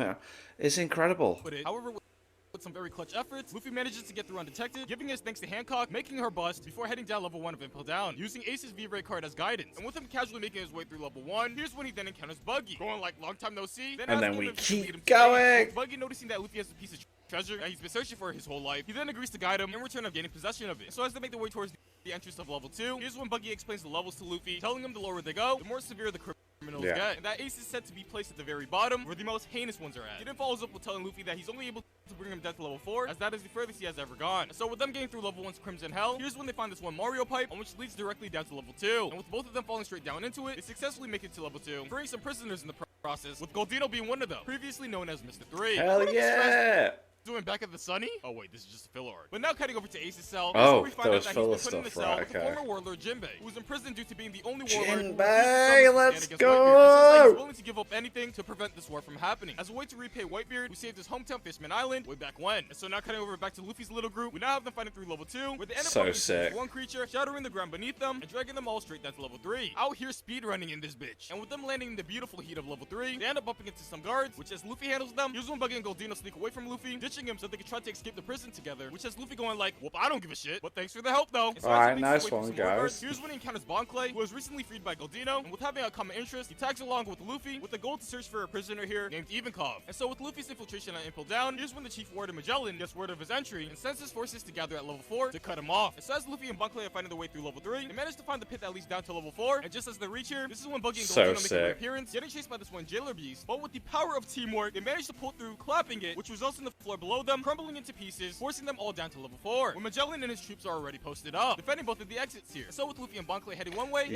It's incredible. However, with some very clutch efforts, Luffy manages to get through undetected, giving his thanks to Hancock, making her bust before heading down level 1 of Impel Down, using Ace's V-Ray card as guidance. And with him casually making his way through level 1, here's when he then encounters Buggy, going like, "Long time no see." And then we keep going. Buggy noticing that Luffy has a piece of treasure that he's been searching for his whole life, he then agrees to guide him in return of gaining possession of it. So as they make their way towards the entrance of level 2, here's when Buggy explains the levels to Luffy, telling him the lower they go, the more severe the criminals get, and that Ace is said to be placed at the very bottom, where the most heinous ones are at. He then follows up with telling Luffy that he's only able to bring him down to level 4, as that is the furthest he has ever gone. And so with them getting through level 1's Crimson Hell, here's when they find this one Mario pipe, on which leads directly down to level 2. And with both of them falling straight down into it, they successfully make it to level 2, freeing some prisoners in the process, with Goldino being one of them, previously known as Mr. 3. Hell yeah! Doing back at the Sunny? Oh wait, this is just a filler arc. But now cutting over to Ace's cell, oh, we find out that he's been put in the cell with the former warlord Jinbei, who was imprisoned due to being the only warlord Jinbei, let's go! He's willing to give up anything to prevent this war from happening, as a way to repay Whitebeard, who saved his hometown Fishman Island way back when. And so now cutting over back to Luffy's little group, we now have them fighting through level 2, where they end up bumping one creature, shattering the ground beneath them, and dragging them all straight down to level 3. Out here speedrunning in this bitch. And with them landing in the beautiful heat of level 3, they end up bumping into some guards, which as Luffy handles them, here's when Buggy and Goldino sneak away from Luffy, ditching approaching him so they can try to escape the prison together, which has Luffy going like, "Whoop, I don't give a shit, but thanks for the help though." Alright, nice one, guys. Here's when he encounters Bankley, who was recently freed by Goldino, and with having a common interest, he tags along with Luffy with the goal to search for a prisoner here named Ivankov. And so with Luffy's infiltration on Impel Down, here's when the Chief Warden Magellan gets word of his entry and sends his forces to gather at level 4 to cut him off. And so as Luffy and Bankley are finding their way through level 3, they manage to find the pit that leads down to level 4, and just as they reach here, this is when Buggy and Goldino make their appearance, getting chased by this one jailer beast. But with the power of teamwork, they manage to pull through, clapping it, which results in the floor below them crumbling into pieces, forcing them all down to level 4, when Magellan and his troops are already posted up, defending both of the exits here. So with Luffy and Bankley heading one way,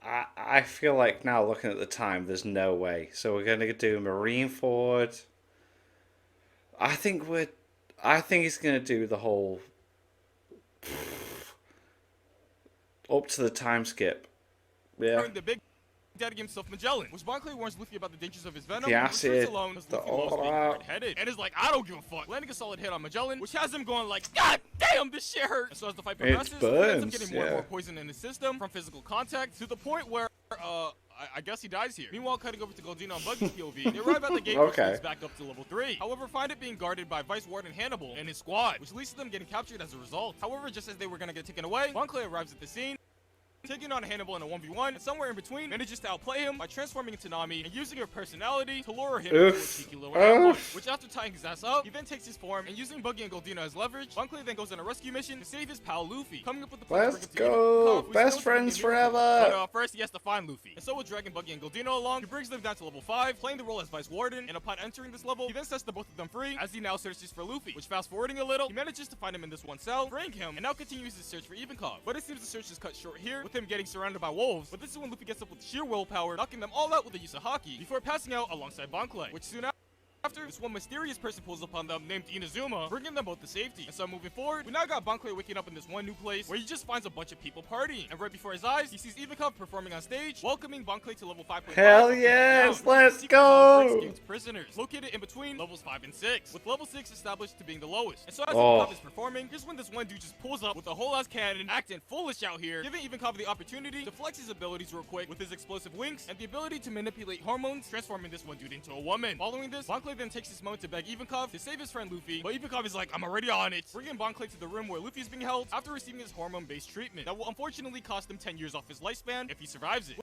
I feel like now looking at the time, there's no way. So we're gonna do Marineford. I think he's gonna do the whole up to the time skip. Yeah. The big daddy himself, Magellan, which Bankley warns Luffy about the dangers of his venom. The acid, alone, the hard-headed, and is like, I don't give a fuck, landing a solid hit on Magellan, which has him going like, God damn, this shit hurts. And so as the fight progresses, he ends up getting more and more poison in his system from physical contact to the point where I guess he dies here. Meanwhile, cutting over to Goldino and Buggy's POV, they arrive at the gate which leads back up to level 3. However, find it being guarded by Vice Warden Hannibal and his squad, which leads to them getting captured as a result. However, just as they were gonna get taken away, Bankley arrives at the scene, taking on Hannibal in a 1v1, and somewhere in between, manages to outplay him by transforming into Nami and using her personality to lure him into a cheeky little ambush, which after tying his ass up, he then takes his form, and using Buggy and Goldino as leverage, Bankley then goes on a rescue mission to save his pal Luffy, coming up with the plan Let's go! Best friends forever! But first, he has to find Luffy, and so with dragging Buggy and Goldino along, he brings them down to level 5, playing the role as Vice Warden, and upon entering this level, he then sets the both of them free, as he now searches for Luffy, which fast forwarding a little, he manages to find him in this one cell, freeing him, and now continues his search for Ivankov. But it seems the search is cut short here, with him getting surrounded by wolves, but this is when Luffy gets up with sheer willpower, knocking them all out with the use of haki, before passing out alongside Bankley, which soon after, this one mysterious person pulls upon them named Inazuma, bringing them both to safety. And so moving forward, we now got Bankley waking up in this one new place where he just finds a bunch of people partying. And right before his eyes, he sees Ivankov performing on stage, welcoming Bankley to level 5.5. Hell yes, let's go! Prisoners, located in between levels 5 and 6, with level 6 established to being the lowest. And so as Ivankov is performing, here's when this one dude just pulls up with a whole ass cannon, acting foolish out here, giving Ivankov the opportunity to flex his abilities real quick with his explosive winks and the ability to manipulate hormones, transforming this one dude into a woman. Following this, Bankley then takes this moment to beg Ivankov to save his friend Luffy, but Ivankov is like, I'm already on it, bringing Bankley to the room where Luffy is being held after receiving his hormone-based treatment that will unfortunately cost him 10 years off his lifespan if he survives it.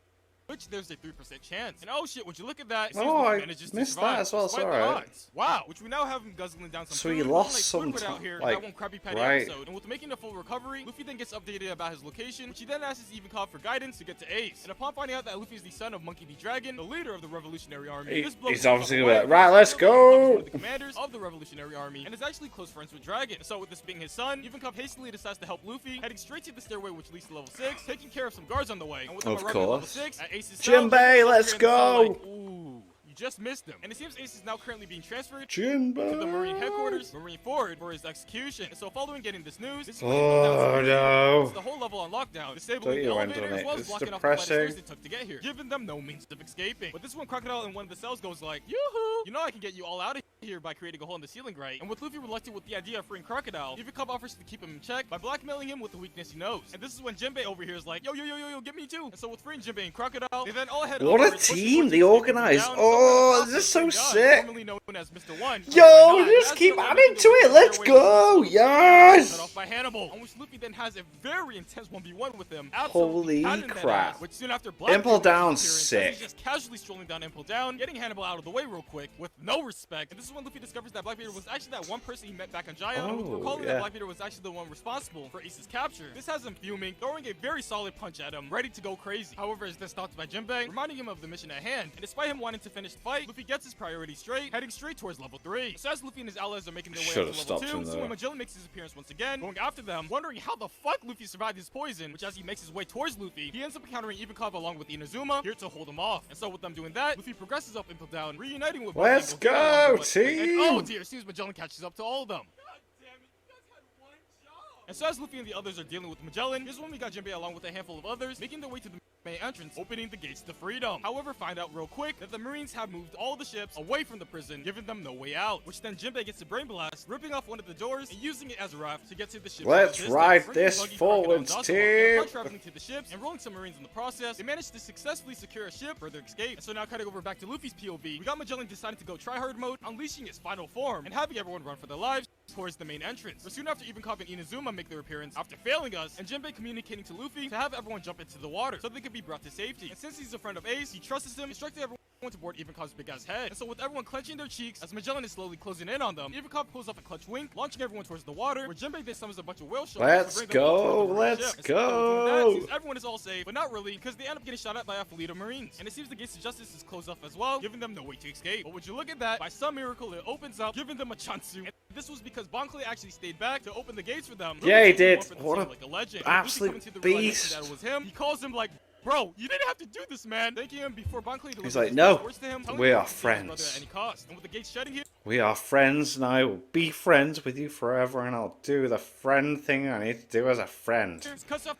Which there's a 3% chance. And oh shit, would you look at that? I missed that as well, sorry. Wow, which we now have him guzzling down some so food. He lost some out here, like, that one Krabby Patty episode. And with making a full recovery, Luffy then gets updated about his location, which he then asks Ivankov for guidance to get to Ace. And upon finding out that Luffy is the son of Monkey D. Dragon, the leader of the Revolutionary Army, he's obviously gonna be like, right, let's go! The commanders of the Revolutionary Army, and is actually close friends with Dragon. So with this being his son, Ivankov hastily decides to help Luffy, heading straight to the stairway which leads to level 6, taking care of some guards on the way. And with them arriving at level 6, at Ace's Jinbei, let's go! Ooh, you just missed him. And it seems Ace is now currently being transferred Jinbei to the Marine headquarters, Marineford, for his execution. And so following getting this news, this is no. the whole level on lockdown, disabling the elevator as well as blocking off the flight of stairs they took to get here, giving them no means of escaping. But this one Crocodile in one of the cells goes like, yoo-hoo! You know I can get you all out of here by creating a hole in the ceiling, right? And with Luffy reluctant with the idea of freeing Crocodile, Ivankov offers to keep him in check by blackmailing him with the weakness he knows. And this is when Jinbei over here is like, yo, get me too. And so with freeing Jinbei and Crocodile, they then all head what over a team they organized. Oh, this is so sick. Formerly known as Mr. One. Yo, just keep adding to it. Let's go. Yes. Cut off by Hannibal, on which Luffy then has a very intense 1v1 with him. Holy crap. Which soon after Impel Down's sick. He's just casually strolling down Impel Down, getting Hannibal out of the way real quick with no respect. And this is when Luffy discovers that Blackbeard was actually that one person he met back on Jaya, and with recalling that Blackbeard was actually the one responsible for Ace's capture. This has him fuming, throwing a very solid punch at him, ready to go crazy. However, is then stopped by Jinbei, reminding him of the mission at hand. And despite him wanting to finish the fight, Luffy gets his priorities straight, heading straight towards level 3. So as Luffy and his allies are making their way up to level 2, so when Magellan makes his appearance once again, going after them, wondering how the fuck Luffy survived his poison, which as he makes his way towards Luffy, he ends up encountering Ivankov along with Inazuma, here to hold him off. And so with them doing that, Luffy progresses up Impel Down, reuniting with Let's go, team! And oh dear, seems Magellan catches up to all of them. God damn it, you guys had one job. And so as Luffy and the others are dealing with Magellan, here's when we got Jinbei along with a handful of others making their way to the main entrance, opening the gates to freedom. However, find out real quick that the Marines have moved all the ships away from the prison, giving them no way out, which then Jinbei gets a brain blast, ripping off one of the doors and using it as a raft to get to the ship. Let's ride this forwards, team! Traveling to the ships and rolling some Marines in the process, they managed to successfully secure a ship for their escape. And so now cutting over back to Luffy's POV, we got Magellan deciding to go tryhard mode, unleashing its final form, and having everyone run for their lives towards the main entrance. But soon after Ivankov and Inazuma make their appearance after failing us, and Jinbei communicating to Luffy to have everyone jump into the water so they could be brought to safety. And since he's a friend of Ace, he trusts him, instructing everyone to board Ivankov's big ass head. And so with everyone clenching their cheeks as Magellan is slowly closing in on them, Ivankov pulls off a clutch wink, launching everyone towards the water, where Jinbei then summons a bunch of whale sharks. Let's go, let's go! So everyone is all safe, but not really, because they end up getting shot at by a fleet of Marines. And it seems the gates of justice is closed off as well, giving them no way to escape. But would you look at that, by some miracle it opens up, giving them a chance. And this was because Bon Clay actually stayed back to open the gates for them. Yeah, he did. What a legend. Absolute beast. That it was him. He calls him like, bro, you didn't have to do this, man. Thanking him before Bon Clay He's like, no, we are friends. At any cost. And with the gates shutting here, we are friends, and I will be friends with you forever, and I'll do the friend thing I need to do as a friend. Cuts off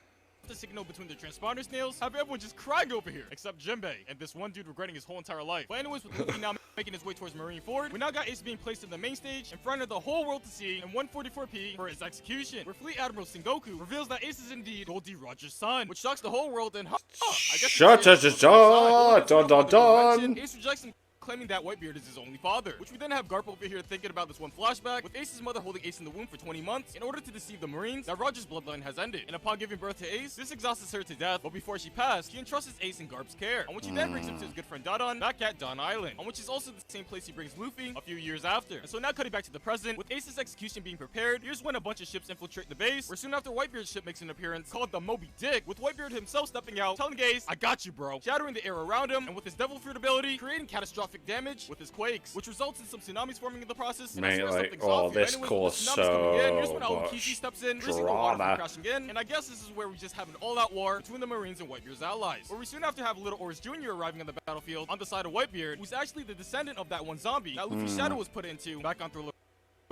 the signal between the transponder snails, have everyone just crying over here, except Jinbei, and this one dude regretting his whole entire life. But anyways, with Luffy now making his way towards Marineford, we now got Ace being placed in the main stage in front of the whole world to see in 144p for his execution, where Fleet Admiral Sengoku reveals that Ace is indeed Goldie Roger's son, which shocks the whole world and I guess Ace rejects him, claiming that Whitebeard is his only father, which we then have Garp over here thinking about this one flashback, with Ace's mother holding Ace in the womb for 20 months in order to deceive the Marines that Roger's bloodline has ended. And upon giving birth to Ace, this exhausts her to death, but before she passed, she entrusts Ace in Garp's care, on which he then brings him to his good friend Dodon back at Don Island, on which is also the same place he brings Luffy a few years after. And so now cutting back to the present, with Ace's execution being prepared, here's when a bunch of ships infiltrate the base, where soon after Whitebeard's ship makes an appearance called the Moby Dick, with Whitebeard himself stepping out, telling Ace, I got you, bro, shattering the air around him, and with his devil fruit ability, creating catastrophic damage with his quakes, which results in some tsunamis forming in the process. Mate, like, oh, this caused so much steps in, drama. Crashing in, and I guess this is where we just have an all-out war between the Marines and Whitebeard's allies, where we soon after have Little Oris Jr. arriving on the battlefield on the side of Whitebeard, who's actually the descendant of that one zombie that Luffy's shadow was put into back on Thriller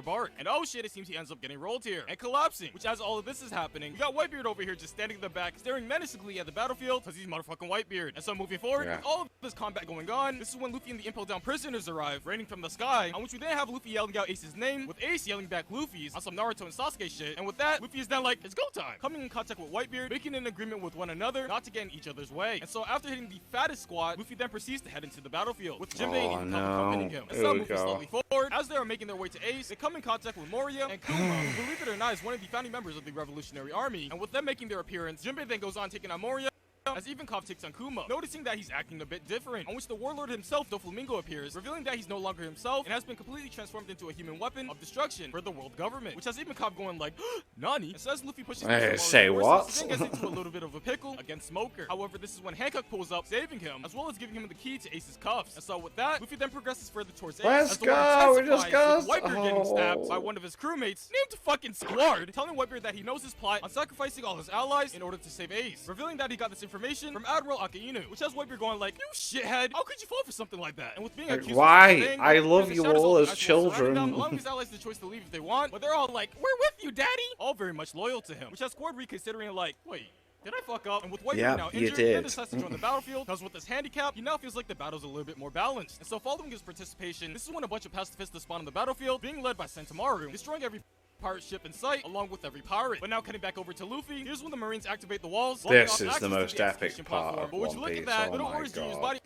Bark. And oh shit, it seems he ends up getting rolled here and collapsing, which as all of this is happening, we got Whitebeard over here just standing in the back, staring menacingly at the battlefield because he's motherfucking Whitebeard. And so moving forward, with all of this combat going on, this is when Luffy and the Impel Down prisoners arrive, raining from the sky, on which we then have Luffy yelling out Ace's name, with Ace yelling back Luffy's on some Naruto and Sasuke shit. And with that, Luffy is then like, it's go time, coming in contact with Whitebeard, making an agreement with one another not to get in each other's way. And so after hitting the fattest squad, Luffy then proceeds to head into the battlefield, with Jinbei and Impel accompanying him. And so moving slowly forward, as they are making their way to Ace, they come in contact with Moria and Kuma, who, believe it or not, is one of the founding members of the Revolutionary Army. And with them making their appearance, Jinbei then goes on taking on Moria, as Ivankov takes on Kuma, noticing that he's acting a bit different, on which the warlord himself, Doflamingo, appears, revealing that he's no longer himself and has been completely transformed into a human weapon of destruction for the world government, which has Ivankov going like, Nani? And so as Luffy pushes say what? He then gets into a little bit of a pickle against Smoker. However, this is when Hancock pulls up, saving him, as well as giving him the key to Ace's cuffs. And so with that, Luffy then progresses further towards Ace, let's go, we just got Whitebeard getting stabbed by one of his crewmates, named fucking Squard, telling Whitebeard that he knows his plot on sacrificing all his allies in order to save Ace, revealing that he got this information from Admiral Akainu, which has Whitebeard going like, you shithead, how could you fall for something like that? And with being accused why? Of thing, I love you all as children. Allowing his allies the choice to leave if they want, but they're all like, we're with you, daddy! All very much loyal to him, which has Squad reconsidering like, wait, did I fuck up? And with Whitebeard now injured, he decides to join the battlefield, because with his handicap, he now feels like the battle's a little bit more balanced. And so following his participation, this is when a bunch of pacifists spawn on the battlefield, being led by Sentamaru, destroying every pirate ship in sight, along with every pirate. But now cutting back over to Luffy, here's when the Marines activate the walls. This is the most epic part of But would you look at that, Little Oris Jr.'s body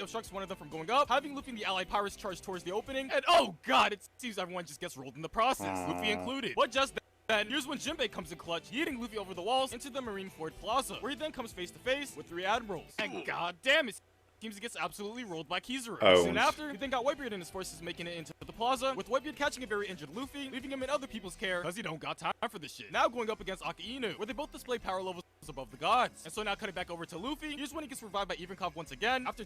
obstructs one of them from going up, having Luffy and the allied pirates charge towards the opening, and oh god, it seems everyone just gets rolled in the process, Luffy included. But just then, here's when Jinbei comes in clutch, yeeting Luffy over the walls into the Marineford Plaza, where he then comes face to face with 3 admirals. And god damn it, seems he gets absolutely rolled by Kizaru. Soon after, we then got Whitebeard and his forces making it into the plaza, with Whitebeard catching a very injured Luffy, leaving him in other people's care, because he don't got time for this shit. Now going up against Akainu, where they both display power levels above the gods. And so now cutting back over to Luffy, here's when he gets revived by Ivankov once again, after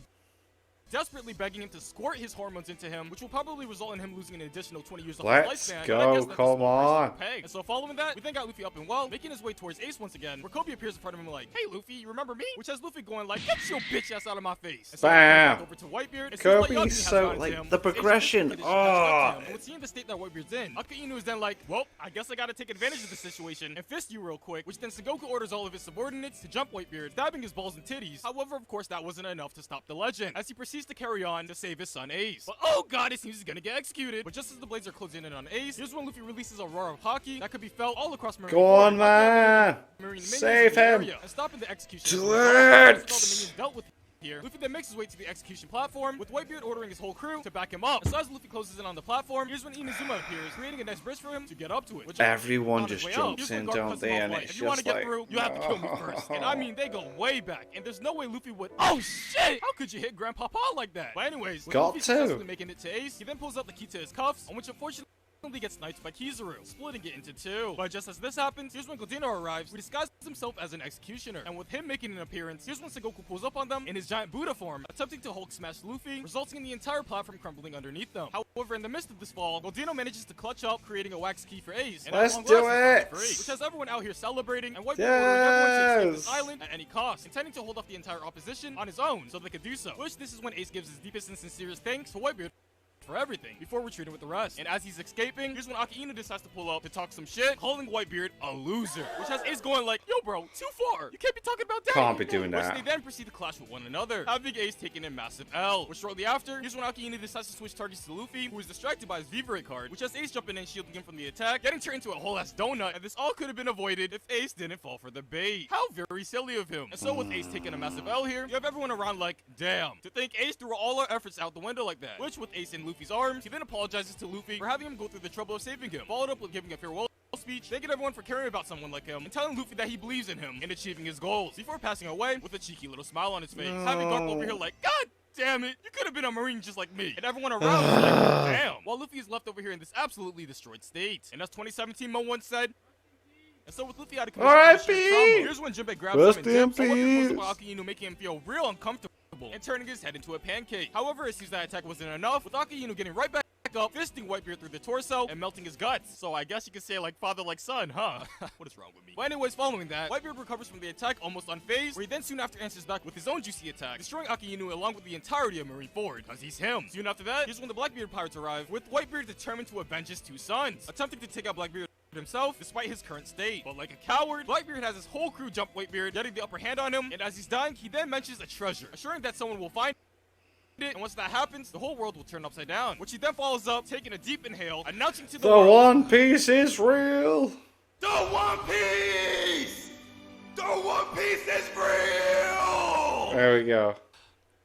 desperately begging him to squirt his hormones into him, which will probably result in him losing an additional 20 years of his Let's lifespan. go, come on. And so following that, we then got Luffy up and well, making his way towards Ace once again, where Kobe appears in front of him like, "Hey Luffy, you remember me?" Which has Luffy going like, "Get your bitch ass out of my face." And so Bam! over to Whitebeard, and Kobe's so, like, the progression, and with seeing the state that Whitebeard's in, Akainu is then like, "Well, I guess I gotta take advantage of the situation and fist you real quick," which then Sengoku orders all of his subordinates to jump Whitebeard, stabbing his balls and titties. However, of course, that wasn't enough to stop the legend, as he proceeds to carry on to save his son Ace. But oh god, it seems he's gonna get executed. But just as the blades are closing in on Ace, here's when Luffy releases a roar of hockey that could be felt all across Marineford. Go on, man! Save him! And stopping the execution. Do it! Dealt with here. Luffy then makes his way to the execution platform, with Whitebeard ordering his whole crew to back him up. And so as Luffy closes in on the platform, here's when Inazuma appears, creating a nice bridge for him to get up to it. Which everyone just jumps in, don't they? And it's if you want to just get through, you have to kill me first. And I mean, they go way back, and there's no way Luffy would. Oh shit! How could you hit Grandpapa like that? But anyways, with Luffy successfully making it to Ace, he then pulls out the key to his cuffs, on which unfortunately gets sniped by Kizaru, splitting it into two. But just as this happens, here's when Godino arrives, who disguises himself as an executioner. And with him making an appearance, here's when Sengoku pulls up on them in his giant Buddha form, attempting to Hulk smash Luffy, resulting in the entire platform crumbling underneath them. However, in the midst of this fall, Godino manages to clutch up, creating a wax key for Ace. And let's do it! Which has everyone out here celebrating, and Whitebeard ordering everyone to escape this island at any cost, intending to hold off the entire opposition on his own, so they could do so. Which this is when Ace gives his deepest and sincerest thanks to Whitebeard for everything before retreating with the rest. And as he's escaping, here's when Akainu decides to pull up to talk some shit, calling Whitebeard a loser, which has Ace going like, "Yo bro, too far, you can't be talking about that." Can't be doing that. Which they then proceed to clash with one another, having Ace taking a massive L. Which shortly after, here's when Akainu decides to switch targets to Luffy, who is distracted by his Vivere card, which has Ace jumping in, shielding him from the attack, getting turned into a whole ass donut. And this all could have been avoided if Ace didn't fall for the bait. How very silly of him. And so with Ace taking a massive L here, you have everyone around like, damn, to think Ace threw all our efforts out the window like that. Which with Ace in Luffy's arms, he then apologizes to Luffy for having him go through the trouble of saving him, followed up with giving a farewell speech, thanking everyone for caring about someone like him, and telling Luffy that he believes in him and achieving his goals, before passing away with a cheeky little smile on his face, having Garp over here like, "God damn it, you could have been a Marine just like me." And everyone around is like, damn. While Luffy is left over here in this absolutely destroyed state. And as 2017 Mo once said, and so with Luffy out of commission, here's when Jinbei grabs him and dips, so Luffy pulls up Akainu, making him feel real uncomfortable and turning his head into a pancake. However, it seems that attack wasn't enough, with Akainu getting right back up, fisting Whitebeard through the torso and melting his guts. So I guess you could say like father like son, huh? What is wrong with me? But anyways, following that, Whitebeard recovers from the attack almost unfazed, where he then soon after answers back with his own juicy attack, destroying Akainu along with the entirety of Marineford, cause he's him. Soon after that, here's when the Blackbeard pirates arrive, with Whitebeard determined to avenge his two sons, attempting to take out Blackbeard himself despite his current state. But like a coward, Blackbeard has his whole crew jump Whitebeard, getting the upper hand on him, and as he's dying, he then mentions a treasure, assuring that someone will find it, and once that happens, the whole world will turn upside down. Which he then follows up, taking a deep inhale, announcing to the world, One Piece is real! The One Piece! The One Piece is real! There we go.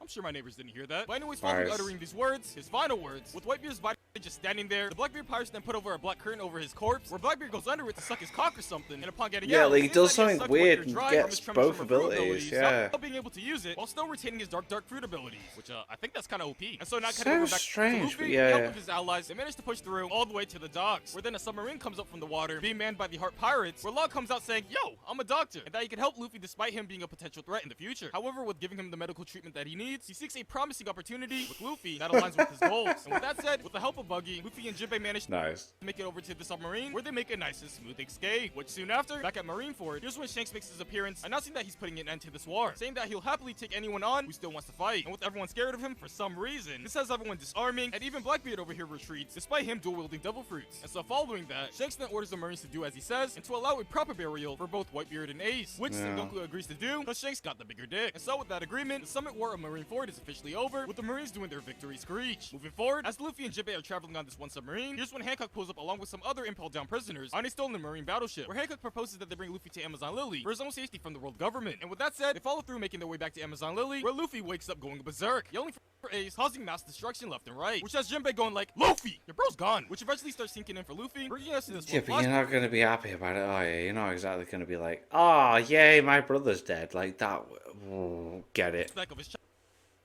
I'm sure my neighbors didn't hear that. But anyways, following uttering these words, his final words, with Whitebeard's body just standing there, the Blackbeard pirates then put over a black curtain over his corpse, where Blackbeard goes under it to suck his cock or something, and upon getting out, like he does like something weird and gets both abilities, yeah. Not being able to use it, while still retaining his dark fruit abilities, which I think that's kind of OP. And so now So kind of back strange, to but Luffy, yeah, help yeah. with his allies, they managed to push through all the way to the docks, where then a submarine comes up from the water, being manned by the Heart Pirates, where Log comes out saying, "Yo, I'm a doctor," and that he can help Luffy despite him being a potential threat in the future. However, with giving him the medical treatment that he needs, he seeks a promising opportunity with Luffy that aligns with his goals. And with that said, with the help of Buggy, Luffy and Jinbei manage to make it over to the submarine, where they make a nice and smooth escape. Which soon after, back at Marineford, here's when Shanks makes his appearance, announcing that he's putting an end to this war, saying that he'll happily take anyone on who still wants to fight. And with everyone scared of him for some reason, this has everyone disarming, and even Blackbeard over here retreats, despite him dual-wielding devil fruits. And so following that, Shanks then orders the Marines to do as he says, and to allow a proper burial for both Whitebeard and Ace, which Sengoku agrees to do, because Shanks got the bigger dick. And so with that agreement, the Summit War of Marineford is officially over, with the Marines doing their victory screech. Moving forward, as Luffy and Jinbei are traveling on this one submarine, here's when Hancock pulls up along with some other Impel Down prisoners on a stolen marine battleship, where Hancock proposes that they bring Luffy to Amazon Lily for his own safety from the world government. And with that said, they follow through, making their way back to Amazon Lily, where Luffy wakes up going berserk, yelling for Ace, causing mass destruction left and right, which has Jinbei going like, "Luffy, your bro's gone," which eventually starts sinking in for Luffy, bringing us to this Yeah, but you're not going to be happy about it, are you? You're not exactly going to be like, "Oh, yay, my brother's dead." Like that, get it. Back of his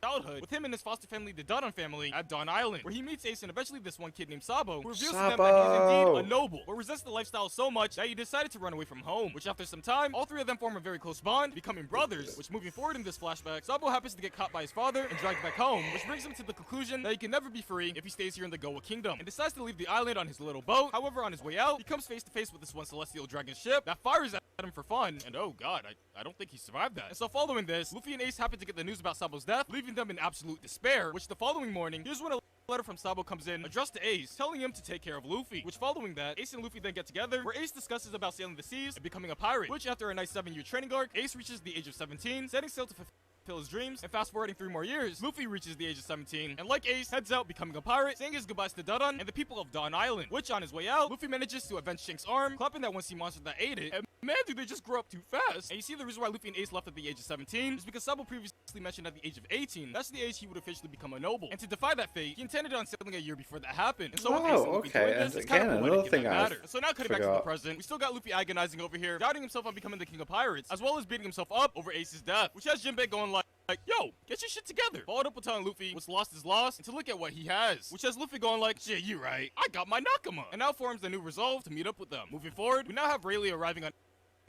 childhood with him and his foster family, the Dudon family, at Dawn Island, where he meets Ace and eventually this one kid named Sabo, who reveals to them that he is indeed a noble, but resists the lifestyle so much that he decided to run away from home, which after some time, all three of them form a very close bond, becoming brothers, which moving forward in this flashback, Sabo happens to get caught by his father and dragged back home, which brings him to the conclusion that he can never be free if he stays here in the Goa Kingdom, and decides to leave the island on his little boat. However, on his way out, he comes face to face with this one celestial dragon ship that fires at him for fun, and oh god, I don't think he survived that. And so following this, Luffy and Ace happen to get the news about Sabo's death, leaving them in absolute despair, which the following morning, here's when a letter from Sabo comes in, addressed to Ace, telling him to take care of Luffy, which following that, Ace and Luffy then get together, where Ace discusses about sailing the seas and becoming a pirate, which after a nice 7-year training arc, Ace reaches the age of 17, setting sail to fulfill his dreams, and fast forwarding 3 more years, Luffy reaches the age of 17, and like Ace, heads out becoming a pirate, saying his goodbyes to Dudon and the people of Dawn Island, which on his way out, Luffy manages to avenge Shanks' arm, clapping that one sea monster that ate it, and man, dude, they just grow up too fast. And you see the reason why Luffy and Ace left at the age of 17 is because Sabo previously mentioned at the age of 18, that's the age he would officially become a noble. And to defy that fate, he intended on sailing a year before that happened. And so with Ace and Luffy doing this, it's kind of poetic in that matter. And so now cutting back to the present, we still got Luffy agonizing over here, doubting himself on becoming the king of pirates, as well as beating himself up over Ace's death, which has Jinbei going like, yo, get your shit together. Followed up with telling Luffy what's lost is lost, and to look at what he has, which has Luffy going like, shit, you right, I got my Nakama, and now forms the new resolve to meet up with them. Moving forward, we now have Rayleigh arriving on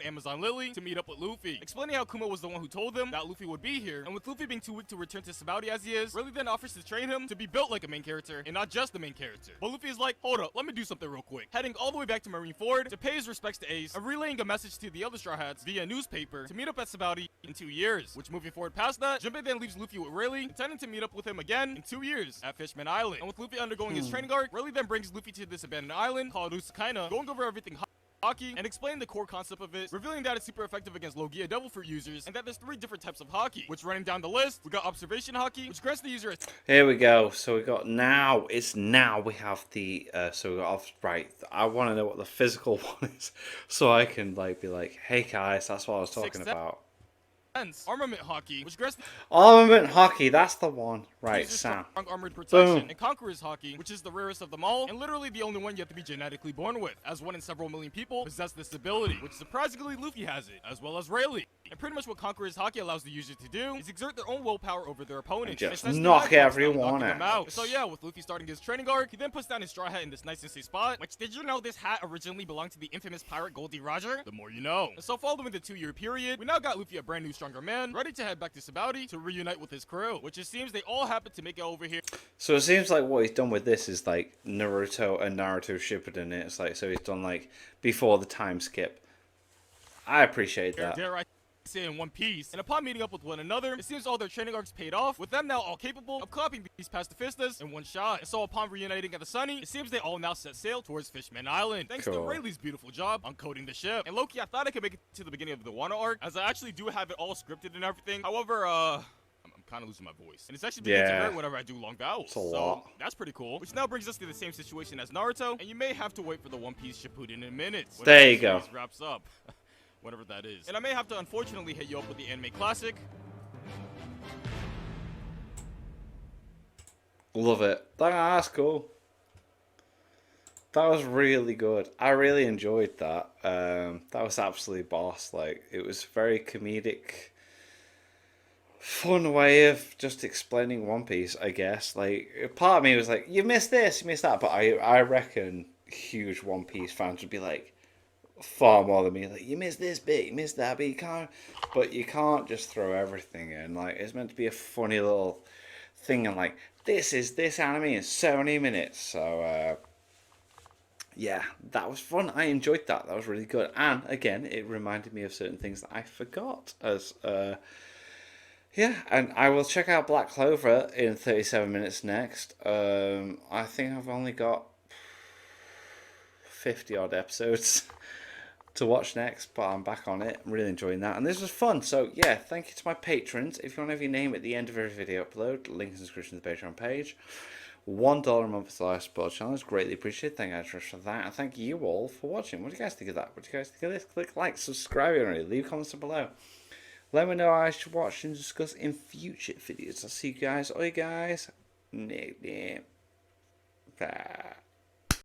Amazon Lily to meet up with Luffy, explaining how Kuma was the one who told them that Luffy would be here, and with Luffy being too weak to return to Sabaody as he is, Rayleigh then offers to train him to be built like a main character, and not just the main character. But Luffy is like, hold up, let me do something real quick, heading all the way back to Marineford to pay his respects to Ace, and relaying a message to the other Straw Hats via newspaper to meet up at Sabaody in 2 years, which moving forward past that, Jinbei then leaves Luffy with Rayleigh, intending to meet up with him again in 2 years at Fishman Island. And with Luffy undergoing his training arc, Rayleigh then brings Luffy to this abandoned island called Usakaina, going over everything Haki, and explain the core concept of it, revealing that it's super effective against Logia Devil Fruit users, and that there's 3 different types of Haki, which running down the list, we got Observation Haki, which grants the user a... Here we go. So we got now, we have the, so we got, right, I want to know what the physical one is, so I can like be like, hey guys, that's what I was talking about. Armament Haki, which grants Armament Haki, that's the one. Right, Sam. Strong armored protection. Boom. And Conqueror's Haki, which is the rarest of them all, and literally the only one you have to be genetically born with, as 1 in several million people possess this ability, which surprisingly Luffy has it, as well as Rayleigh. And pretty much what Conqueror's Haki allows the user to do is exert their own willpower over their opponent. Just knock everyone out. So yeah, with Luffy starting his training arc, he then puts down his straw hat in this nice and safe spot, which did you know this hat originally belonged to the infamous pirate Goldie Roger? The more you know. And so following the 2-year period, we now got Luffy a brand new stronger man, ready to head back to Sabaody to reunite with his crew, which it seems they all happen to make it over here. So it seems like what he's done with this is like Naruto and Naruto Shippuden. It's like, so he's done like before the time skip. I appreciate that. Dare I say in one piece, and upon meeting up with one another, it seems all their training arcs paid off, with them now all capable of clapping these pacifistas in one shot. And so upon reuniting at the Sunny, it seems they all now set sail towards Fishman Island, thanks to Rayleigh's beautiful job on coding the ship. And Loki, I thought I could make it to the beginning of the Wano arc, as I actually do have it all scripted and everything. However, I'm kind of losing my voice, and it's actually beginning to hurt whenever I do long vowels. So that's pretty cool. Which now brings us to the same situation as Naruto, and you may have to wait for the One Piece Shippuden in a minute. There you go. Wraps up. Whatever that is. And I may have to unfortunately hit you up with the anime classic. Love it. That's cool. That was really good. I really enjoyed that. That was absolutely boss. Like, it was very comedic, fun way of just explaining One Piece, I guess. Like, part of me was like, you missed this, you missed that. But I reckon huge One Piece fans would be like, far more than me, like, you missed this bit, you missed that bit, you can't just throw everything in. Like, it's meant to be a funny little thing, and like, this anime in so many minutes. So yeah, that was fun. I enjoyed that. That was really good. And again, it reminded me of certain things that I forgot. As yeah, and I will check out Black Clover in 37 minutes next. I think I've only got 50 odd episodes to watch next, but I'm back on it. I'm really enjoying that, and this was fun. So yeah, thank you to my patrons. If you want to have your name at the end of every video upload, link in the description to the Patreon page. $1 a month for the live support channel is greatly appreciated. Thank you guys for that, and thank you all for watching. What do you guys think of that? What do you guys think of this? Click like, subscribe, and leave comments below. Let me know what I should watch and discuss in future videos. I'll see you guys. Bye.